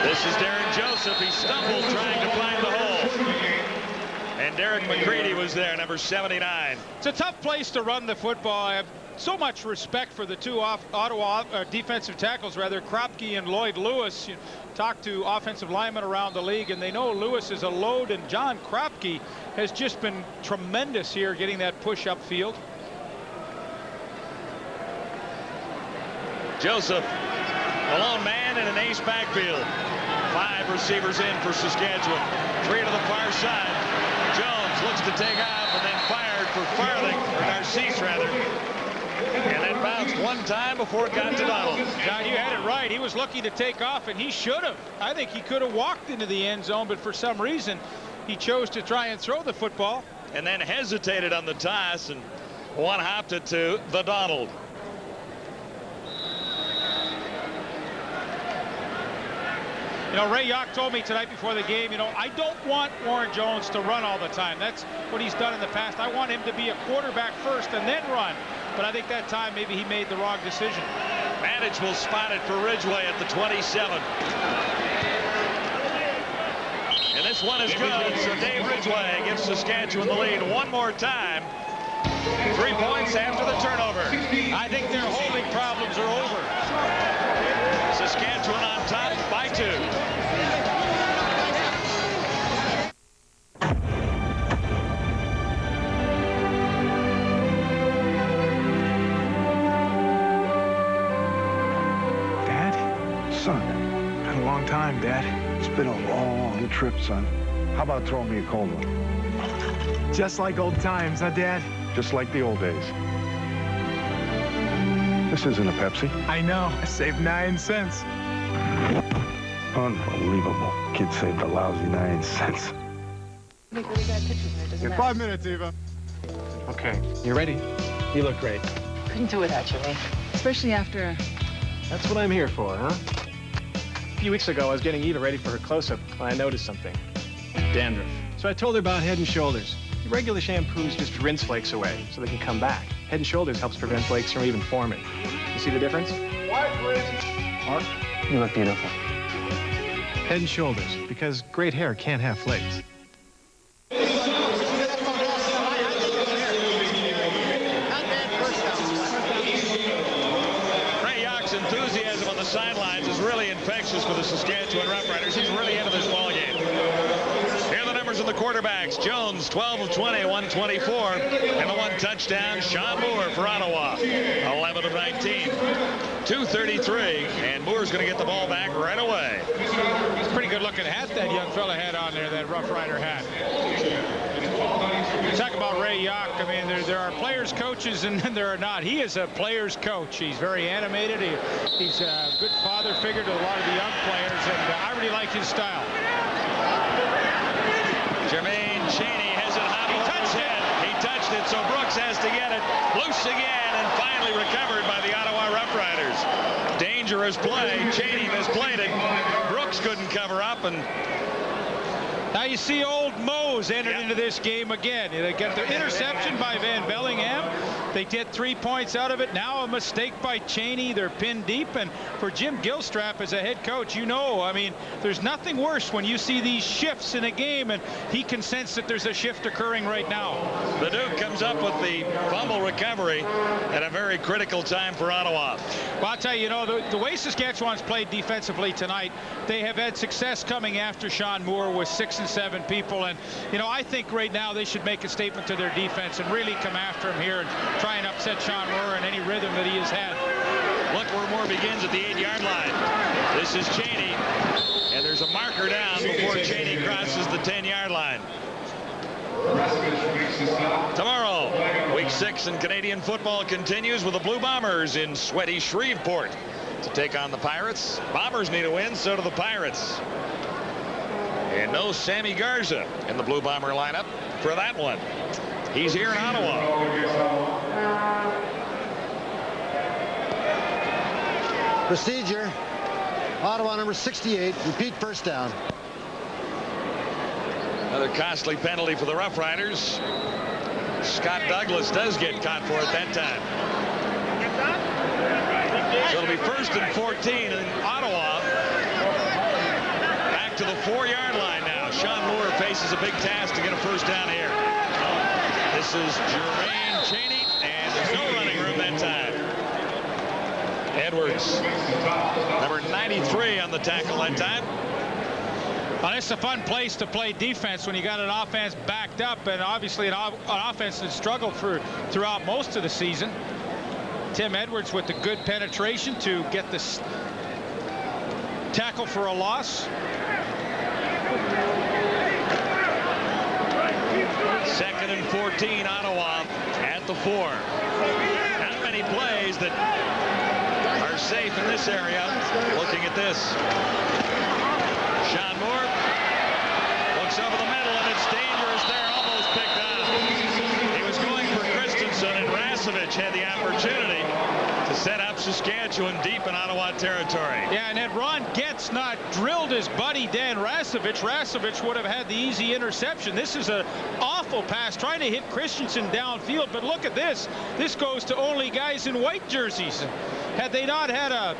This is Darren Joseph. He stumbled trying to find the hole. And Derek McCready was there, number 79. It's a tough place to run the football. I have so much respect for the two Ottawa defensive tackles, rather, Kropke and Lloyd Lewis. You talk to offensive linemen around the league, and they know Lewis is a load, and John Kropke has just been tremendous here getting that push upfield. Joseph, a lone man in an ace backfield. 5 receivers in for Saskatchewan. 3 to the far side. Jones looks to take off and then fired for Farthing, or Narcisse rather. And then bounced one time before it got to Donald. John, you had it right. He was looking to take off, and he should have. I think he could have walked into the end zone, but for some reason he chose to try and throw the football. And then hesitated on the toss and one-hopped it to the Donald. You know, Ray Yock told me tonight before the game, you know, I don't want Warren Jones to run all the time. That's what he's done in the past. I want him to be a quarterback first and then run. But I think that time maybe he made the wrong decision. Manage will spot it for Ridgway at the 27. And this one is good. So Dave Ridgway gives Saskatchewan the lead one more time. 3 points after the turnover. I think their holding problems are over. Saskatchewan on top by 2. Son, been a long time, Dad. It's been a long trip, son. How about throwing me a cold one? Just like old times, huh, Dad? Just like the old days. This isn't a Pepsi. I know. I saved 9 cents. Unbelievable. Kid saved a lousy 9 cents. Make really bad pictures there, doesn't 5 minutes, Eva. Okay, you ready? You look great. Couldn't do without you, Lee. Especially after... That's what I'm here for, huh? A few weeks ago, I was getting Eva ready for her close-up when I noticed something. Dandruff. So I told her about Head & Shoulders. Regular shampoos just rinse flakes away so they can come back. Head & Shoulders helps prevent flakes from even forming. You see the difference? What, Mark? You look beautiful. Head & Shoulders, because great hair can't have flakes. Enthusiasm on the sidelines is really infectious for the Saskatchewan Roughriders. He's really into this ball game. Here are the numbers of the quarterbacks. Jones, 12 of 20, 124. And the 1 touchdown, Sean Moore for Ottawa, 11 of 19. 233, and Moore's going to get the ball back right away. It's a pretty good looking hat that young fella had on there, that Rough Rider hat. Talk about Ray Yock. I mean, there are players, coaches, and then there are not. He is a player's coach. He's very animated. He's a good father figure to a lot of the young players, and I really like his style. Jermaine Cheney has it hot. He touched it. He touched it, so Brooks has to get it loose again, and finally recovered by the Ottawa Roughriders. Dangerous play. Cheney misplayed it. Brooks couldn't cover up, and now you see old Mose entered into this game again. They got the interception by Van Bellingham. They get 3 points out of it. Now a mistake by Cheney. They're pinned deep. And for Jim Gilstrap as a head coach, you know, I mean, there's nothing worse when you see these shifts in a game, and he can sense that there's a shift occurring right now. The Duke comes up with the fumble recovery at a very critical time for Ottawa. Well, I'll tell you, you know, the way Saskatchewan's played defensively tonight, they have had success coming after Sean Moore with 6 and 7 people. well. And, you know, I think right now they should make a statement to their defense and really come after him here and try and upset Sean Moore in any rhythm that he has had. Look where Moore begins at the 8-yard line. This is Cheney, and there's a marker down before Cheney crosses the 10-yard line. Tomorrow, week 6 in Canadian football continues with the Blue Bombers in sweaty Shreveport to take on the Pirates. Bombers need a win, so do the Pirates. And no Sammy Garza in the Blue Bomber lineup for that one. He's here in Ottawa. Procedure. Ottawa number 68. Repeat first down. Another costly penalty for the Roughriders. Scott Douglas does get caught for it that time. So it'll be 1st and 14 in Ottawa. Back to the 4-yard line now. Sean Moore faces a big task to get a first down here. This is Jermaine Cheney, and there's no running room that time. Edwards, number 93 on the tackle that time. Well, it's a fun place to play defense when you got an offense backed up, and obviously an offense that struggled throughout most of the season. Tim Edwards with the good penetration to get this tackle for a loss. 2nd and 14, Ottawa at the 4. Not many plays that are safe in this area. Looking at this. Sean Moore looks over the middle, and it's dangerous there, almost picked up. He was going for Christensen, and Rasevich had the opportunity to set up Saskatchewan deep in Ottawa territory. Yeah, and had Ron Getz not drilled his buddy Dan Rasevich, Rasevich would have had the easy interception. This is an awful pass trying to hit Christensen downfield, but look at this. This goes to only guys in white jerseys. Had they not had a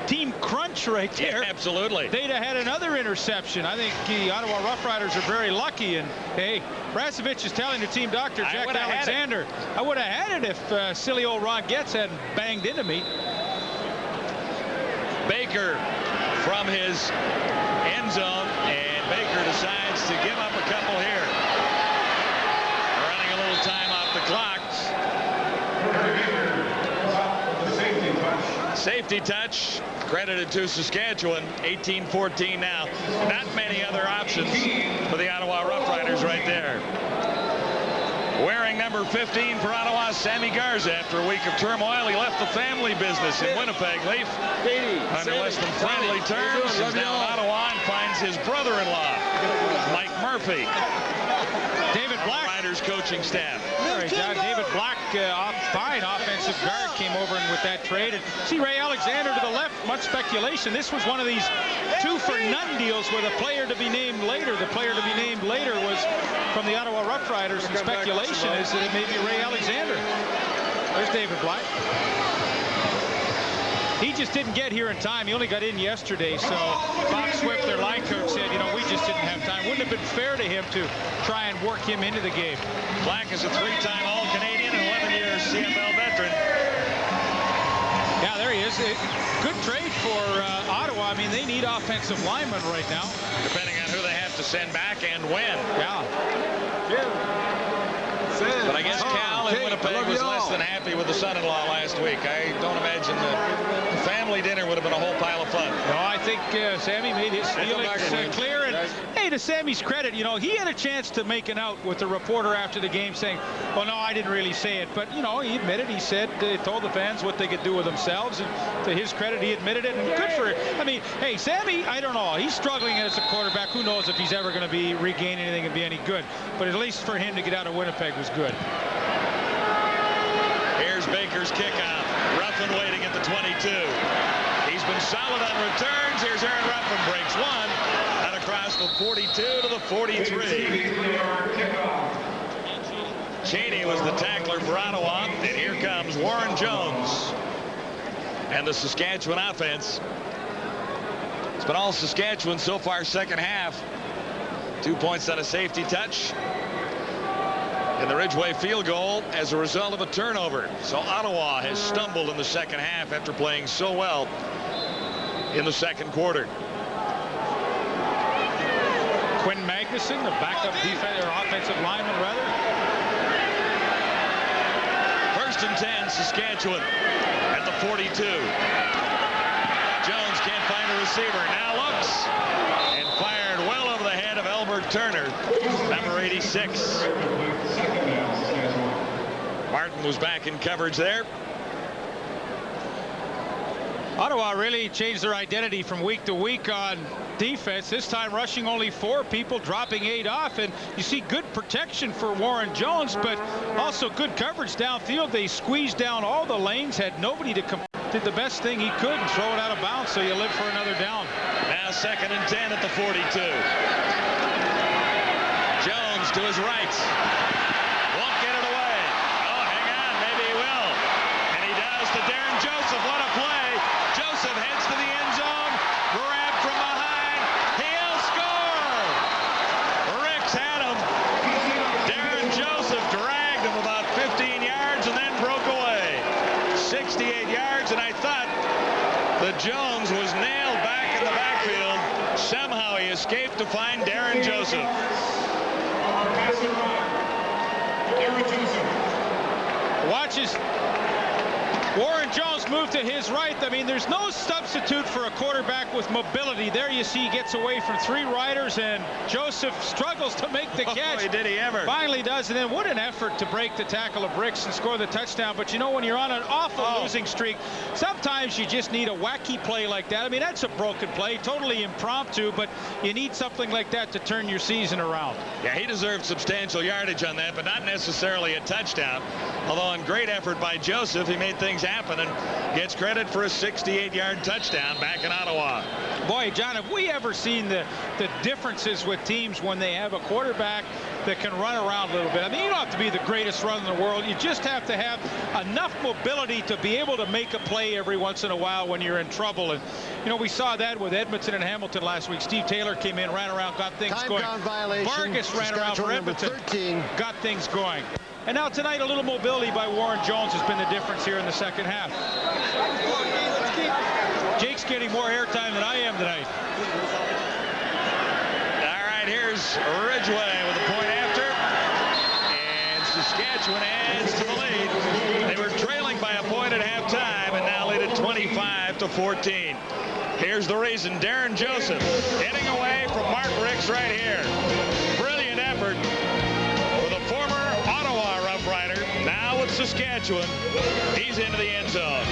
team crunch right there, yeah, absolutely, they'd have had another interception. I think the Ottawa Roughriders are very lucky, and hey, Rasevich is telling the team doctor, Jack Alexander, I would have had it if silly old Ron Getz hadn't banged into me. Baker from his end zone, and Baker decides to give up a couple here. Running a little time off the clock. Safety touch credited to Saskatchewan. 18-14 now. Not many other options for the Ottawa Roughriders right there. Wearing number 15 for Ottawa, Sammy Garza. After a week of turmoil, he left the family business in Winnipeg. Leaf, under less than friendly terms, is now in Ottawa and finds his brother-in-law, Mike Murphy. David Black, Riders coaching staff. David Black, fine offensive guard, came over and with that trade. And see Ray Alexander to the left, much speculation. This was one of these 2-for-none deals with a player to be named later. The player to be named later was from the Ottawa Roughriders, and speculation is that it may be Ray Alexander. There's David Black. He just didn't get here in time. He only got in yesterday, so Bob Swift, their line coach, said, you know, we just didn't have time. Wouldn't have been fair to him to try and work him into the game. Black is a 3-time All-Canadian and 11 years CFL veteran. Yeah, there he is. Good trade for Ottawa. I mean, they need offensive linemen right now. Depending on who they have to send back and when. Yeah. But I guess Cal in Winnipeg was less than happy with the son-in-law last week. I don't imagine the family dinner would have been a whole pile of fun. No, I think Sammy made his feelings clear. And hey, to Sammy's credit, you know, he had a chance to make an out with the reporter after the game saying, well, no, I didn't really say it. But, you know, he admitted, he said, told the fans what they could do with themselves. And to his credit, he admitted it. And good for him. I mean, hey, Sammy, I don't know. He's struggling as a quarterback. Who knows if he's ever going to be regain anything and be any good. But at least for him to get out of Winnipeg was good. Here's Baker's kickoff. Ruffin waiting at the 22. He's been solid on returns. Here's Aaron Ruffin, breaks one. And across the 42 to the 43. Cheney was the tackler for Ottawa. And here comes Warren Jones. And the Saskatchewan offense. It's been all Saskatchewan so far second half. 2 points on a safety touch. And the Ridgeway field goal as a result of a turnover. So Ottawa has stumbled in the second half after playing so well in the second quarter. Quinn Magnuson, the backup defense or offensive lineman, rather. 1st and 10, Saskatchewan at the 42. Jones can't find a receiver. Now looks and fired well over the head of Elbert Turner, number 86. Martin was back in coverage there. Ottawa really changed their identity from week to week on defense. This time rushing only 4 people, dropping 8 off, and you see good protection for Warren Jones, but also good coverage downfield. They squeezed down all the lanes, had nobody to come. Did the best thing he could and throw it out of bounds, so you live for another down. Now 2nd and 10 at the 42. Jones to his right. Won't get it away. Oh, hang on, maybe he will. And he does to Darren Joseph. What a play. Joseph heads to the end zone. Grab from behind. He'll score. Ricks had him. Darren Joseph dragged him about 15 yards and then broke away. 68 yards, and I thought that Jones was nailed back in the backfield. Somehow he escaped to find Darren Joseph. Watches Warren Jones move to his right. I mean, there's no substitute for a quarterback with mobility. There you see he gets away from 3 riders, and Joseph struggles to make the catch. Boy, did he ever. Finally does, and then what an effort to break the tackle of Ricks and score the touchdown. But you know, when you're on an awful losing streak, sometimes you just need a wacky play like that. I mean, that's a broken play, totally impromptu, but you need something like that to turn your season around. Yeah, he deserved substantial yardage on that, but not necessarily a touchdown. Although in great effort by Joseph, he made things happen and gets credit for a 68-yard touchdown back in Ottawa. Boy, John, have we ever seen the differences with teams when they have a quarterback that can run around a little bit? I mean, you don't have to be the greatest runner in the world. You just have to have enough mobility to be able to make a play every once in a while when you're in trouble. And, you know, we saw that with Edmonton and Hamilton last week. Steve Taylor came in, ran around, got things going. Time violation. Vargas ran around for Edmonton, got things going. And now tonight, a little mobility by Warren Jones has been the difference here in the second half. Jake's getting more airtime than I am tonight. All right, here's Ridgway with a point after. And Saskatchewan adds to the lead. They were trailing by a point at halftime and now lead at 25-14. Here's the reason. Darren Joseph getting away from Mark Ricks right here. Brilliant effort for the former Ottawa Roughrider. Now with Saskatchewan. He's into the end zone.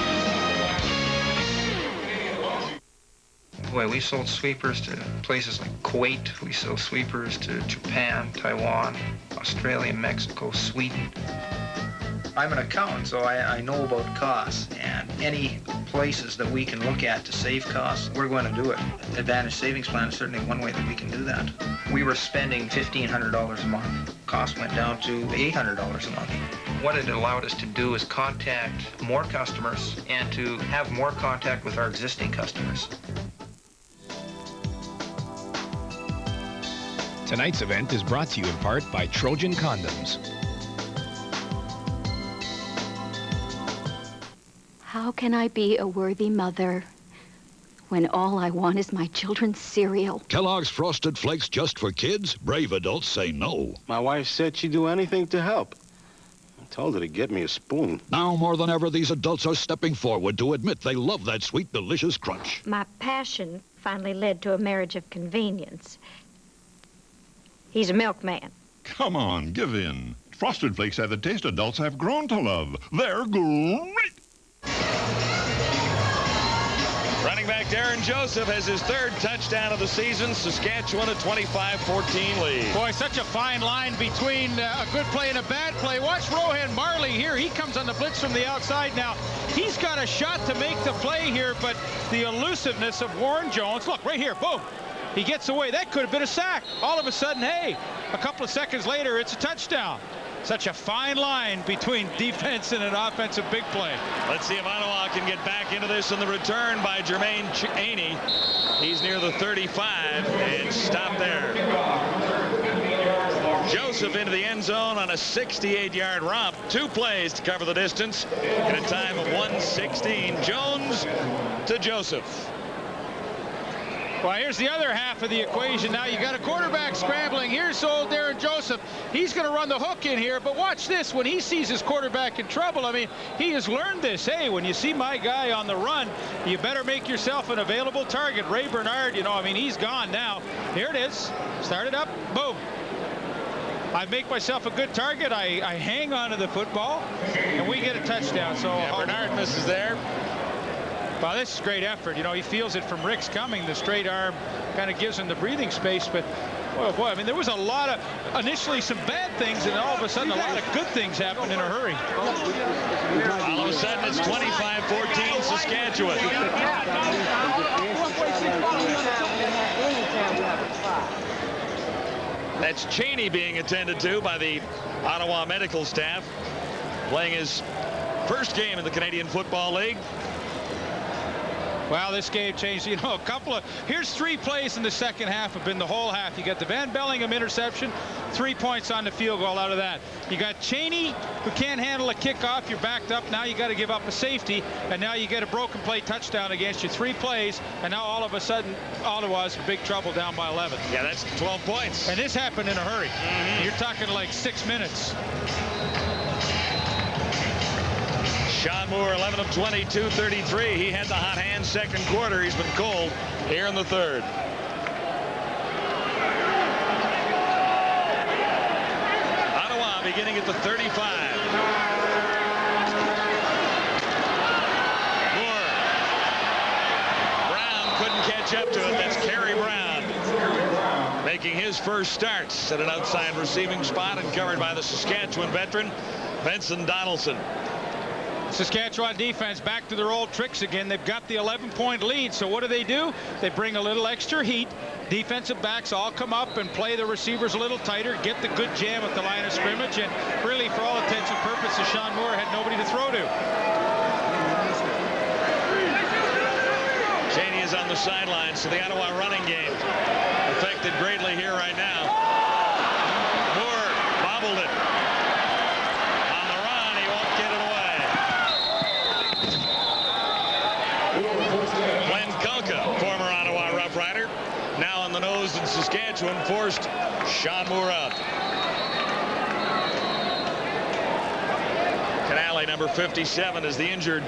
Boy, we sold sweepers to places like Kuwait. We sell sweepers to Japan, Taiwan, Australia, Mexico, Sweden. I'm an accountant, so I know about costs, and any places that we can look at to save costs, we're going to do it. Advantage Savings Plan is certainly one way that we can do that. We were spending $1,500 a month. Cost went down to $800 a month. What it allowed us to do is contact more customers and to have more contact with our existing customers. Tonight's event is brought to you in part by Trojan Condoms. How can I be a worthy mother when all I want is my children's cereal? Kellogg's Frosted Flakes just for kids? Brave adults say no. My wife said she'd do anything to help. I told her to get me a spoon. Now more than ever, these adults are stepping forward to admit they love that sweet, delicious crunch. My passion finally led to a marriage of convenience. He's a milkman. Come on, give in. Frosted Flakes have the taste adults have grown to love. They're great. Running back Darren Joseph has his 3rd touchdown of the season. Saskatchewan a 25-14 lead. Boy, such a fine line between a good play and a bad play. Watch Rohan Marley here. He comes on the blitz from the outside now. He's got a shot to make the play here, but the elusiveness of Warren Jones. Look, right here, boom. He gets away. That could have been a sack. All of a sudden, hey, a couple of seconds later, it's a touchdown. Such a fine line between defense and an offensive big play. Let's see if Ottawa can get back into this in the return by Jermaine Chaney. He's near the 35 and stop there. Joseph into the end zone on a 68-yard romp. 2 plays to cover the distance in a time of 1:16. Jones to Joseph. Well, here's the other half of the equation. Now you got a quarterback scrambling. Here's old Darren Joseph. He's going to run the hook in here, but watch this. When he sees his quarterback in trouble, I mean, he has learned this. Hey, when you see my guy on the run, you better make yourself an available target. Ray Bernard, you know, I mean, he's gone now. Here it is. Start it up. Boom. I make myself a good target. I hang on to the football, and we get a touchdown. So yeah, Bernard misses there. Well, this is great effort. You know, he feels it from Rick's coming. The straight arm kind of gives him the breathing space. But, boy, I mean, there was a lot of, initially some bad things, and all of a sudden a lot of good things happened in a hurry. All of a sudden, it's 25-14 Saskatchewan. That's Cheney being attended to by the Ottawa medical staff, playing his first game in the Canadian Football League. Well, this game changed, you know, here's 3 plays in the second half have been the whole half. You got the Van Bellingham interception, 3 points on the field goal out of that. You got Cheney, who can't handle a kickoff. You're backed up. Now you got to give up a safety, and now you get a broken play touchdown against you. 3 plays, and now all of a sudden Ottawa's in big trouble down by 11. Yeah, that's 12 points. And this happened in a hurry. You're talking like 6 minutes. Sean Moore, 11 of 22, 33. He had the hot hand second quarter. He's been cold here in the third. Ottawa beginning at the 35. Moore. Brown couldn't catch up to it. That's Kerry Brown making his first starts at an outside receiving spot and covered by the Saskatchewan veteran, Benson Donaldson. Saskatchewan defense back to their old tricks again. They've got the 11-point lead. So what do? They bring a little extra heat. Defensive backs all come up and play the receivers a little tighter, get the good jam at the line of scrimmage, and really, for all intents and purposes, Sean Moore had nobody to throw to. Cheney is on the sidelines, so the Ottawa running game affected greatly here right now. Moore bobbled it. Former Ottawa Roughrider, now on the nose in Saskatchewan, forced Sean Moore out. Canale, number 57, is the injured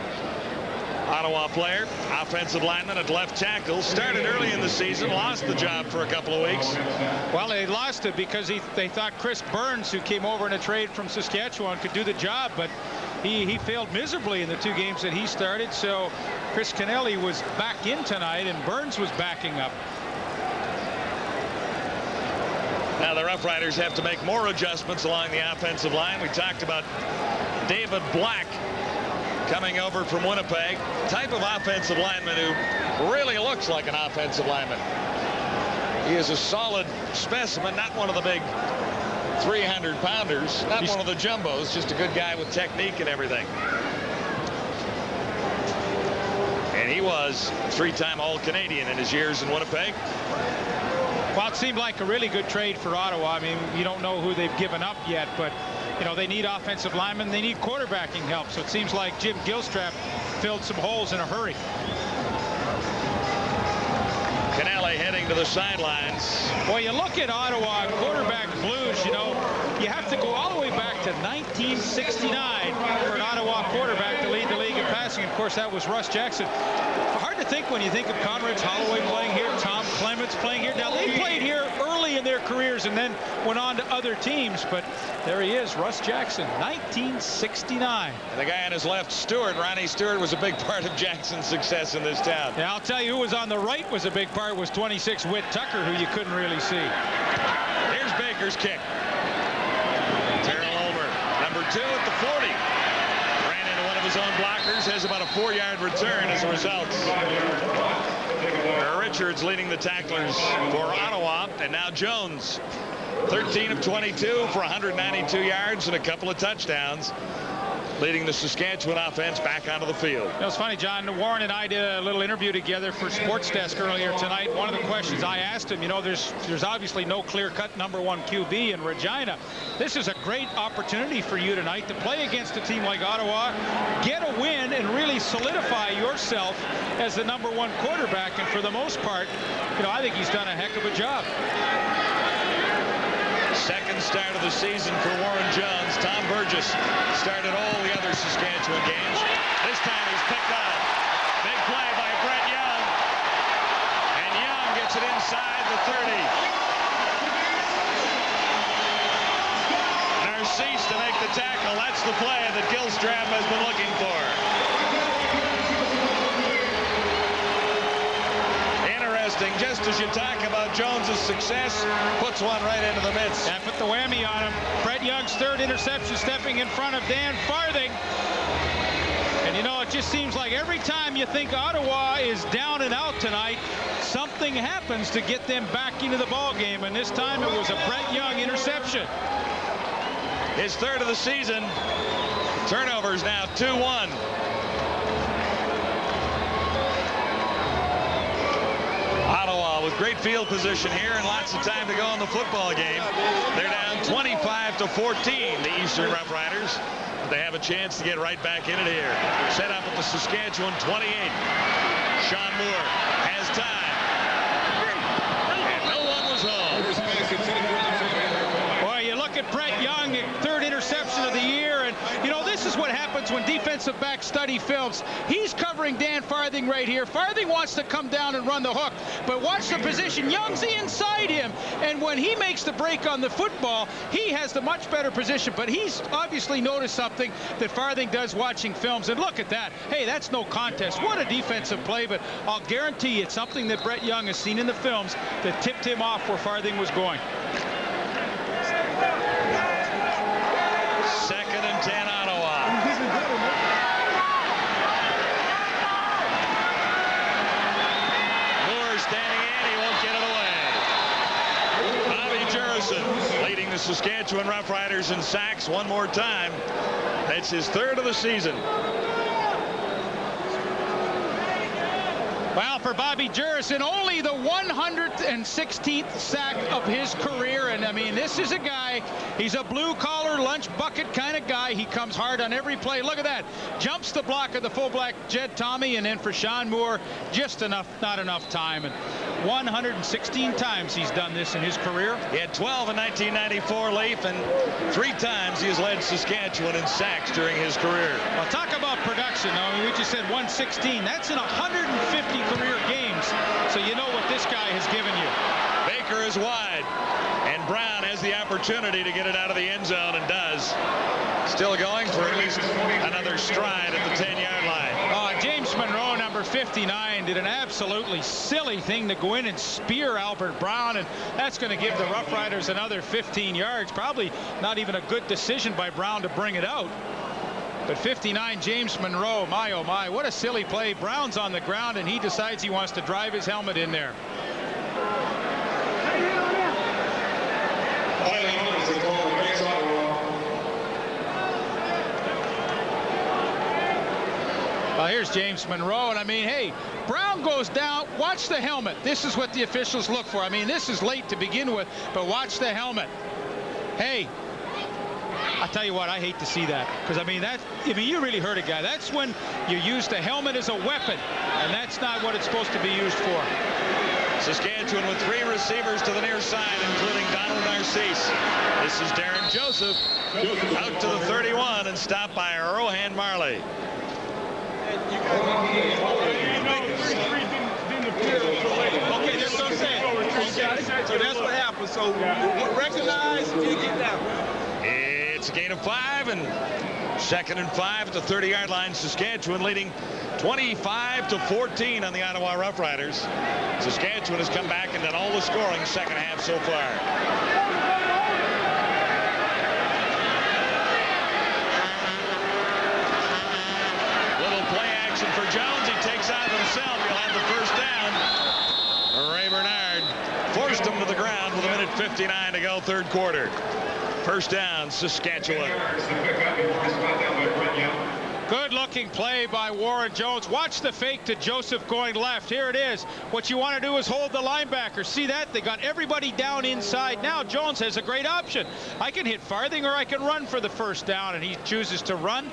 Ottawa player. Offensive lineman at left tackle. Started early in the season, lost the job for a couple of weeks. Well, they lost it because they thought Chris Burns, who came over in a trade from Saskatchewan, could do the job, but he failed miserably in the 2 games that he started. So Chris Kennelly was back in tonight, and Burns was backing up. Now the Roughriders have to make more adjustments along the offensive line. We talked about David Black coming over from Winnipeg. Type of offensive lineman who really looks like an offensive lineman. He is a solid specimen, not one of the big 300-pounders, not one of the jumbos, just a good guy with technique and everything. And he was 3-time All-Canadian in his years in Winnipeg. Well, it seemed like a really good trade for Ottawa. I mean, you don't know who they've given up yet, but, you know, they need offensive linemen. They need quarterbacking help. So it seems like Jim Gilstrap filled some holes in a hurry. Canale heading to the sidelines. Well, you look at Ottawa quarterback blues, you know, you have to go all the way back to 1969 for an Ottawa quarterback to lead the league in passing. Of course, that was Russ Jackson. Hard to think when you think of Conrad's Holloway playing here, Tom Clements playing here. Now, they played here early in their careers and then went on to other teams, but there he is, Russ Jackson, 1969. And the guy on his left, Stewart, Ronnie Stewart, was a big part of Jackson's success in this town. Yeah, I'll tell you who was on the right was a big part, was 26 Whit Tucker, who you couldn't really see. Here's Baker's kick. Terrell Ulmer, number 2 at the 40. Ran into one of his own blockers, has about a 4-yard return as a result. Richards leading the tacklers for Ottawa, and now Jones, 13 of 22 for 192 yards and a couple of touchdowns. leading the Saskatchewan offense back onto the field. You know, it's funny, John. Warren and I did a little interview together for Sports Desk earlier tonight. One of the questions I asked him, you know, there's obviously no clear-cut #1 QB in Regina. This is a great opportunity for you tonight to play against a team like Ottawa, get a win, and really solidify yourself as the #1 quarterback. And for the most part, you know, I think he's done a heck of a job. Second start of the season for Warren Jones. Tom Burgess started all the other Saskatchewan games. This time he's picked on. Big play by Brett Young. And Young gets it inside the 30. Narcisse to make the tackle. That's the play that Gilstrap has been looking for. Interesting, just as you talk about Jones's success, puts one right into the midst. And put the whammy on him. Brett Young's third interception, stepping in front of Dan Farthing. And you know, it just seems like every time you think Ottawa is down and out tonight, something happens to get them back into the ball game. And this time it was a Brett Young interception. His third of the season. Turnovers now 2-1. Ottawa with great field position here and lots of time to go in the football game. They're down 25-14, the Eastern Roughriders. They have a chance to get right back in it here. Set up at the Saskatchewan 28. Sean Moore has time. And no one was home. Boy, you look at Brett Young, third interception of the year, and you know, this is what happens when defensive backs study films. He's covering Dan Farthing right here. Farthing wants to come down and run the hook, but watch the position. Young's inside him, and when he makes the break on the football, he has the much better position, but he's obviously noticed something that Farthing does watching films, and look at that. Hey, that's no contest. What a defensive play, but I'll guarantee you it's something that Brett Young has seen in the films that tipped him off where Farthing was going. Second and 10, Ottawa. Moore standing in, he won't get it away. Bobby Jurison leading the Saskatchewan Roughriders in sacks one more time. That's his third of the season. Well, for Bobby Jurison, only the 116th sack of his career. And, I mean, this is a guy, he's a blue-collar, lunch bucket kind of guy. He comes hard on every play. Look at that. Jumps the block of the fullback, Jed Tommy, and then for Sean Moore, just enough, not enough time. And 116 times he's done this in his career. He had 12 in 1994, Leaf, and 3 times he has led Saskatchewan in sacks during his career. Well, talk about production. I mean, we just said 116. That's in 150 career games, so you know what this guy has given you. Baker is wide, and Brown has the opportunity to get it out of the end zone and does. Still going for at least another stride at the 10-yard line. James Monroe, number 59, did an absolutely silly thing to go in and spear Albert Brown, and that's going to give the Roughriders another 15 yards. Probably not even a good decision by Brown to bring it out. But 59, James Monroe, my oh my, what a silly play. Brown's on the ground, and he decides he wants to drive his helmet in there. Well, here's James Monroe, and I mean, hey, Brown goes down. Watch the helmet. This is what the officials look for. I mean, this is late to begin with, but watch the helmet. Hey, I tell you what, I hate to see that, because I mean you really hurt a guy. That's when you use the helmet as a weapon, and that's not what it's supposed to be used for. Saskatchewan with 3 receivers to the near side, including Donald Narcisse. This is Darren Joseph out to the 31 and stopped by Rohan Marley. Okay, that's what I'm saying. So that's what happened. So recognize and get down. It's a gain of 5, and 2nd and 5 at the 30-yard line. Saskatchewan leading 25-14 on the Ottawa Roughriders. Saskatchewan has come back and done all the scoring second half so far. Little play action for Jones. He takes out himself. He'll have the first down. Ray Bernard forced him to the ground with 1:59 to go, third quarter. First down, Saskatchewan. Good-looking play by Warren Jones. Watch the fake to Joseph going left. Here it is. What you want to do is hold the linebacker. See that? They got everybody down inside. Now Jones has a great option. I can hit Farthing or I can run for the first down, and he chooses to run.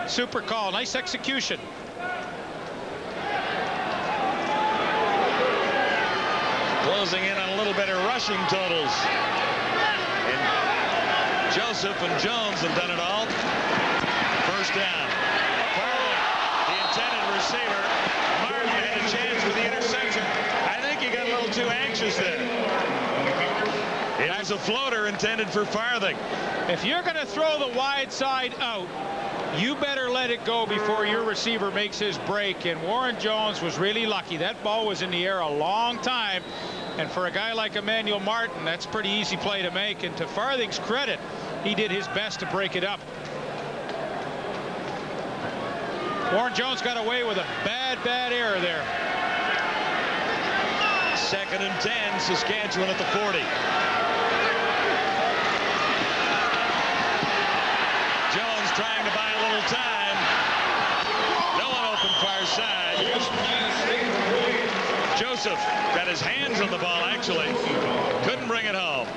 Super call. Nice execution. Closing in on a little bit of rushing totals. And Joseph and Jones have done it all. First down. The intended receiver. Martin had a chance with the interception. I think he got a little too anxious there. It was a floater intended for Farthing. If you're going to throw the wide side out, you better let it go before your receiver makes his break. And Warren Jones was really lucky. That ball was in the air a long time. And for a guy like Emmanuel Martin, that's a pretty easy play to make. And to Farthing's credit, he did his best to break it up. Warren Jones got away with a bad error there. 2nd and 10, Saskatchewan at the 40. Jones trying to buy a little time. No one open far side. Joseph got his hands on the ball, actually. Couldn't bring it home.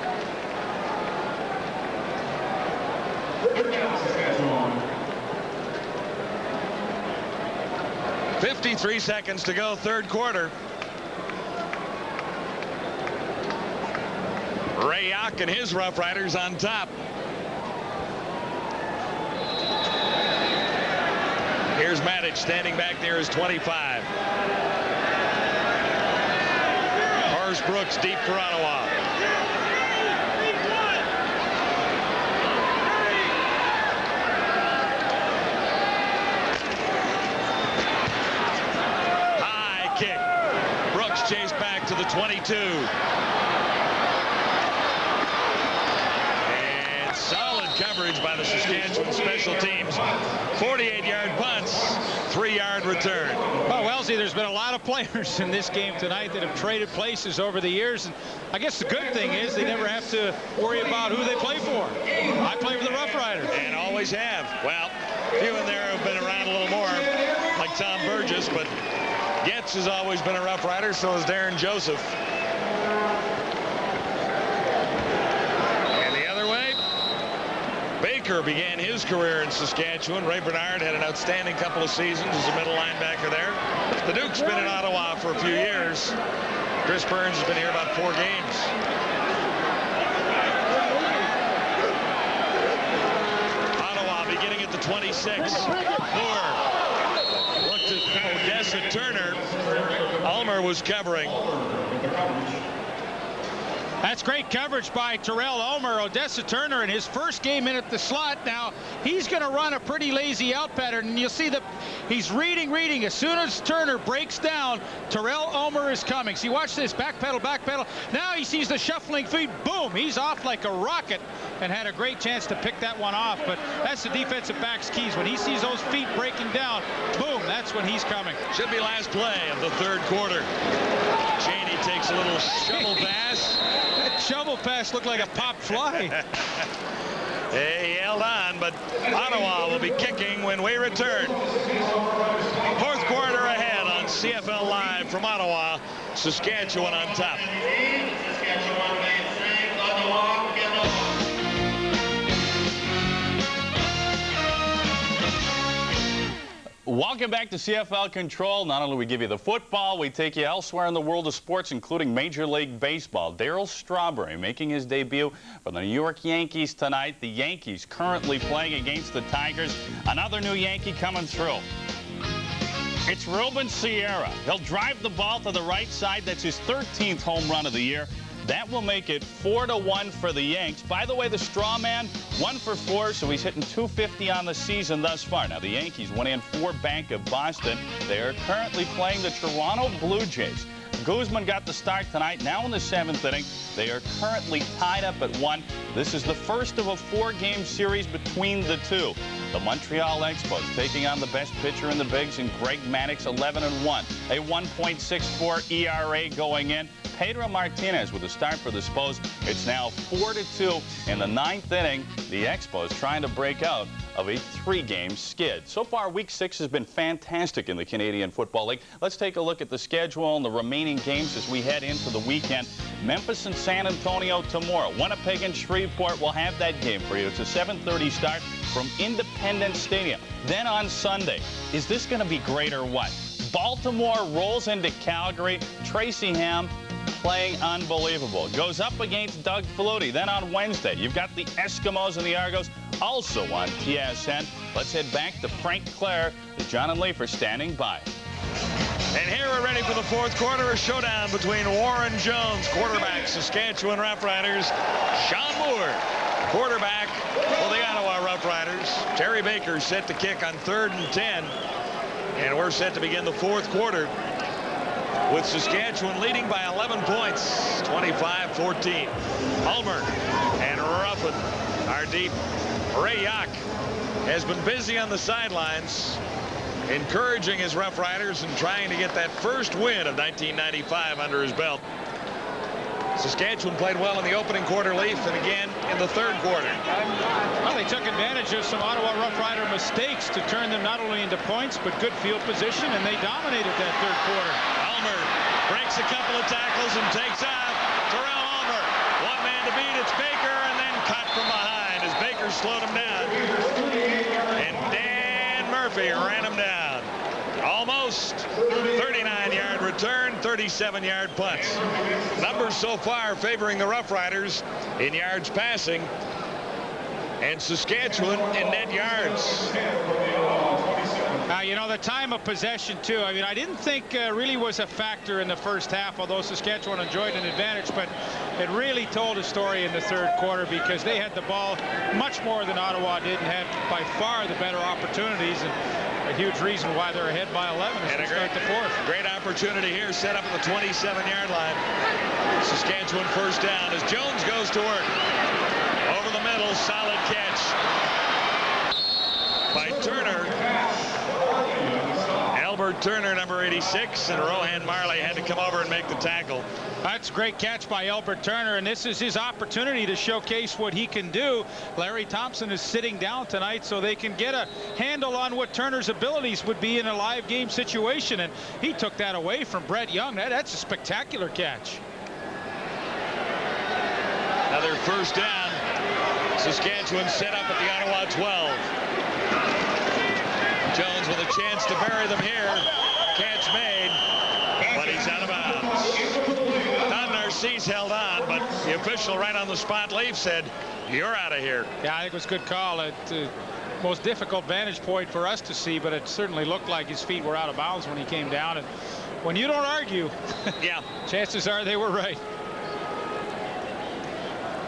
53 seconds to go, third quarter. Ray Yock and his Roughriders on top. Here's Matic standing back there as 25. Horace Brooks deep for Ottawa. High kick. Brooks chased back to the 22. And solid coverage by the Saskatchewan special teams. 48-yard punts, 3-yard return. Well, Wellesley, there's been a lot of players in this game tonight that have traded places over the years. And I guess the good thing is they never have to worry about who they play for. I play for the Roughriders. And always have. Well, a few in there have been around a little more, like Tom Burgess, but Getz has always been a Roughrider, so has Darren Joseph. And the other way, Baker began his career in Saskatchewan. Ray Bernard had an outstanding couple of seasons as a middle linebacker there. The Duke's been in Ottawa for a few years. Chris Burns has been here about 4 games. Ottawa beginning at the 26. Moore looked at Odessa Turner. Ulmer was covering. That's great coverage by Terrell Ulmer. Odessa Turner in his first game in at the slot. Now he's going to run a pretty lazy out pattern, and you'll see that he's reading. As soon as Turner breaks down, Terrell Ulmer is coming. See, watch this, back pedal. Now he sees the shuffling feet. Boom, he's off like a rocket, and had a great chance to pick that one off. But that's the defensive back's keys. When he sees those feet breaking down, boom, that's when he's coming. Should be last play of the third quarter. Cheney takes a little shovel pass. That shovel pass looked like a popped fly. He held on, but Ottawa will be kicking when we return. Fourth quarter ahead on CFL Live from Ottawa. Saskatchewan on top. Welcome back to CFL Control. Not only do we give you the football, we take you elsewhere in the world of sports, including Major League Baseball. Darryl Strawberry making his debut for the New York Yankees tonight. The Yankees currently playing against the Tigers. Another new Yankee coming through. It's Ruben Sierra. He'll drive the ball to the right side. That's his 13th home run of the year. That will make it 4-1 for the Yanks. By the way, the straw man, 1 for 4, so he's hitting .250 on the season thus far. Now, the Yankees went in 4 Bank of Boston. They are currently playing the Toronto Blue Jays. Guzman got the start tonight. Now in the 7th inning, they are currently tied up at 1. This is the first of a 4-game series between the two. The Montreal Expos taking on the best pitcher in the bigs in Greg Maddux, 11-1. A 1.64 ERA going in. Pedro Martinez with a start for the Spos. It's now 4-2 in the 9th inning. The Expos trying to break out of a 3-game skid. So far, Week 6 has been fantastic in the Canadian Football League. Let's take a look at the schedule and the remaining games as we head into the weekend. Memphis and San Antonio tomorrow. Winnipeg and Shreveport will have that game for you. It's a 7:30 start from Independence Stadium. Then on Sunday, is this going to be great or what? Baltimore rolls into Calgary. Tracy Ham playing unbelievable. Goes up against Doug Flutie. Then on Wednesday, you've got the Eskimos and the Argos also on TSN. Let's head back to Frank Clare. John and Leif are standing by. And here we're ready for the fourth quarter, a showdown between Warren Jones, quarterback, Saskatchewan Roughriders, Sean Moore, quarterback for the Ottawa Roughriders. Terry Baker set to kick on 3rd and 10. And we're set to begin the fourth quarter with Saskatchewan leading by 11 points, 25-14. Ulmer and Ruffin are deep. Ray Yock has been busy on the sidelines, encouraging his Roughriders and trying to get that first win of 1995 under his belt. Saskatchewan played well in the opening quarter, Leaf, and again in the third quarter. Well, they took advantage of some Ottawa Rough Rider mistakes to turn them not only into points, but good field position, and they dominated that third quarter. Ulmer breaks a couple of tackles and takes off. Terrell Ulmer, one man to beat, it's Baker, and then cut from behind as Baker slowed him down. And Dan Murphy ran him down. Almost 39-yard return, 37-yard punts. Numbers so far favoring the Rough Riders in yards passing and Saskatchewan in net yards. You know, the time of possession, too. I mean, I didn't think really was a factor in the first half, although Saskatchewan enjoyed an advantage, but it really told a story in the third quarter because they had the ball much more than Ottawa did and had by far the better opportunities, and a huge reason why they're ahead by 11 as we start the fourth. Great opportunity here, set up at the 27-yard line. Saskatchewan first down as Jones goes to work. Over the middle, solid catch by Turner. Albert Turner, number 86, and Rohan Marley had to come over and make the tackle. That's a great catch by Albert Turner, and this is his opportunity to showcase what he can do. Larry Thompson is sitting down tonight so they can get a handle on what Turner's abilities would be in a live game situation, and he took that away from Brett Young. That's a spectacular catch. Another first down. Saskatchewan set up at the Ottawa 12. Jones with a chance to bury them here. Catch made, but he's out of bounds. Don Narcisse held on, but the official right on the spot, Leaf, said, "You're out of here." Yeah, I think it was a good call. Most difficult vantage point for us to see, but it certainly looked like his feet were out of bounds when he came down. And when you don't argue, yeah, chances are they were right.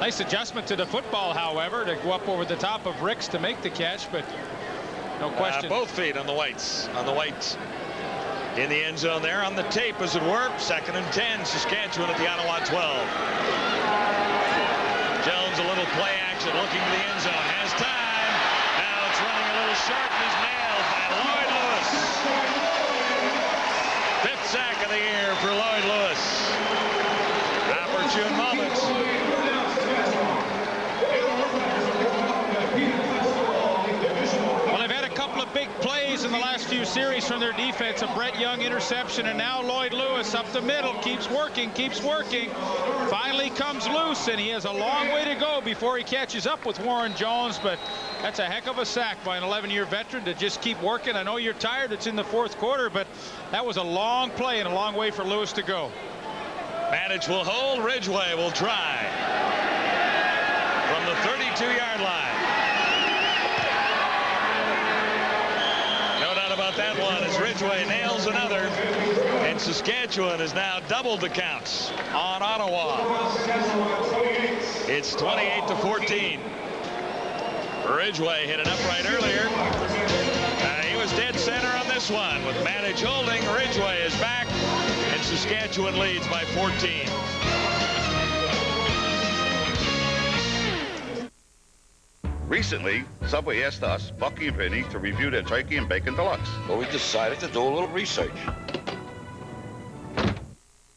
Nice adjustment to the football, however, to go up over the top of Ricks to make the catch, but no question. Both feet on the whites. On the whites. In the end zone there on the tape, as it were. 2nd and 10, Saskatchewan at the Ottawa 12. Jones, a little play action, looking to the end zone. Has time. Now it's running a little short and is nailed by Lloyd Lewis. 5th sack of the year for Lloyd Lewis. Opportune moments. Big plays in the last few series from their defense. A Brett Young interception, and now Lloyd Lewis up the middle, keeps working. Finally comes loose, and he has a long way to go before he catches up with Warren Jones, but that's a heck of a sack by an 11-year veteran to just keep working. I know you're tired, it's in the fourth quarter, but that was a long play and a long way for Lewis to go. Maddux will hold, Ridgway will try. From the 32-yard line. About that one as Ridgway nails another, and Saskatchewan has now doubled the counts on Ottawa. It's 28-14. Ridgway hit an upright earlier. He was dead center on this one with Maddux holding. Ridgway is back, and Saskatchewan leads by 14. Recently, Subway asked us, Bucky and Vinny, to review their turkey and bacon deluxe. So we decided to do a little research.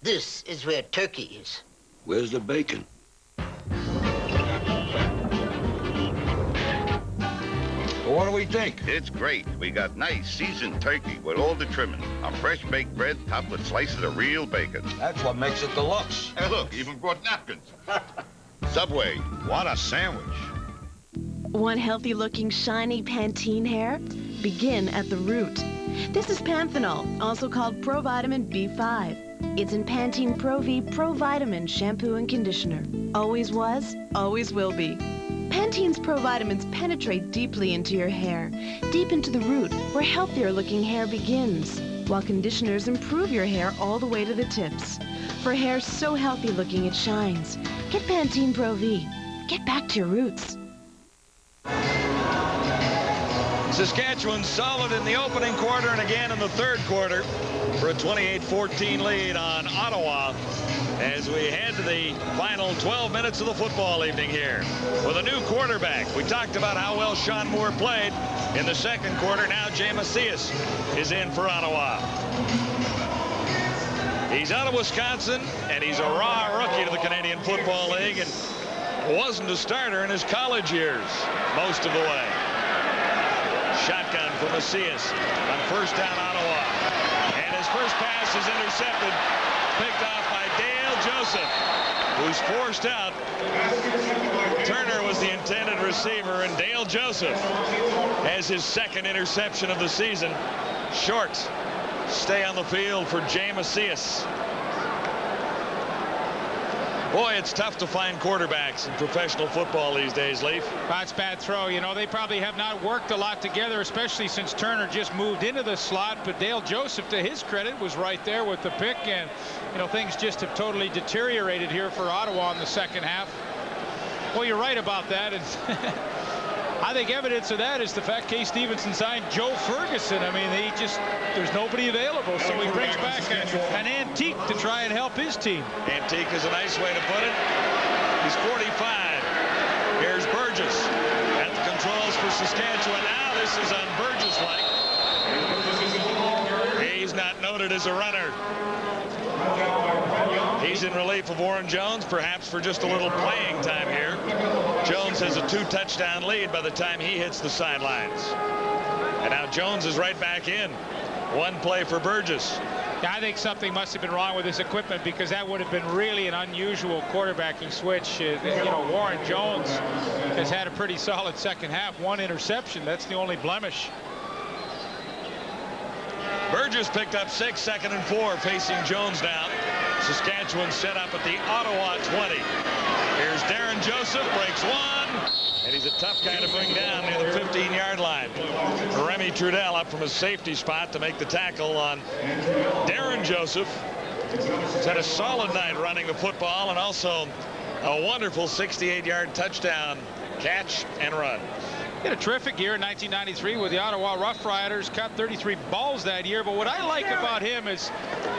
This is where turkey is. Where's the bacon? Well, what do we think? It's great. We got nice seasoned turkey with all the trimmings. A fresh baked bread topped with slices of real bacon. That's what makes it deluxe. Hey, look, even brought napkins. Subway, what a sandwich. Want healthy-looking, shiny Pantene hair? Begin at the root. This is Panthenol, also called Provitamin B5. It's in Pantene Pro V Pro Vitamin shampoo and conditioner. Always was, always will be. Pantene's Provitamins penetrate deeply into your hair, deep into the root, where healthier-looking hair begins, while conditioners improve your hair all the way to the tips. For hair so healthy-looking it shines. Get Pantene Pro V. Get back to your roots. Saskatchewan solid in the opening quarter and again in the third quarter for a 28-14 lead on Ottawa as we head to the final 12 minutes of the football evening here with a new quarterback. We talked about how well Sean Moore played in the second quarter. Now Jay Macias is in for Ottawa. He's out of Wisconsin, and he's a raw rookie to the Canadian Football League and wasn't a starter in his college years most of the way. Shotgun for Macias on first down Ottawa. And his first pass is intercepted, picked off by Dale Joseph, who's forced out. Turner was the intended receiver, and Dale Joseph has his second interception of the season. Short stay on the field for Jay Macias. Boy, it's tough to find quarterbacks in professional football these days, Leaf. That's a bad throw. You know, they probably have not worked a lot together, especially since Turner just moved into the slot. But Dale Joseph, to his credit, was right there with the pick. And, you know, things just have totally deteriorated here for Ottawa in the second half. Well, you're right about that. And I think evidence of that is the fact Kay Stevenson signed Joe Ferguson. I mean, there's nobody available, so he brings back an antique to try and help his team. Antique is a nice way to put it. He's 45. Here's Burgess at the controls for Saskatchewan. Now this is on Burgess-like. He's not noted as a runner. He's in relief of Warren Jones, perhaps for just a little playing time here. Jones has a 2-touchdown lead by the time he hits the sidelines. And now Jones is right back in. One play for Burgess. I think something must have been wrong with his equipment, because that would have been really an unusual quarterbacking switch. You know, Warren Jones has had a pretty solid second half. One interception. That's the only blemish. Burgess picked up 6, 2nd and 4, facing Jones now. Saskatchewan set up at the Ottawa 20. Here's Darren Joseph, breaks one, and he's a tough guy to bring down near the 15-yard line. Remy Trudel up from his safety spot to make the tackle on Darren Joseph. He's had a solid night running the football and also a wonderful 68-yard touchdown catch and run. He had a terrific year in 1993 with the Ottawa Roughriders, caught 33 balls that year. But what I like about him is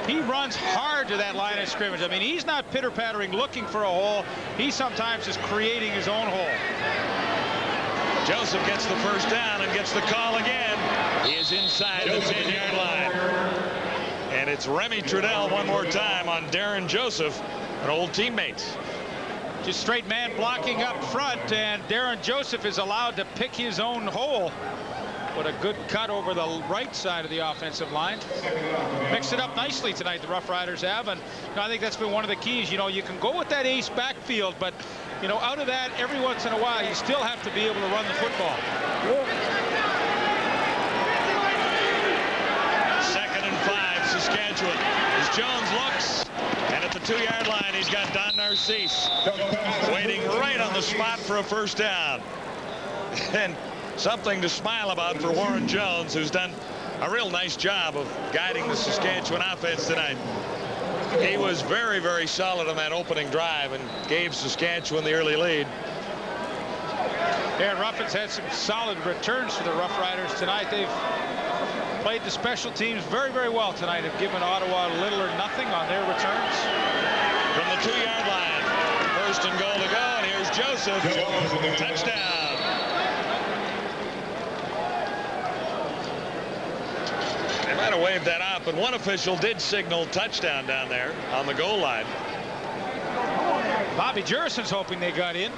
he runs hard to that line of scrimmage. I mean, he's not pitter-pattering looking for a hole. He sometimes is creating his own hole. Joseph gets the first down and gets the call again. He is inside the 10-yard line. And it's Remy Trudel one more time on Darren Joseph, an old teammate. Just straight man blocking up front, and Darren Joseph is allowed to pick his own hole. What a good cut over the right side of the offensive line. Mixed it up nicely tonight, the Rough Riders have, and I think that's been one of the keys. You know, you can go with that ace backfield, but, you know, out of that, every once in a while, you still have to be able to run the football. 2nd and 5, Saskatchewan. As Jones looks, and at the 2-yard line, he's got Don Narcisse waiting right on the spot for a first down. And something to smile about for Warren Jones, who's done a real nice job of guiding the Saskatchewan offense tonight. He was very, very solid on that opening drive and gave Saskatchewan the early lead. Aaron Ruffin's had some solid returns for the Rough Riders tonight. They've played the special teams very, very well tonight, have given Ottawa little or nothing on their returns. From the 2-yard line, 1st and goal to go, and here's Joseph. Touchdown. of waved that off, but one official did signal touchdown down there on the goal line. Bobby Jurison's hoping they got in.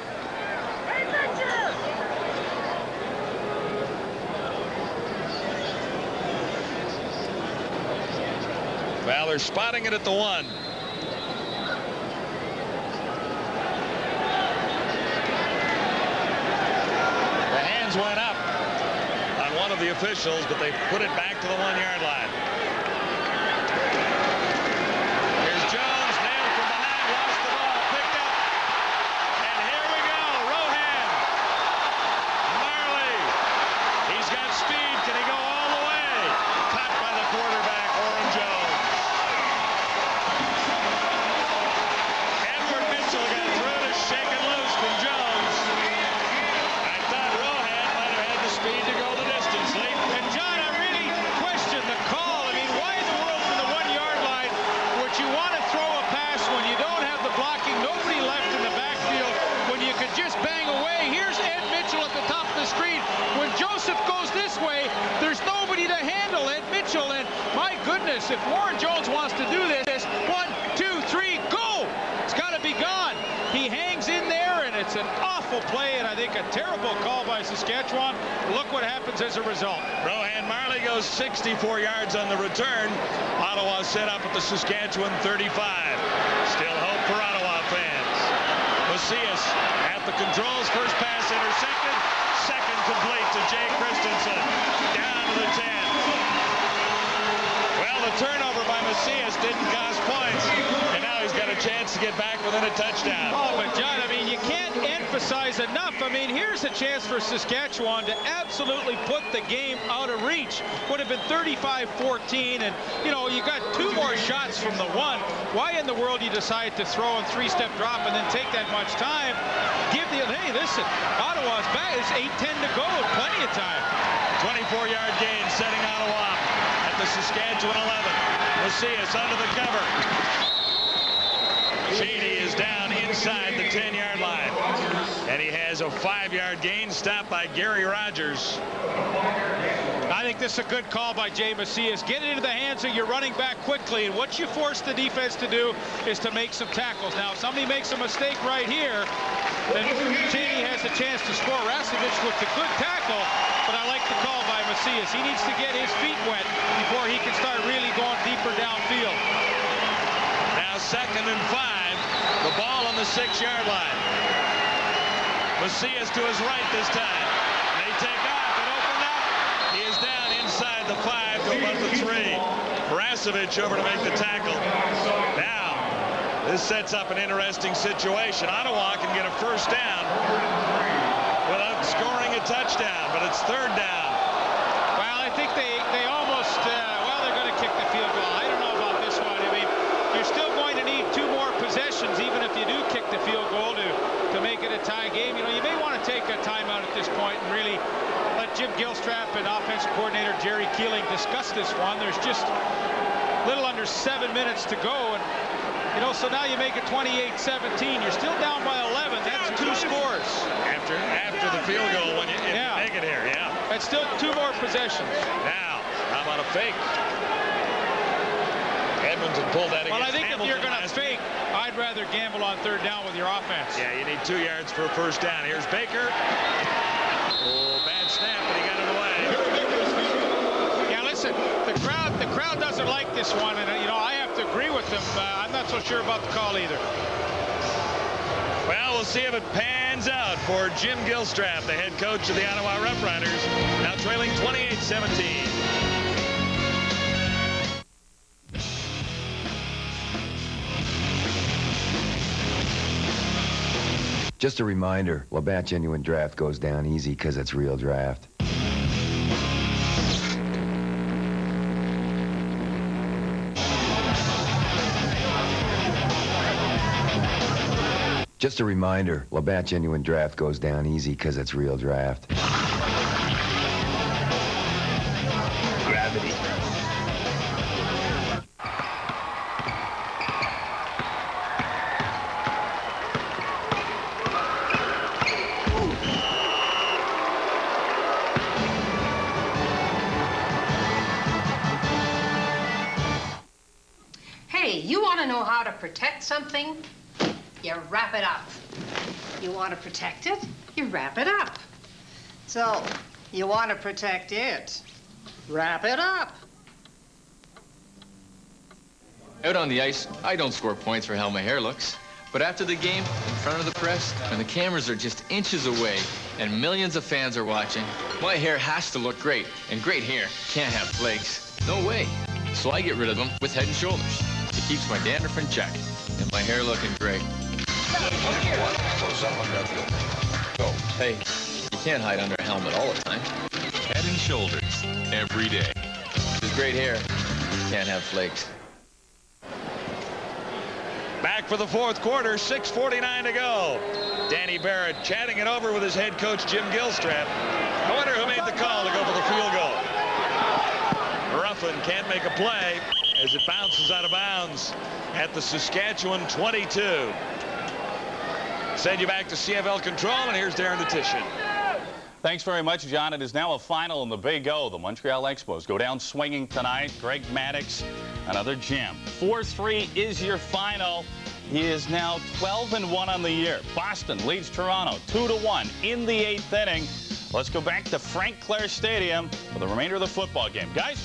Well, they're spotting it at the 1. The hands went up on one of the officials, but they put it back to the 1-yard line. Here's Jones, nailed from behind, lost the ball, picked up. And here we go, Rohan. Marley. He's got speed. Can he go all the way? Caught by the quarterback, Orrin Jones. Edward Mitchell got through to shake it loose from Jones. I thought Rohan might have had the speed to go the distance late. And John, I really question the call. I mean, why in the world from the 1-yard line would you want to throw a pass when you don't have the blocking, nobody left in the backfield, when you could just bang away? Here's Ed Mitchell at the top of the screen. When Joseph goes this way, there's nobody to handle Ed Mitchell. And my goodness, if Warren Jones wants to do this, 1, 2, 3, go! It's got to be gone. He hangs in there, and it's an awful play, and I think a terrible call by Saskatchewan. Look what happens as a result. Rohan Marley goes 64 yards on the return. Ottawa set up at the Saskatchewan 35. Still hope for Ottawa fans. Macias at the controls. First pass intercepted. Second complete to Jay Christensen. Down to the 10. Well, the turnover by Macias didn't cost points. And now he's got a chance to get back within a touchdown. Oh, but John, I mean, you can't emphasize enough. I mean, here's a chance for Saskatchewan to absolutely put the game out of reach. Would have been 35-14, and, you know, you got 2 more shots from the 1. Why in the world you decide to throw a 3-step drop and then take that much time? Give the, hey, listen, Ottawa's back. It's 8:10 to go. Plenty of time. 24-yard gain setting Ottawa at the Saskatchewan 11. Macias under the cover. Cheney is down inside the 10-yard line. And he has a 5-yard gain stopped by Gary Rogers. I think this is a good call by Jay Macias. Get it into the hands of your running back quickly, and what you force the defense to do is to make some tackles. Now, if somebody makes a mistake right here, then Cheney has a chance to score. Rasevich with a good tackle, but I like the call by Macias. He needs to get his feet wet before he can start really going deeper downfield. Now 2nd and 5. The ball on the 6-yard line. Macias to his right this time. They take off. It opened up. He is down inside the 5 to about the 3. Rasevich over to make the tackle. Now, this sets up an interesting situation. Ottawa can get a first down without scoring a touchdown, but it's 3rd down. Well, I think they almost, well, they're going to kick the field goal. I don't know about this one. I mean, you're still going to need 2 more possessions, even if you do kick the field goal to make it a tie game. You know, you may want to take a timeout at this point and really let Jim Gilstrap and offensive coordinator Jerry Keeling discuss this one. There's just a little under 7 minutes to go, and you know, so now you make it 28-17. You're still down by 11. That's 2 scores. After the field goal, when you make it here, yeah. That's still 2 more possessions. Now, how about a fake? Edmonton pulled that against Well, I think Hamilton if you're going to fake, I'd rather gamble on 3rd down with your offense. Yeah, you need 2 yards for a first down. Here's Baker. Oh, bad snap, but he got it away. Yeah, listen, the crowd doesn't like this one, and you know, I have to agree with them. I'm not so sure about the call either. Well, we'll see if it pans out for Jim Gilstrap, the head coach of the Ottawa Roughriders, now trailing 28-17. Just a reminder, Labatt Genuine Draft goes down easy because it's real draft. Just a reminder, Labatt Genuine Draft goes down easy because it's real draft. Gravity. protect something, you wrap it up. You want to protect it, you wrap it up. So, you want to protect it, wrap it up. Out on the ice, I don't score points for how my hair looks. But after the game, in front of the press, when the cameras are just inches away and millions of fans are watching, my hair has to look great. And great hair can't have flakes. No way. So I get rid of them with Head & Shoulders. It keeps my dandruff in check and my hair looking great. Hey, you can't hide under a helmet all the time. Head & Shoulders, every day. With great hair, can't have flakes. Back for the fourth quarter, 6:49 to go. Danny Barrett chatting it over with his head coach, Jim Gilstrap. I wonder who made the call to go for the field goal. Ruffin can't make a play as it bounces out of bounds at the Saskatchewan 22. Send you back to CFL Control, and here's Darren Detition. Thanks very much, John. It is now a final in the Big O. The Montreal Expos go down swinging tonight. Greg Maddux, another gem. 4-3 is your final. He is now 12-1 on the year. Boston leads Toronto 2-1 in the 8th inning. Let's go back to Frank Clair Stadium for the remainder of the football game. Guys?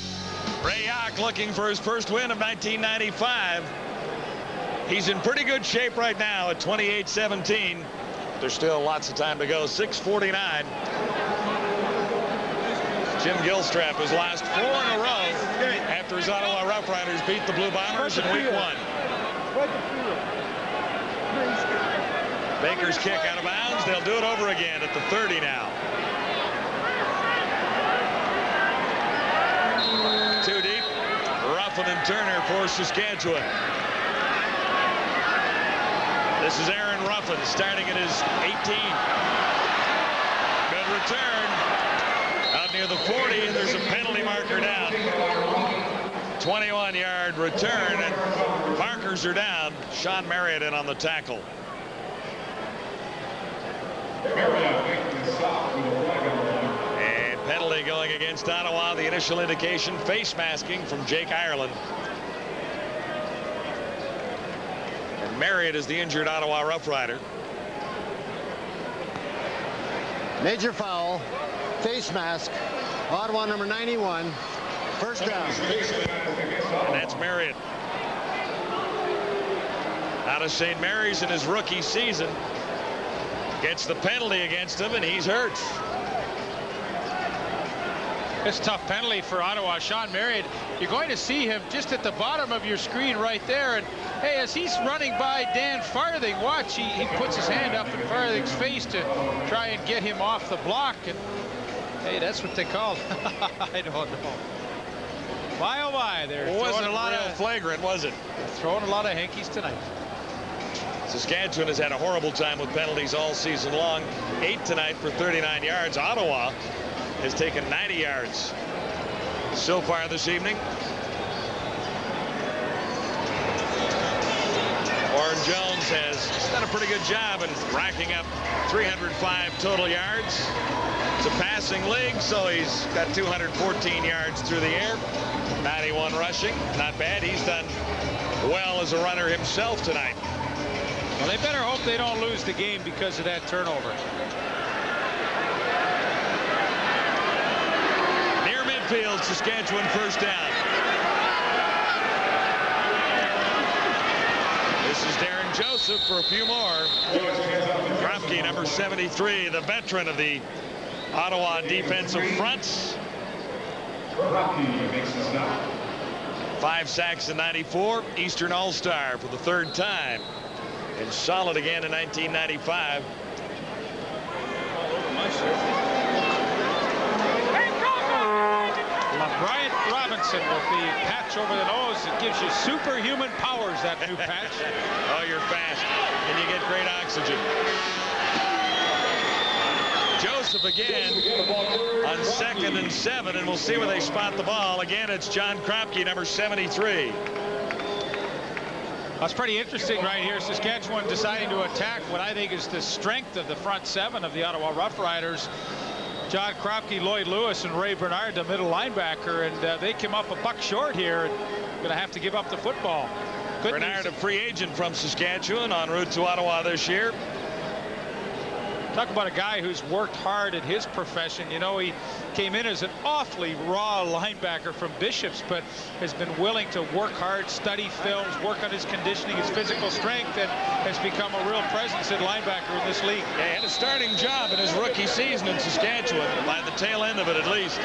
Ray Yock looking for his first win of 1995. He's in pretty good shape right now at 28-17. There's still lots of time to go. 6:49. Jim Gilstrap, his last 4 in a row after his Ottawa Roughriders beat the Blue Bombers in week 1. Baker's kick out of bounds. They'll do it over again at the 30 now. Too deep. Ruffin and Turner for Saskatchewan. This is Aaron Ruffin starting at his 18th. Good return. Out near the 40, and there's a penalty marker down. 21-yard return, and markers are down. Sean Marriott in on the tackle. And penalty going against Ottawa. The initial indication, face masking from Jake Ireland. And Marriott is the injured Ottawa Rough Rider. Major foul, face mask, Ottawa number 91, first down. And that's Marriott. Out of St. Mary's in his rookie season. Gets the penalty against him, and he's hurt. It's a tough penalty for Ottawa. Sean Marriott, you're going to see him just at the bottom of your screen right there. And hey, as he's running by Dan Farthing, watch, he puts his hand up in Farthing's face to try and get him off the block. And hey, that's what they call I don't know. My oh my, they're wasn't a lot of flagrant, was it? They're throwing a lot of hankies tonight. Saskatchewan has had a horrible time with penalties all season long. 8 tonight for 39 yards. Ottawa has taken 90 yards so far this evening. Warren Jones has done a pretty good job in racking up 305 total yards. It's a passing league, so he's got 214 yards through the air. 91 rushing. Not bad. He's done well as a runner himself tonight. Well, they better hope they don't lose the game because of that turnover. Near midfield, Saskatchewan first down. This is Darren Joseph for a few more. Kropke, number 73, the veteran of the Ottawa defensive fronts. 5 sacks in 94, Eastern All-Star for the 3rd time. And solid again in 1995. Bryant Robinson with the patch over the nose. It gives you superhuman powers, that new patch. Oh, you're fast, and you get great oxygen. Joseph again on 2nd and 7, and we'll see where they spot the ball. Again, it's John Kropke, number 73. That's pretty interesting right here. Saskatchewan deciding to attack what I think is the strength of the front 7 of the Ottawa Rough Riders. John Kropke, Lloyd Lewis, and Ray Bernard, the middle linebacker, and they came up a buck short here. And going to have to give up the football. Bernard, a free agent from Saskatchewan, en route to Ottawa this year. Talk about a guy who's worked hard at his profession. You know, he came in as an awfully raw linebacker from Bishops, but has been willing to work hard, study films, work on his conditioning, his physical strength, and has become a real presence at linebacker in this league. Yeah, he had a starting job in his rookie season in Saskatchewan, by the tail end of it at least.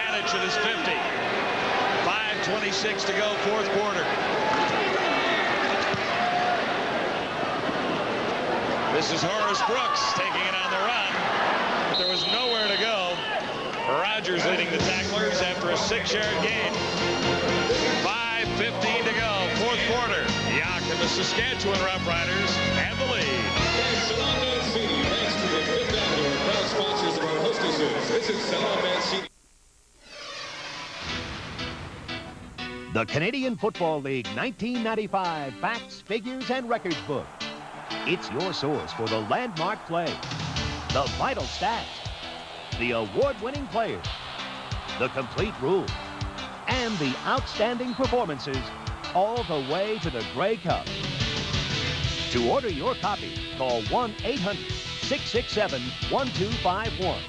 Adage at his 50. 5:26 to go, fourth quarter. This is Horace Brooks taking it on the run, but there was nowhere to go. Rogers leading the tacklers after a 6-yard gain. 5:15 to go, fourth quarter. Yak and the Saskatchewan Roughriders have the lead. Thanks to the Fifth Avenue, proud sponsors of our hostesses. Visit Salon Mancini. The Canadian Football League 1995 Facts, Figures, and Records book. It's your source for the landmark play, the vital stats, the award-winning players, the complete rules, and the outstanding performances, all the way to the Grey Cup. To order your copy, call 1-800-667-1251.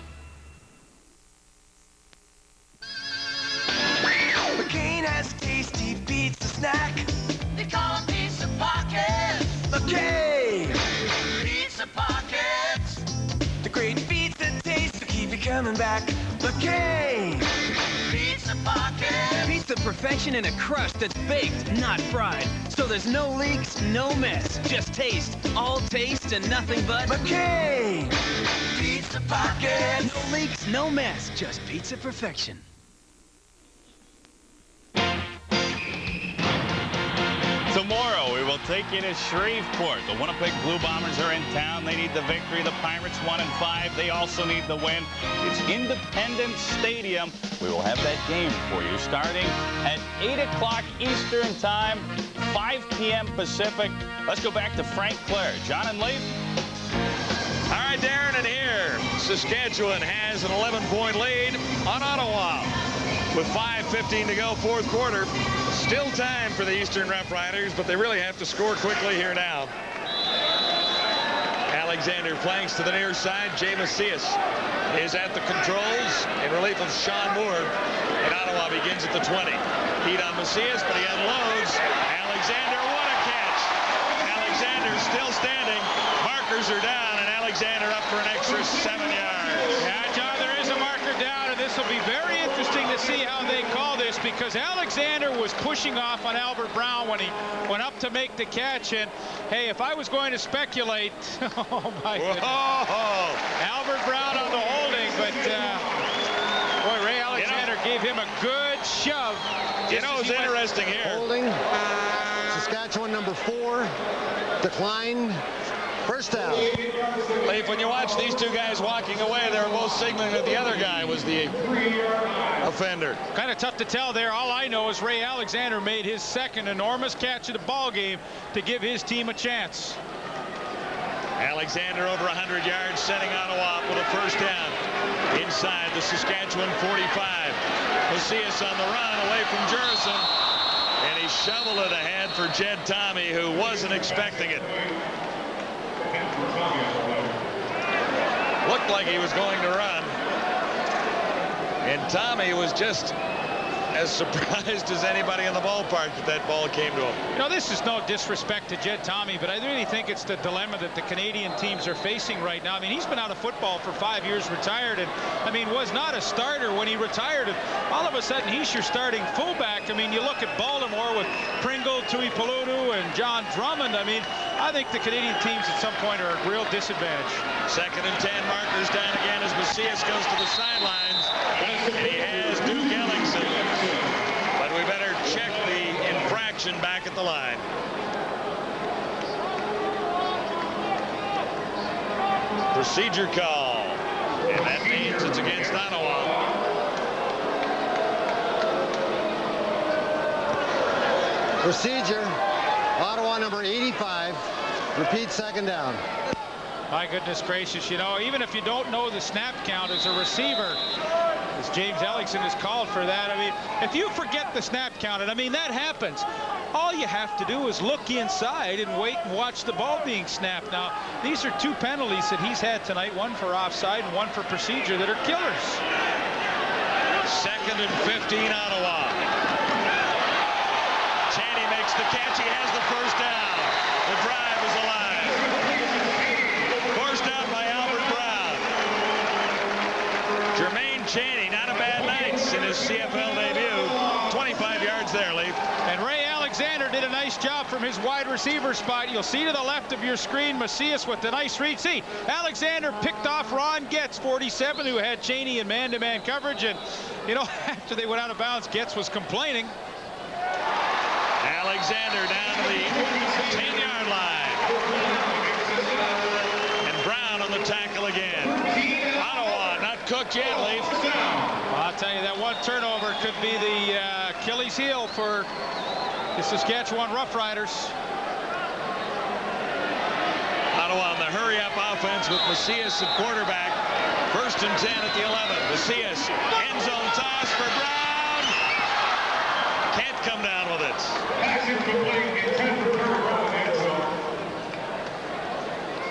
McCain has tasty pizza snack. They call it Pizza Pockets. McCain! Pizza Pockets. The great pizza taste will keep you coming back. McCain! Pizza Pockets. Pizza perfection in a crust that's baked, not fried. So there's no leaks, no mess. Just taste. All taste and nothing but McCain! Pizza Pockets. No leaks, no mess. Just pizza perfection. Tomorrow, we will take you to Shreveport. The Winnipeg Blue Bombers are in town. They need the victory. The Pirates 1-5. They also need the win. It's Independence Stadium. We will have that game for you starting at 8 o'clock Eastern Time, 5 p.m. Pacific. Let's go back to Frank Clair. John and Leif. All right, Darren, and here, Saskatchewan has an 11-point lead on Ottawa. With 5:15 to go, fourth quarter. Still time for the Eastern Roughriders, but they really have to score quickly here now. Alexander flanks to the near side. Jay Macias is at the controls in relief of Sean Moore. And Ottawa begins at the 20. Heat on Macias, but he unloads. Alexander, what a catch. Alexander still standing. Markers are down, and Alexander up for an extra 7 yards. Yeah, John, there is a marker down, and this will be very interesting to see how they call this, because Alexander was pushing off on Albert Brown when he went up to make the catch. And hey, if I was going to speculate, oh my goodness. Albert Brown on the holding, but boy, Ray Alexander gave him a good shove. You know, it's interesting here. Holding. Saskatchewan number 4 declined. First down. Leif, when you watch these two guys walking away, they were both signaling that the other guy was the offender. Kind of tough to tell there. All I know is Ray Alexander made his second enormous catch of the ball game to give his team a chance. Alexander over 100 yards, setting Ottawa up with a first down inside the Saskatchewan 45. Macias on the run away from Jurison, and he shoveled it ahead for Jed Tommy, who wasn't expecting it. Looked like he was going to run, and Tommy was just as surprised as anybody in the ballpark that ball came to him. You know, this is no disrespect to Jed Tommy, but I really think it's the dilemma that the Canadian teams are facing right now. I mean, he's been out of football for 5 years, retired, and I mean, was not a starter when he retired. And all of a sudden, he's your starting fullback. I mean, you look at Baltimore with Pringle, Tui Palulu, and John Drummond. I mean, I think the Canadian teams at some point are at real disadvantage. 2nd and 10, markers down again as Macias goes to the sidelines. And he has Duke Ellingson. But we better check the infraction back at the line. Procedure call. And that means it's against Ottawa. Procedure. Ottawa number 85. Repeat, second down. My goodness gracious, you know, even if you don't know the snap count as a receiver, As James Ellingson is called for that. I mean, if you forget the snap count, and I mean, that happens. All you have to do is look inside and wait and watch the ball being snapped. Now, these are 2 penalties that he's had tonight, one for offside and one for procedure, that are killers. 2nd and 15, Ottawa. Cheney makes the catch. He has the first down. The drive is alive. Forced out by Albert Brown. Jermaine Cheney, not a bad night in his CFL debut. 25 yards there, Leaf. And Ray Alexander did a nice job from his wide receiver spot. You'll see to the left of your screen Macias with the nice read. See, Alexander picked off Ron Getz, 47, who had Cheney in man-to-man coverage. And, you know, after they went out of bounds, Getz was complaining. Alexander down to the 10-yard line. And Brown on the tackle again. Ottawa not cooked yet, Leaf. I'll tell you, that one turnover could be the Achilles heel for the Saskatchewan Roughriders. Ottawa on the hurry-up offense with Macias at quarterback. 1st and 10 at the 11. Macias, end zone toss for Brown. Can't come down with it.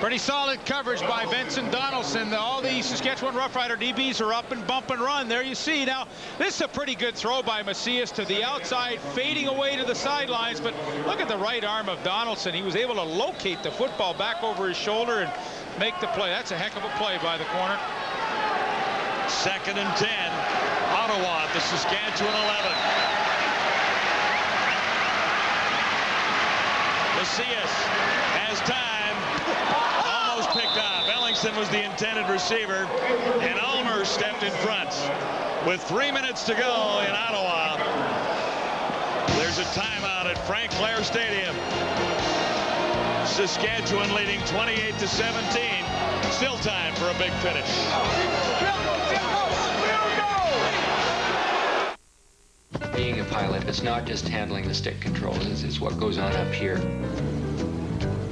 Pretty solid coverage by Vincent Donaldson. All the Saskatchewan Roughrider DBs are up and bump and run. There you see. Now, this is a pretty good throw by Macias to the outside, fading away to the sidelines. But look at the right arm of Donaldson. He was able to locate the football back over his shoulder and make the play. That's a heck of a play by the corner. 2nd and 10. Ottawa at the Saskatchewan 11. Macias has time. Almost picked off. Ellingson was the intended receiver, and Ulmer stepped in front. With 3 minutes to go in Ottawa, there's a timeout at Frank Clair Stadium. Saskatchewan leading 28-17. Still time for a big finish. Being a pilot, it's not just handling the stick controls, it's what goes on up here.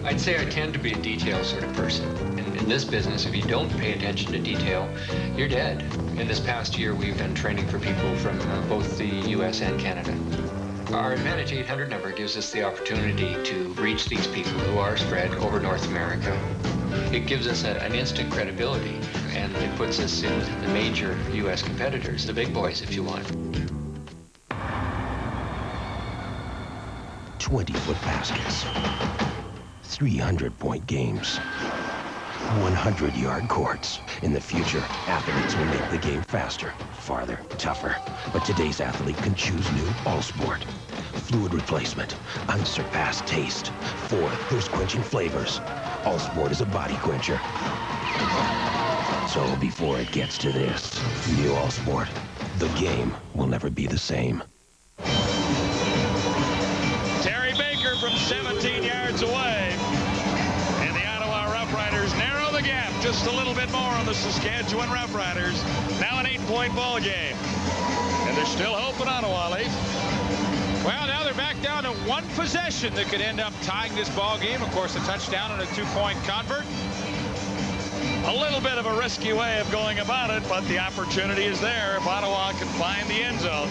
I'd say I tend to be a detail sort of person. And in this business, if you don't pay attention to detail, you're dead. In this past year, we've done training for people from both the U.S. and Canada. Our Advantage 800 number gives us the opportunity to reach these people who are spread over North America. It gives us an instant credibility, and it puts us in the major U.S. competitors, the big boys, if you want. 20-foot baskets, 300-point games, 100-yard courts. In the future, athletes will make the game faster, farther, tougher. But today's athlete can choose new All-Sport. Fluid replacement, unsurpassed taste, 4 thirst-quenching flavors. All-Sport is a body quencher. So before it gets to this, new All-Sport, the game will never be the same. From 17 yards away, and the Ottawa Roughriders narrow the gap just a little bit more on the Saskatchewan Roughriders. Now an 8-point ball game, and there's still hope in Ottawa, Leaf. Well, now they're back down to 1 possession that could end up tying this ball game. Of course, a touchdown and a 2-point convert. A little bit of a risky way of going about it, but the opportunity is there if Ottawa can find the end zone.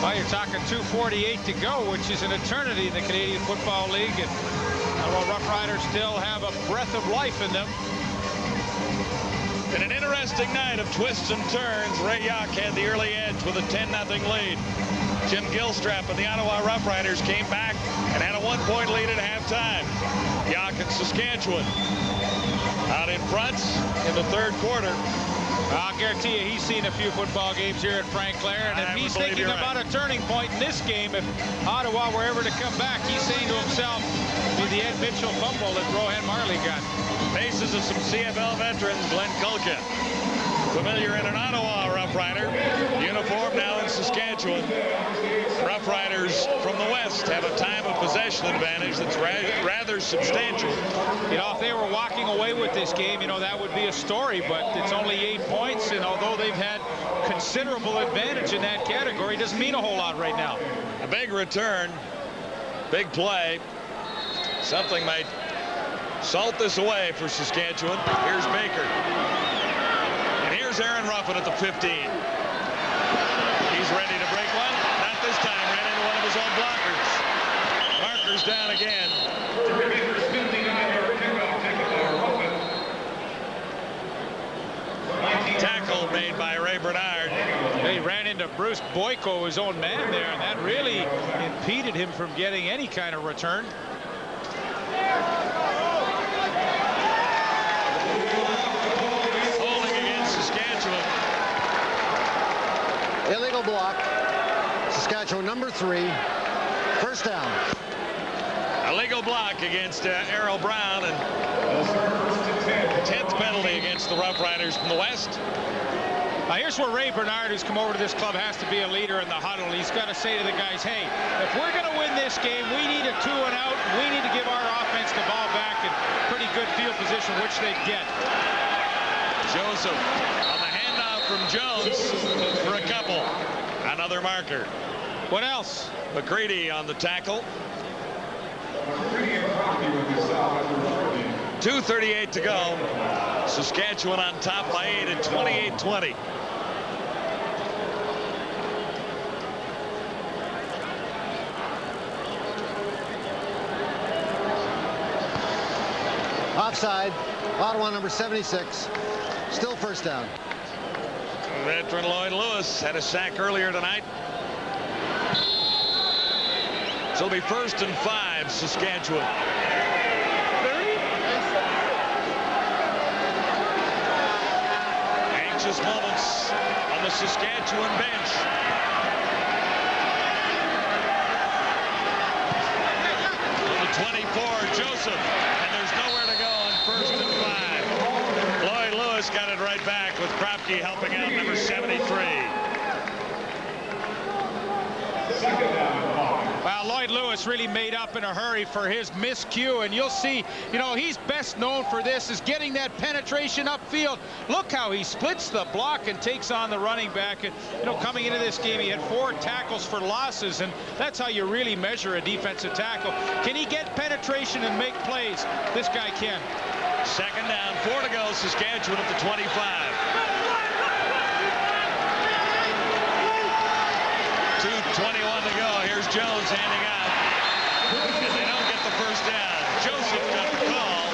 Well, you're talking 2:48 to go, which is an eternity in the Canadian Football League. And Ottawa Roughriders still have a breath of life in them. In an interesting night of twists and turns, Ray Yock had the early edge with a 10-0 lead. Jim Gilstrap and the Ottawa Roughriders came back and had a 1-point lead at halftime. Yock and Saskatchewan out in front in the 3rd quarter. I'll guarantee you he's seen a few football games here at Frank Clair, and if he's thinking about a turning point in this game, if Ottawa were ever to come back, he's saying to himself, be the Ed Mitchell fumble that Rohan Marley got. Faces of some CFL veterans, Glenn Kulka, familiar in an Ottawa Roughrider, uniform now in Saskatchewan. Roughriders from the West have a time of possession advantage that's rather substantial. You know, if they were walking away with this game, you know, that would be a story, but it's only 8 points, and although they've had considerable advantage in that category, it doesn't mean a whole lot right now. A big return, big play. Something might salt this away for Saskatchewan. Here's Baker. And here's Aaron Ruffin at the 15. those on blockers. Markers down again. Tackle made by Ray Bernard. They ran into Bruce Boyko, his own man there, and that really impeded him from getting any kind of return. Holding against Saskatchewan. Illegal block. Saskatchewan number 3. First down. Illegal block against Errol Brown, and 10th penalty against the Roughriders from the West. Now here's where Ray Bernard, who's come over to this club, has to be a leader in the huddle. He's got to say to the guys, hey, if we're going to win this game, we need a 2 and out. We need to give our offense the ball back in pretty good field position, which they get. Joseph on the handoff from Jones for a couple. Another marker. What else? McCready on the tackle. 2:38 to go. Saskatchewan on top by 8 at 28-20. Offside. Ottawa number 76. Still first down. Veteran Lloyd Lewis had a sack earlier tonight. So it'll be 1st and 5, Saskatchewan. Anxious moments on the Saskatchewan bench. The 24, Joseph, and there's nowhere to go on 1st and 5. Lloyd Lewis got it right back with Kropke helping out number 73. Well, Lloyd Lewis really made up in a hurry for his miscue, and you'll see, you know, he's best known for this, is getting that penetration upfield. Look how he splits the block and takes on the running back. And, you know, coming into this game, he had 4 tackles for losses, and that's how you really measure a defensive tackle. Can he get penetration and make plays? This guy can. 2nd down, 4 to go, Saskatchewan at the 25. 2:21 to go. Here's Jones handing out. And they don't get the first down. Joseph got the call.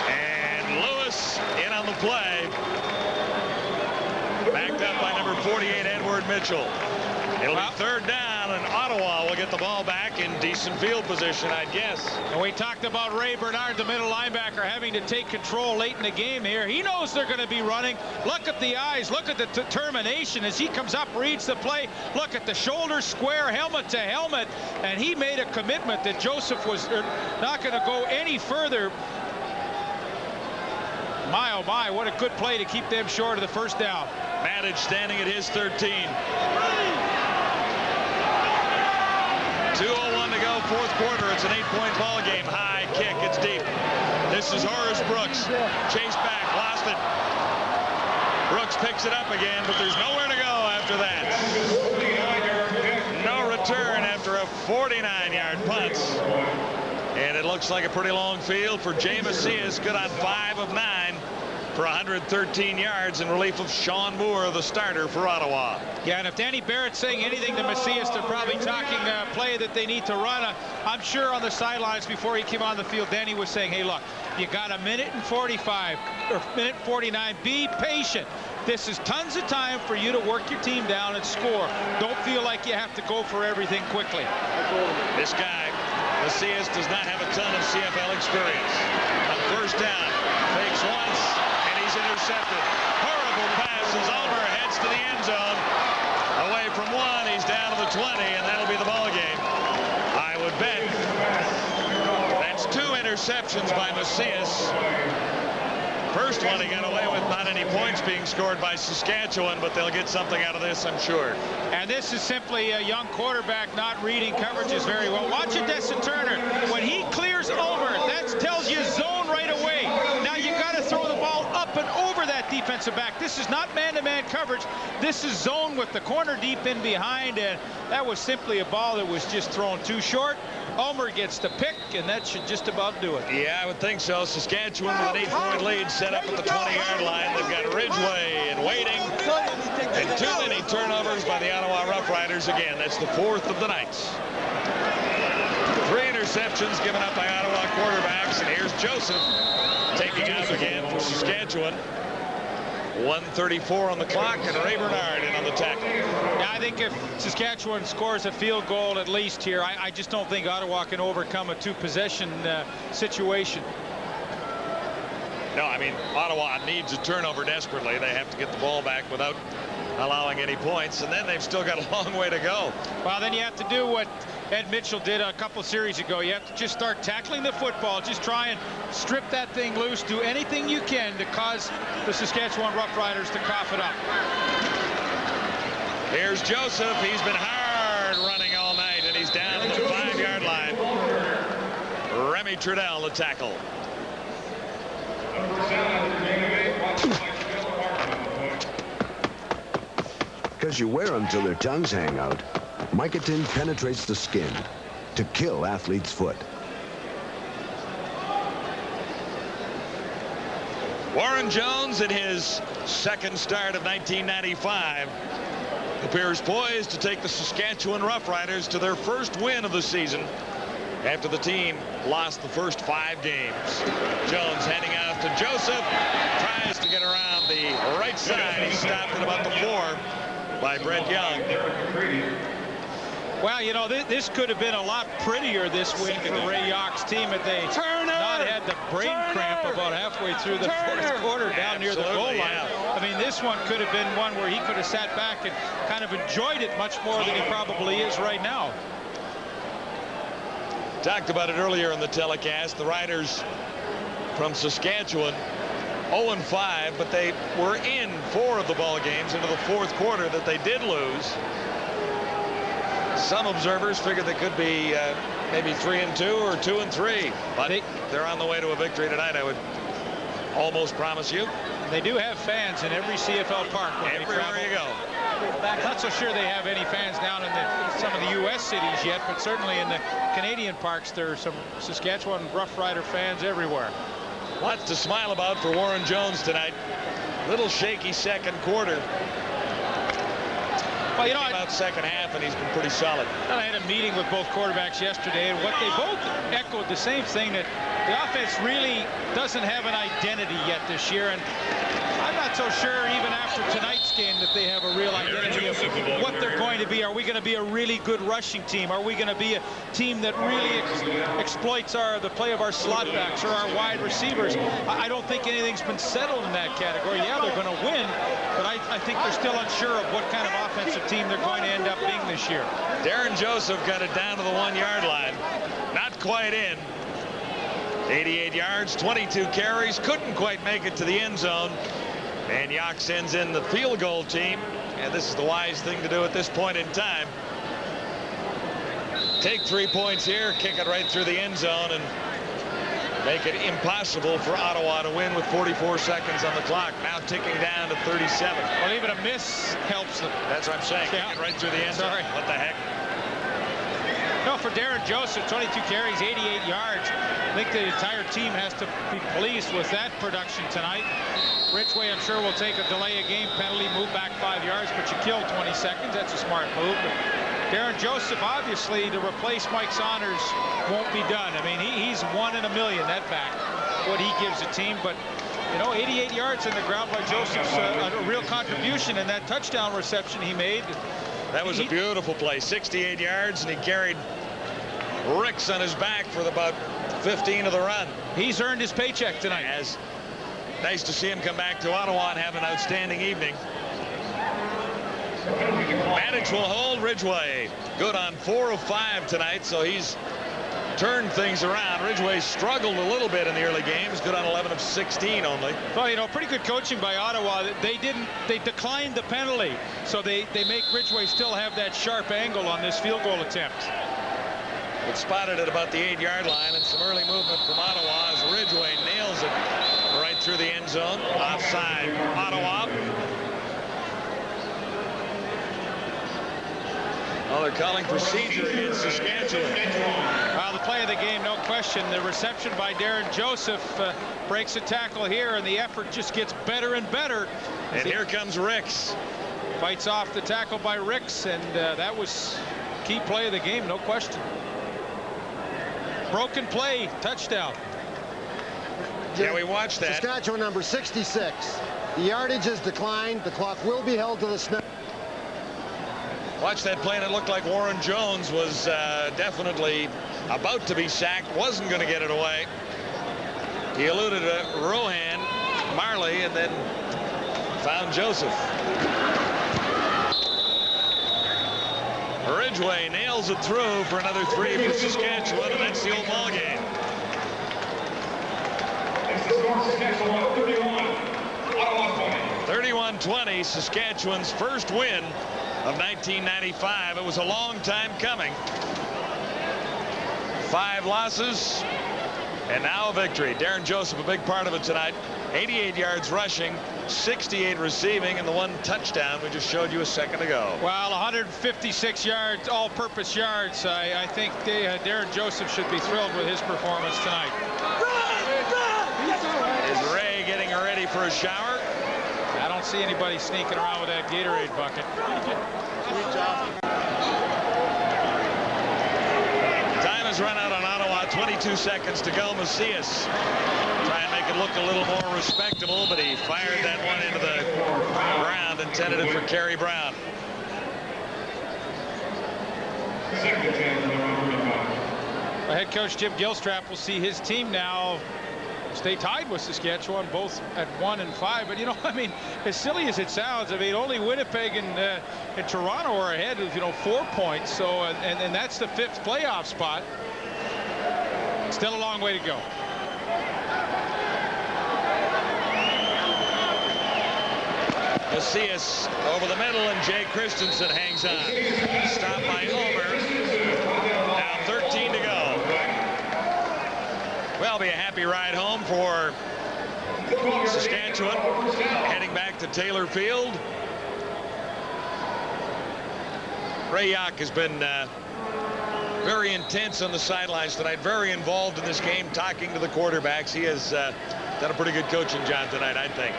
And Lewis in on the play. Backed up by number 48, Edward Mitchell. It'll be 3rd down, and Ottawa will get the ball back in decent field position, I'd guess. And we talked about Ray Bernard, the middle linebacker, having to take control late in the game here. He knows they're going to be running. Look at the eyes. Look at the determination as he comes up, reads the play. Look at the shoulders square, helmet to helmet. And he made a commitment that Joseph was not going to go any further. My, oh my, what a good play to keep them short of the first down. Maddich standing at his 13. 2:01 to go, 4th quarter. It's an 8-point ball game. High kick, it's deep. This is Horace Brooks. Chased back, lost it. Brooks picks it up again, but there's nowhere to go after that. No return after a 49-yard punt. And it looks like a pretty long field for Jay Macias. Good on 5 of 9 for 113 yards in relief of Sean Moore, the starter for Ottawa. Yeah, and if Danny Barrett's saying anything to Macias, they're probably talking a play that they need to run. I'm sure on the sidelines before he came on the field, Danny was saying, hey, look, you got a minute and 45, or minute 49. Be patient. This is tons of time for you to work your team down and score. Don't feel like you have to go for everything quickly. This guy, Macias, does not have a ton of CFL experience. On 1st down, fakes once, and he's intercepted. Horrible passes. Ulmer heads to the end zone. Away from 1, he's down to the 20, and that'll be the ball game. I would bet that's 2 interceptions by Macias. First one he got away with, not any points being scored by Saskatchewan, but they'll get something out of this, I'm sure. And this is simply a young quarterback not reading coverages very well. Watch Odessa Turner. When he clears over, that tells you zone right away. Now you got to throw the ball up and over that defensive back. This is not man-to-man coverage. This is zone with the corner deep in behind, and that was simply a ball that was just thrown too short. Ulmer gets the pick, and that should just about do it. Yeah, I would think so. Saskatchewan with an 8-point lead set up at the 20-yard line. They've got Ridgway and Waiting. And And too many turnovers by the Ottawa Roughriders again. That's the 4th of the night. 3 interceptions given up by Ottawa quarterbacks. And here's Joseph taking out again for Saskatchewan. 1:34 on the clock, and Ray Bernard in on the tackle. Yeah, I think if Saskatchewan scores a field goal at least here, I just don't think Ottawa can overcome a 2-possession situation. No, I mean, Ottawa needs a turnover desperately. They have to get the ball back without allowing any points, and then they've still got a long way to go. Well, then you have to do what Ed Mitchell did a couple series ago. You have to just start tackling the football. Just try and strip that thing loose. Do anything you can to cause the Saskatchewan Roughriders to cough it up. Here's Joseph. He's been hard running all night, and he's down to the 5-yard line. Remy Trudel, the tackle. Because you wear them till their tongues hang out. Micotin penetrates the skin to kill athlete's foot. Warren Jones, in his second start of 1995, appears poised to take the Saskatchewan Roughriders to their first win of the season after the team lost the first 5 games. Jones handing out to Joseph, tries to get around the right side. He's stopped at about the 4 by Brett Young. Well, you know, this could have been a lot prettier this win for Ray Yock's team if they not had the brain cramp about halfway through the 4th quarter down near the goal line. Yeah. I mean, this one could have been one where he could have sat back and kind of enjoyed it much more than he probably is right now. Talked about it earlier in the telecast. The Riders from Saskatchewan 0-5, but they were in 4 of the ball games into the 4th quarter that they did lose. Some observers figure they could be maybe 3-2 or 2-3, but they're on the way to a victory tonight, I would almost promise you. They do have fans in every CFL park. Everywhere you go. Not so sure they have any fans down in some of the U.S. cities yet, but certainly in the Canadian parks, there are some Saskatchewan Roughrider fans everywhere. Lots to smile about for Warren Jones tonight. Little shaky second quarter. Well, you know, came out second half, and he's been pretty solid. I had a meeting with both quarterbacks yesterday, and what they both echoed the same thing, that the offense really doesn't have an identity yet this year, and I'm not so sure even after tonight's game that they have a real identity of what they're going to be. Are we going to be a really good rushing team? Are we going to be a team that really exploits the play of our slot backs or our wide receivers? I don't think anything's been settled in that category. Yeah, they're going to win, but I think they're still unsure of what kind of offensive team they're going to end up being this year. Darren Joseph got it down to the 1-yard line. Not quite in. 88 yards, 22 carries, couldn't quite make it to the end zone. And Yock sends in the field goal team, and this is the wise thing to do at this point in time. Take 3 points here, kick it right through the end zone, and make it impossible for Ottawa to win with 44 seconds on the clock. Now ticking down to 37. Well, even a miss helps them. That's what I'm saying. Yeah. Kick it right through the end zone. Sorry. What the heck? No, for Darren Joseph, 22 carries, 88 yards. I think the entire team has to be pleased with that production tonight. Ridgway, I'm sure, will take a delay of game penalty, move back 5 yards, but you kill 20 seconds. That's a smart move. But Darren Joseph, obviously, to replace Mike Saunders won't be done. I mean, he's 1 in a million, that back, what he gives a team. But, you know, 88 yards in the ground by Joseph's a real contribution, and that touchdown reception he made. That was a beautiful play. 68 yards, and he carried Ricks on his back for about 15 of the run. He's earned his paycheck tonight. Nice to see him come back to Ottawa and have an outstanding evening. Maddox will hold. Ridgway good on 4 of 5 tonight, so he's turned things around. Ridgway struggled a little bit in the early games, good on 11 of 16 only. Well, you know, pretty good coaching by Ottawa. They declined the penalty, so they make Ridgway still have that sharp angle on this field goal attempt. It's spotted at about the 8-yard line, and some early movement from Ottawa as Ridgway nails it right through the end zone. Offside, Ottawa. Oh, they're calling procedure against Saskatchewan. Well, the play of the game, no question. The reception by Darren Joseph breaks a tackle here, and the effort just gets better and better. And here comes Ricks. Fights off the tackle by Ricks, and that was key play of the game, no question. Broken play, touchdown. Yeah, we watched that. Saskatchewan number 66. The yardage has declined. The clock will be held to the snap. Watch that play, and it looked like Warren Jones was definitely about to be sacked, wasn't going to get it away. He eluded Rohan, Marley, and then found Joseph. Ridgway nails it through for another 3 for Saskatchewan, and that's the old ball game. 31-20, Saskatchewan's first win of 1995. It was a long time coming. 5 losses and now a victory. Darren Joseph, a big part of it tonight. 88 yards rushing, 68 receiving, and the 1 touchdown we just showed you a second ago. Well, 156 yards, all-purpose yards. I think Darren Joseph should be thrilled with his performance tonight. Is Ray getting ready for a shower? I don't see anybody sneaking around with that Gatorade bucket. Sweet job. Time has run out on Ottawa. 22 seconds to go. Macias try and make it look a little more respectable, but he fired that one into the ground, intended it for Kerry Brown. Head coach Jim Gilstrap will see his team now stay tied with Saskatchewan, both at 1 and 5. But, you know, I mean, as silly as it sounds, I mean, only Winnipeg and Toronto are ahead with, 4 points. So, and that's the 5th playoff spot. Still a long way to go. Macias over the middle, and Jay Christensen hangs on. Stopped by Omer. Now 13 to go. Well, be a happy ride home for Saskatchewan, heading back to Taylor Field. Ray Yock has been very intense on the sidelines tonight, very involved in this game, talking to the quarterbacks. He has done a pretty good coaching job tonight, I think.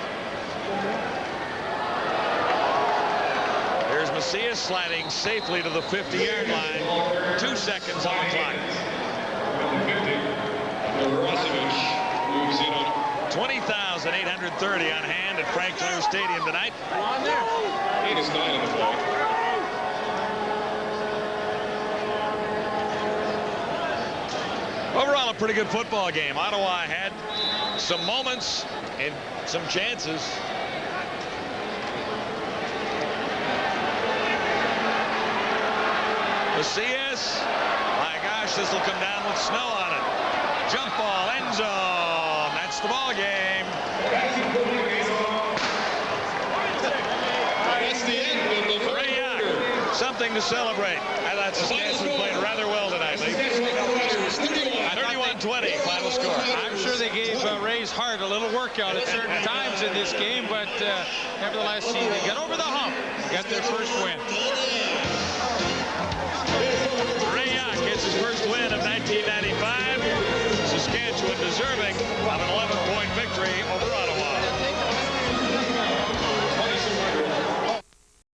There's Macias sliding safely to the 50-yard line. 2 seconds on the clock. 20,830 on hand at Frank Clair Stadium tonight. On there. 8 is 9 on the clock. Overall, a pretty good football game. Ottawa had some moments and some chances. Macias, my gosh, this will come down with snow on it. Jump ball, end zone. That's the ball game. That's the end of the third quarter. Something to celebrate. I thought Saskatchewan played rather well tonight, Lee. 31-20, final score. I'm sure they gave Ray's heart a little workout at certain times in this game, but nevertheless, they got over the hump, got their first win. Ray Yock gets his first win of 1995. Saskatchewan deserving of an 11-point victory over